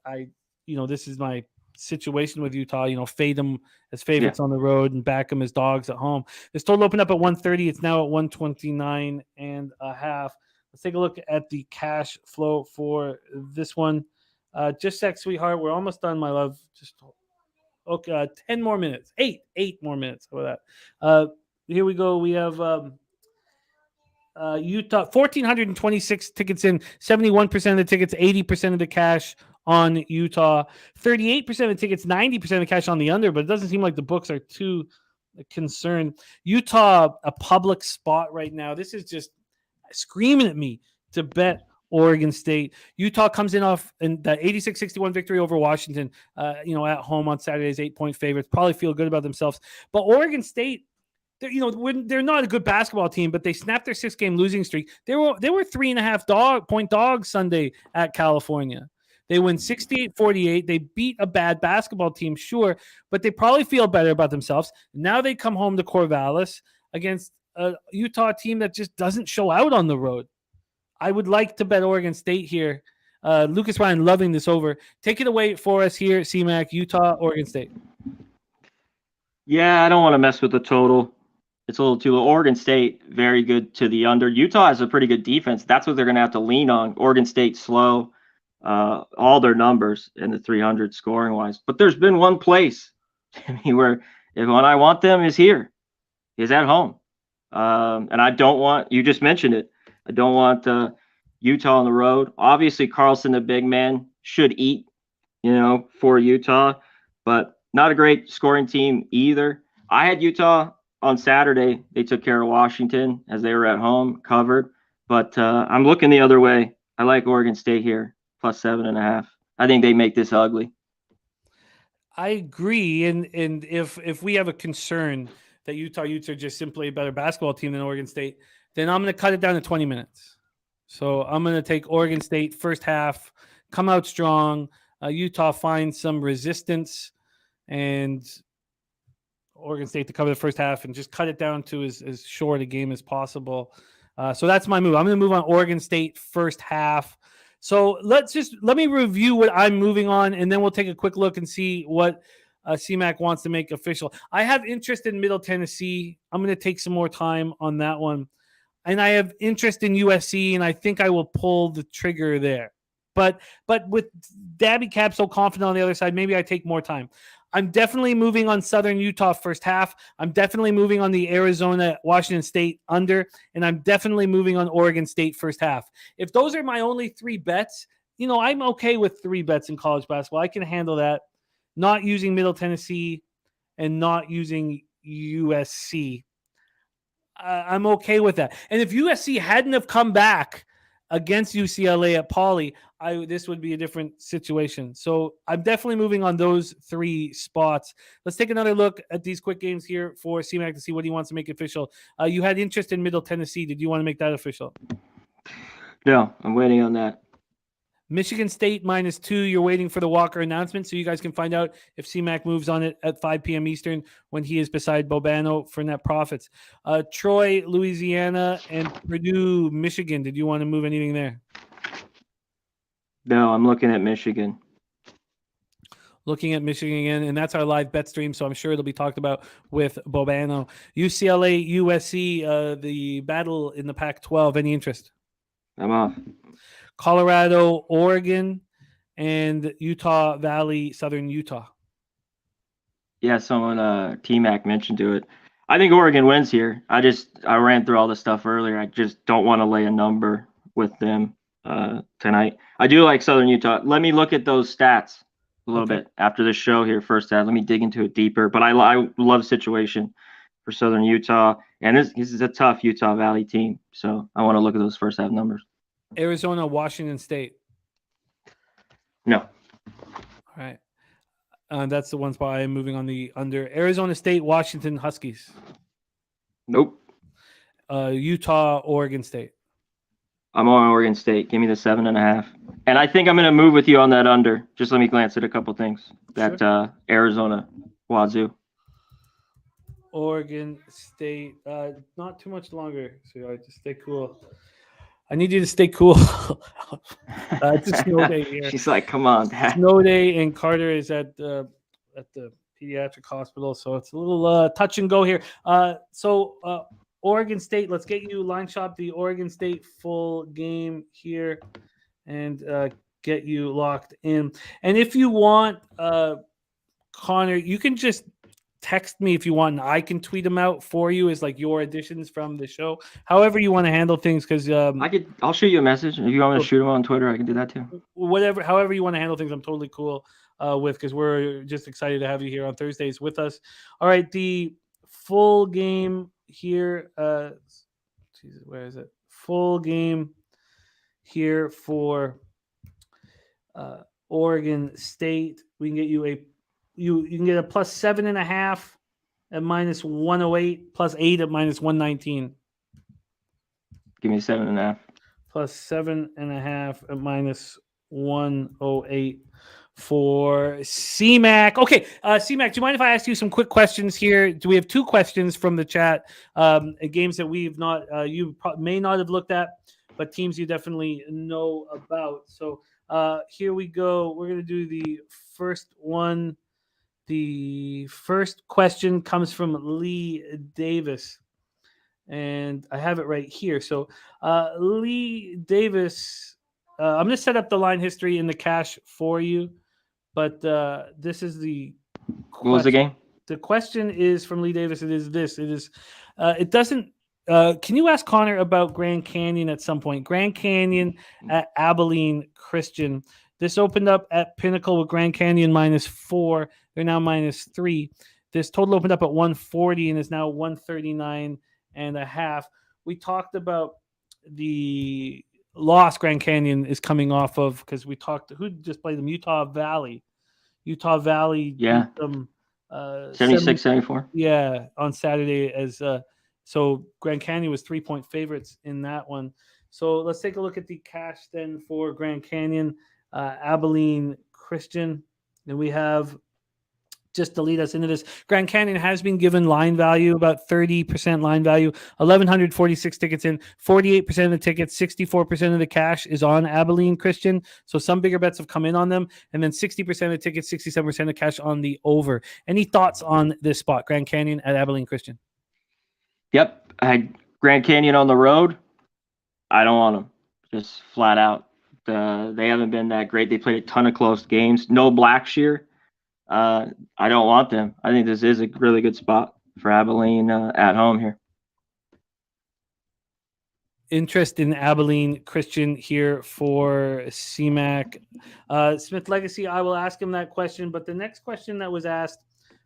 this is my situation with Utah. Fade them as favorites on the road and back them as dogs at home. This total opened up at 130. It's now at 129.5. Let's take a look at the cash flow for this one. Just sec, sweetheart. We're almost done, my love. Just okay. 10 more minutes. Eight more minutes. How about that? Here we go. We have Utah, 1,426 tickets in, 71% of the tickets, 80% of the cash on Utah, 38% of the tickets, 90% of the cash on the under, but it doesn't seem like the books are too concerned. Utah, a public spot right now. This is just screaming at me to bet Oregon State. Utah comes in off in the 86-61 victory over Washington, at home on Saturday's 8-point favorites. Probably feel good about themselves. But Oregon State, they're not a good basketball team, but they snapped their 6-game losing streak. They were 3.5 point dogs Sunday at California. They win 68-48. They beat a bad basketball team, sure, but they probably feel better about themselves. Now they come home to Corvallis against a Utah team that just doesn't show out on the road. I would like to bet Oregon State here. Lucas Ryan loving this over. Take it away for us here, CMAC, Utah, Oregon State. Yeah, I don't want to mess with the total. It's a little too low. Oregon State, very good to the under. Utah has a pretty good defense. That's what they're going to have to lean on. Oregon State slow, all their numbers in the 300 scoring-wise. But there's been one place where when I want them is here, is at home. And I don't want, you just mentioned it, I don't want Utah on the road. Obviously, Carlson, the big man, should eat, for Utah, but not a great scoring team either. I had Utah on Saturday. They took care of Washington as they were at home, covered. But I'm looking the other way. I like Oregon State here, plus 7.5. I think they make this ugly. I agree. And if we have a concern that Utah Utes are just simply a better basketball team than Oregon State, then I'm going to cut it down to 20 minutes. So I'm going to take Oregon State first half, come out strong. Utah finds some resistance, and Oregon State to cover the first half and just cut it down to as short a game as possible. So that's my move. I'm going to move on Oregon State first half. So let me review what I'm moving on, and then we'll take a quick look and see what CMAC wants to make official. I have interest in Middle Tennessee. I'm going to take some more time on that one. And I have interest in USC, and I think I will pull the trigger there. But with Dabby Cap so confident on the other side, maybe I take more time. I'm definitely moving on Southern Utah first half. I'm definitely moving on the Arizona Washington State under, and I'm definitely moving on Oregon State first half. If those are my only three bets, I'm okay with three bets in college basketball. I can handle that. Not using Middle Tennessee and not using USC. I'm okay with that. And if USC hadn't have come back against UCLA at Pauley, this would be a different situation. So I'm definitely moving on those three spots. Let's take another look at these quick games here for CMAC to see what he wants to make official. You had interest in Middle Tennessee. Did you want to make that official? No, I'm waiting on that. Michigan State -2. You're waiting for the Walker announcement, so you guys can find out if CMAC moves on it at 5 p.m. Eastern when he is beside Bobano for net profits. Troy, Louisiana, and Purdue, Michigan. Did you want to move anything there? No, I'm looking at Michigan. Looking at Michigan again, and that's our live bet stream, so I'm sure it'll be talked about with Bobano. UCLA, USC, the battle in the Pac-12. Any interest? I'm off. Colorado, Oregon, and Utah Valley, Southern Utah. Yeah, someone, T-Mac mentioned to it. I think Oregon wins here. I ran through all this stuff earlier. I just don't want to lay a number with them tonight. I do like Southern Utah. Let me look at those stats a little bit after the show here first half. Let me dig into it deeper. But I love the situation for Southern Utah. And this is a tough Utah Valley team. So I want to look at those first half numbers. Arizona, Washington State. No. All right. That's the one spot I am moving on the under. Arizona State, Washington Huskies. Nope. Utah, Oregon State. I'm on Oregon State. Give me the 7.5. And I think I'm going to move with you on that under. Just let me glance at a couple things. That Arizona, Wazoo. Oregon State. Not too much longer. So I just stay cool. I need you to stay cool. It's a snow day here. She's like, come on, Dad. Snow day, and Carter is at the pediatric hospital, so it's a little touch and go here. So Oregon State, let's get you line shop the Oregon State full game here, and get you locked in. And if you want, Connor, you can just text me if you want, and I can tweet them out for you as like your additions from the show. However you want to handle things, because I'll shoot you a message if you want me to shoot them on Twitter. I can do that too. However you want to handle things, I'm totally cool with, because we're just excited to have you here on Thursdays with us. All right, the full game here. Jesus, where is it? Full game here for Oregon State. We can get you you can get a plus 7.5 at minus 108, plus 8 at minus 119. Give me 7.5. Plus 7.5 at minus 108 for CMAC. Okay, CMAC, do you mind if I ask you some quick questions here? Do we have 2 questions from the chat? Games that we've not, you may not have looked at, but teams you definitely know about. So here we go. We're going to do the first one. The first question comes from Lee Davis, and I have it right here. So Lee Davis, I'm going to set up the line history in the cache for you, but this is the question. What was the game? The question is from Lee Davis. It is this. It is. It doesn't. Can you ask Connor about Grand Canyon at some point? Grand Canyon at Abilene Christian. This opened up at Pinnacle with Grand Canyon -4. They're now -3. This total opened up at 140 and is now 139.5. We talked about the loss Grand Canyon is coming off of, because we talked to who just played them, Utah Valley. Yeah. Beat them 76-74. Yeah, on Saturday. As so Grand Canyon was 3-point favorites in that one. So let's take a look at the cash then for Grand Canyon. Abilene Christian, and we have, just to lead us into this, Grand Canyon has been given line value, about 30% line value, 1,146 tickets in, 48% of the tickets, 64% of the cash is on Abilene Christian. So some bigger bets have come in on them, and then 60% of the tickets, 67% of cash on the over. Any thoughts on this spot, Grand Canyon at Abilene Christian? Yep, I had Grand Canyon on the road. I don't want them, just flat out. They haven't been that great. They played a ton of close games. No Blackshear. I don't want them. I think this is a really good spot for Abilene at home here. Interest in Abilene Christian here for CMAC. Smith Legacy, I will ask him that question, but the next question that was asked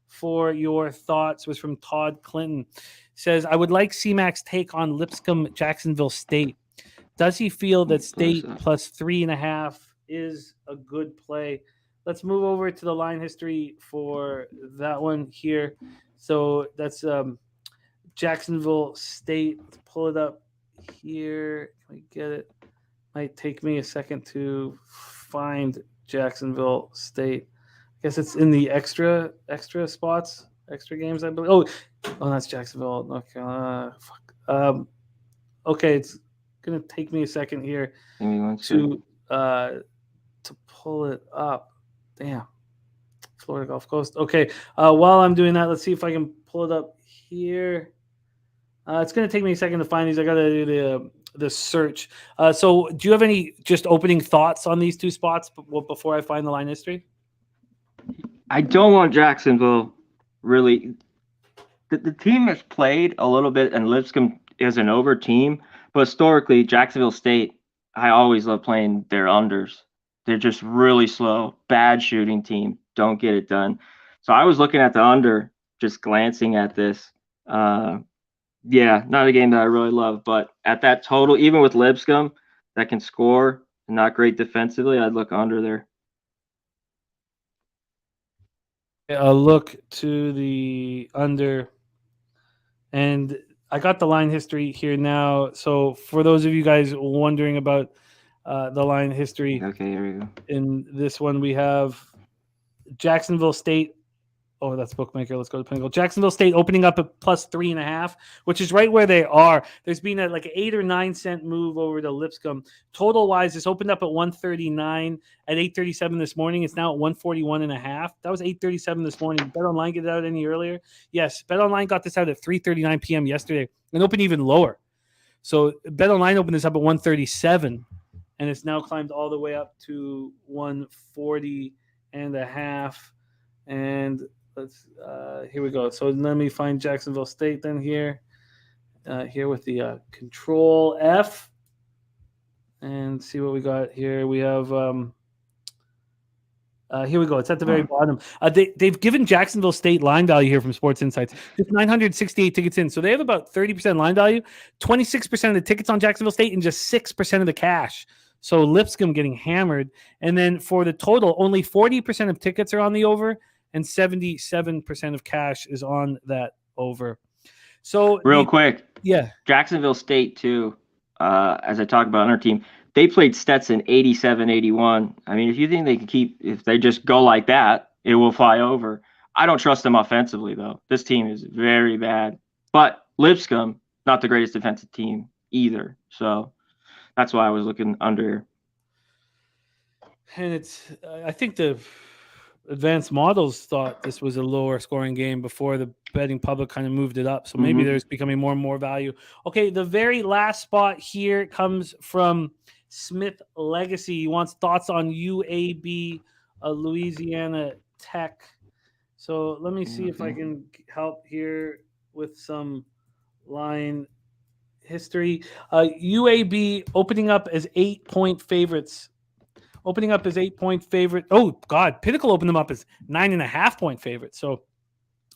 for your thoughts was from Todd Clinton. Says, I would like CMAC's take on Lipscomb Jacksonville State. Does he feel that State plus 3.5 is a good play? Let's move over to the line history for that one here. So that's Jacksonville State. Let's pull it up here. Can we get it? Might take me a second to find Jacksonville State. I guess it's in the extra spots, extra games, I believe. Oh, that's Jacksonville. Okay, okay, it's gonna take me a second here to pull it up. Damn, Florida Gulf Coast. Okay, while I'm doing that, let's see if I can pull it up here. It's gonna take me a second to find these. I gotta do the search. So, do you have any just opening thoughts on these 2 spots before I find the line history? I don't want Jacksonville really. The team has played a little bit, and Lipscomb is an over team. But historically, Jacksonville State, I always love playing their unders. They're just really slow, bad shooting team, don't get it done. So I was looking at the under, just glancing at this. Yeah, not a game that I really love, but at that total, even with Lipscomb that can score, not great defensively, I'd look under there. A look to the under, and I got the line history here now. So for those of you guys wondering about the line history, okay, here we go. In this one, we have Jacksonville State Oh, that's bookmaker. Let's go to Pinnacle. Jacksonville State opening up at plus 3.5, which is right where they are. There's been like an 8 or 9 cent move over to Lipscomb. Total wise, it's opened up at 139 at 8:37 this morning. It's now at 141.5. That was 8:37 this morning. Bet Online get it out any earlier? Yes. Bet Online got this out at 3:39 p.m. yesterday and opened even lower. So Bet Online opened this up at 137, and it's now climbed all the way up to 140.5. And let's here we go. So let me find Jacksonville State then here with the Control F and see what we got here. We have here we go. It's at the very bottom. They've given Jacksonville State line value here from Sports Insights. Just 968 tickets in. So they have about 30% line value, 26% of the tickets on Jacksonville State, and just 6% of the cash. So Lipscomb getting hammered. And then for the total, only 40% of tickets are on the over, and 77% of cash is on that over. So real quick, yeah, Jacksonville State too. As I talk about on our team, they played Stetson 87-81. I mean, if you think they can if they just go like that, it will fly over. I don't trust them offensively though. This team is very bad. But Lipscomb, not the greatest defensive team either. So that's why I was looking under. And it's, I think the advanced models thought this was a lower scoring game before the betting public kind of moved it up. So maybe there's becoming more and more value. Okay, the very last spot here comes from Smith Legacy. He wants thoughts on UAB, Louisiana Tech. So let me see if I can help here with some line history. UAB opening up as 8-point favorites. Opening up as 8-point favorite. Oh, God. Pinnacle opened them up as 9.5-point favorites. So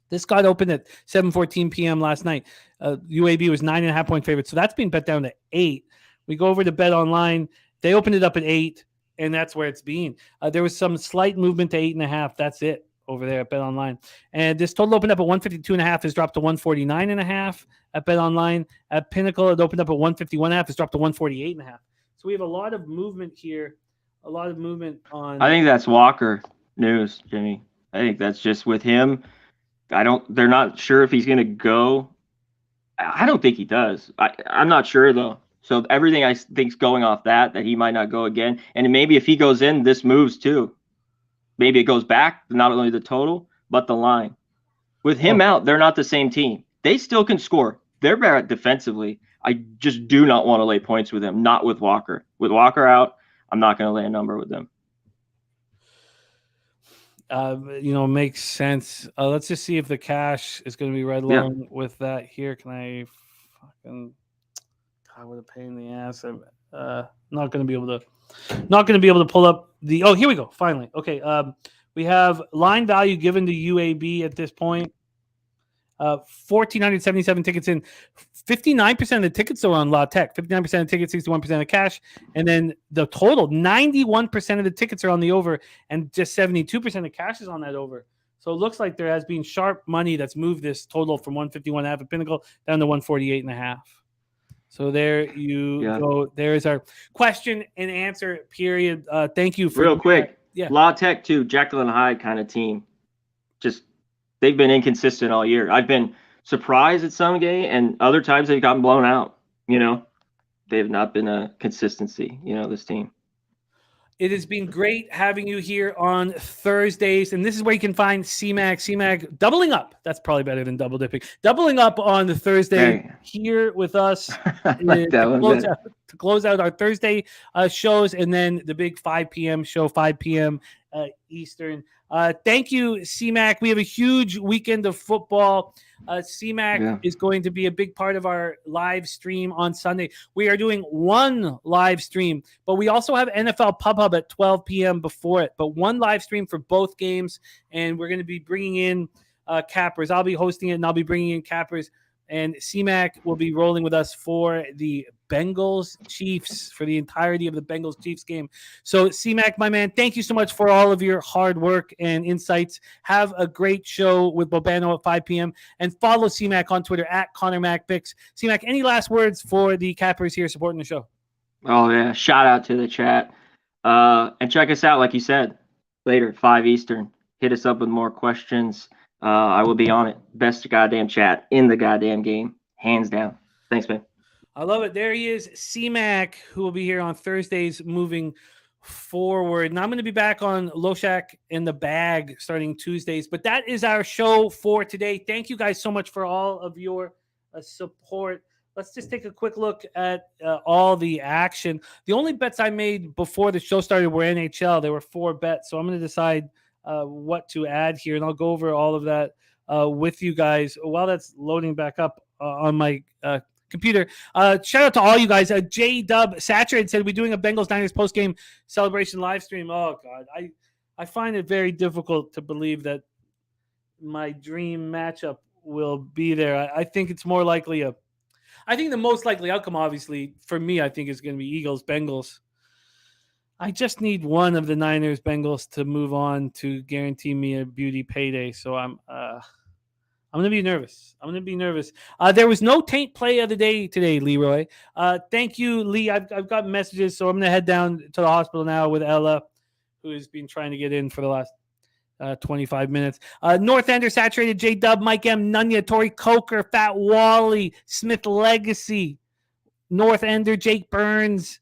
this got opened at 7:14 p.m. last night. UAB was 9.5-point favorite. So that's been bet down to 8. We go over to Bet Online. They opened it up at 8, and that's where it's been. There was some slight movement to 8.5. That's it over there at Bet Online. And this total opened up at 152.5, has dropped to 149.5 at Bet Online. At Pinnacle, it opened up at 151.5, has dropped to 148.5. So we have a lot of movement here. A lot of movement on. I think that's Walker news, Jimmy. I think that's just with him. They're not sure if he's going to go. I don't think he does. I'm not sure though. So everything I think's going off that he might not go again. And maybe if he goes in, this moves too. Maybe it goes back, not only the total, but the line. With him out, they're not the same team. They still can score. They're better defensively. I just do not want to lay points with him, not with Walker. With Walker out, I'm not going to lay a number with them. Makes sense. Let's just see if the cash is going to be right along with that here. Can I fucking, God, what a pain in the ass. I'm not going to be able to pull up the, here we go. Finally. Okay. We have line value given to UAB at this point. 1,477 tickets in. 59% of the tickets are on La Tech. 59% of tickets, 61% of cash. And then the total, 91% of the tickets are on the over, and just 72% of cash is on that over. So it looks like there has been sharp money that's moved this total from 151.5 at Pinnacle down to 148.5. So there you go. There is our question and answer period. Thank you for real quick. Yeah. La Tech too, Jekyll and Hyde kind of team. Just they've been inconsistent all year. I've been surprised at some game, and other times they've gotten blown out. They've not been a consistency, this team. It has been great having you here on Thursdays, and this is where you can find CMAC doubling up. That's probably better than double dipping. Doubling up on the Thursday here with us to close out our Thursday shows, and then the big 5 p.m. show, 5 p.m. Eastern. Thank you, CMAC. We have a huge weekend of football. CMAC is going to be a big part of our live stream on Sunday. We are doing one live stream, but we also have NFL Pub Hub at 12 p.m. before it, but one live stream for both games, and we're going to be bringing in cappers. I'll be hosting it, and I'll be bringing in cappers, and CMAC will be rolling with us for the Bengals Chiefs, for the entirety of the Bengals Chiefs game. So CMAC, my man, thank you so much for all of your hard work and insights. Have a great show with Bobano at 5 p.m. and follow CMAC on Twitter at ConnorMacPicks. CMAC, any last words for the cappers here supporting the show? Oh yeah, shout out to the chat. And check us out, like you said, later, 5 Eastern. Hit us up with more questions. I will be on it. Best goddamn chat in the goddamn game, hands down. Thanks, man. I love it. There he is, C-Mac, who will be here on Thursdays moving forward. And I'm going to be back on Loshak in the Bag starting Tuesdays. But that is our show for today. Thank you guys so much for all of your support. Let's just take a quick look at all the action. The only bets I made before the show started were NHL. There were 4 bets. So I'm going to decide what to add here. And I'll go over all of that with you guys while that's loading back up on my computer. Shout out to all you guys. J-Dub Saturated said, we're doing a Bengals-Niners post-game celebration live stream. Oh, God. I find it very difficult to believe that my dream matchup will be there. I think it's more likely I think the most likely outcome, obviously, for me, I think is going to be Eagles-Bengals. I just need one of the Niners-Bengals to move on to guarantee me a beauty payday. So I'm going to be nervous. There was no taint play of the day today, Leroy. Thank you, Lee. I've got messages, so I'm going to head down to the hospital now with Ella, who has been trying to get in for the last 25 minutes. North Ender, Saturated, J-Dub, Mike M, Nunya, Tori Coker, Fat Wally, Smith Legacy, North Ender, Jake Burns.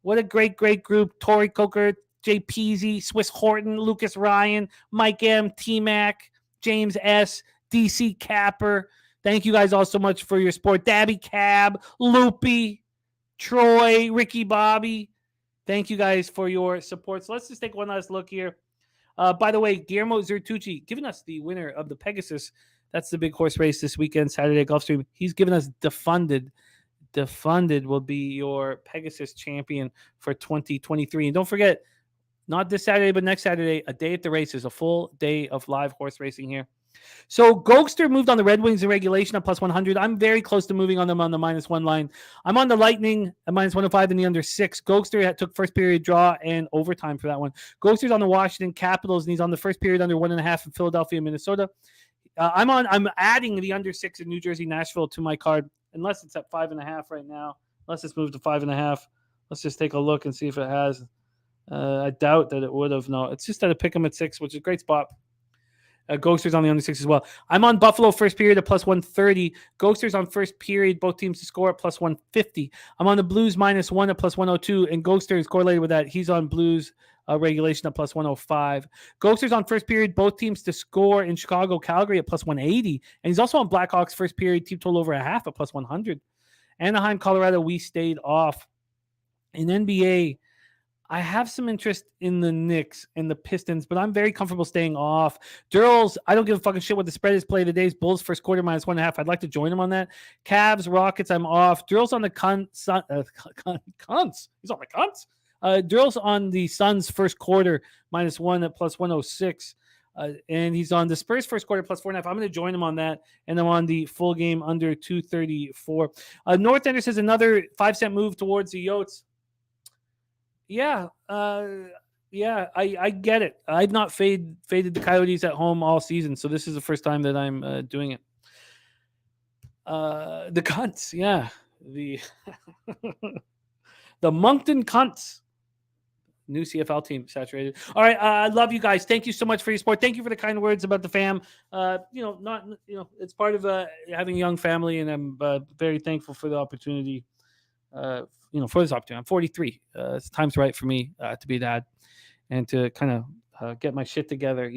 What a great group. Tori Coker, Jay Peasy, Swiss Horton, Lucas Ryan, Mike M, T-Mac, James S., DC Capper. Thank you guys all so much for your support. Dabby Cab, Loopy, Troy, Ricky Bobby. Thank you guys for your support. So let's just take one last look here. By the way, Guillermo Zertucci giving us the winner of the Pegasus. That's the big horse race this weekend, Saturday Gulfstream. He's given us Defunded. Defunded will be your Pegasus champion for 2023. And don't forget, not this Saturday, but next Saturday, a day at the races, a full day of live horse racing here. So Gokster moved on the Red Wings in regulation at plus 100. I'm very close to moving on them on the -1 line. I'm on the Lightning at -105 in the under 6. Gokster took first period draw and overtime for that one. Gokster's on the Washington Capitals, and he's on the first period under 1.5 in Philadelphia, Minnesota. I'm adding the under 6 in New Jersey, Nashville to my card, unless it's at 5.5 right now. Unless it's moved to 5.5. Let's just take a look and see if it has. I doubt that it would have. No, it's just at a pick 'em at 6, which is a great spot. Ghoster's on the under 6 as well. I'm on Buffalo first period at plus 130. Ghoster's on first period, both teams to score at plus 150. I'm on the Blues -1 at plus 102, and Ghoster is correlated with that. He's on Blues regulation at plus 105. Ghoster's on first period, both teams to score in Chicago, Calgary at plus 180. And he's also on Blackhawks first period, team total over 0.5 at plus 100. Anaheim, Colorado, we stayed off. In NBA, I have some interest in the Knicks and the Pistons, but I'm very comfortable staying off. Durrells, I don't give a fucking shit what the spread is. Play of the days. Bulls first quarter -1.5. I'd like to join him on that. Cavs, Rockets, I'm off. Durrells on the cunts. He's on the cunts. Durrells on the Suns first quarter -1 at plus 106. And he's on the Spurs first quarter plus 4.5. I'm going to join him on that. And I'm on the full game under 234. North Ender says another 5-cent move towards the Yotes. Yeah, I get it. I've not faded the Coyotes at home all season, so this is the first time that I'm doing it. The cunts, yeah, the the Moncton Cunts, new CFL team, Saturated. All right, I love you guys. Thank you so much for your support. Thank you for the kind words about the fam. It's part of having a young family, and I'm very thankful for the opportunity. For this opportunity. I'm 43. Time's right for me to be a dad and to kind of get my shit together,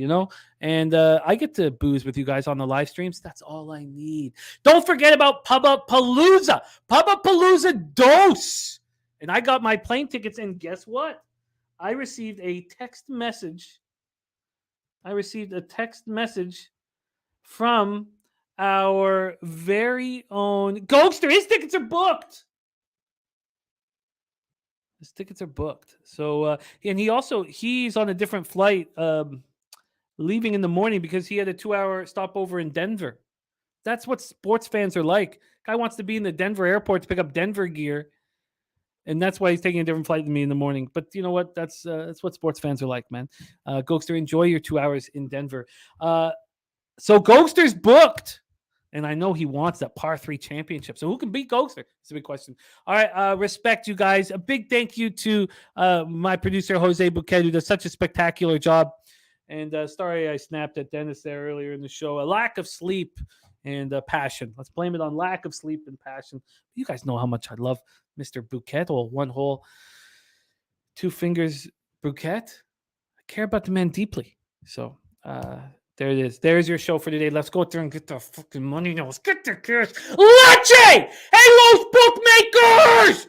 and I get to booze with you guys on the live streams. That's all I need. Don't forget about Pub-Up-Palooza. Pub-Up-Palooza Dose. And I got my plane tickets, and guess what? I received a text message. From our very own Ghoster. His tickets are booked. His tickets are booked. So, and he's on a different flight, leaving in the morning because he had a 2-hour stopover in Denver. That's what sports fans are like. Guy wants to be in the Denver airport to pick up Denver gear, and that's why he's taking a different flight than me in the morning. But you know what? That's what sports fans are like, man. Ghoster, enjoy your 2 hours in Denver. So Ghoster's booked. And I know he wants that par 3 championship. So who can beat Ghoster? It's a big question. All right. Respect you guys. A big thank you to my producer, Jose Bouquet, who does such a spectacular job. And sorry, I snapped at Dennis there earlier in the show. A lack of sleep and passion. Let's blame it on lack of sleep and passion. You guys know how much I love Mr. Bouquet, or one hole, two fingers Bouquet. I care about the man deeply. So there it is. There's your show for today. Let's go there and get the fucking money now. Let's get the cash. Leche! Hey, Los bookmakers!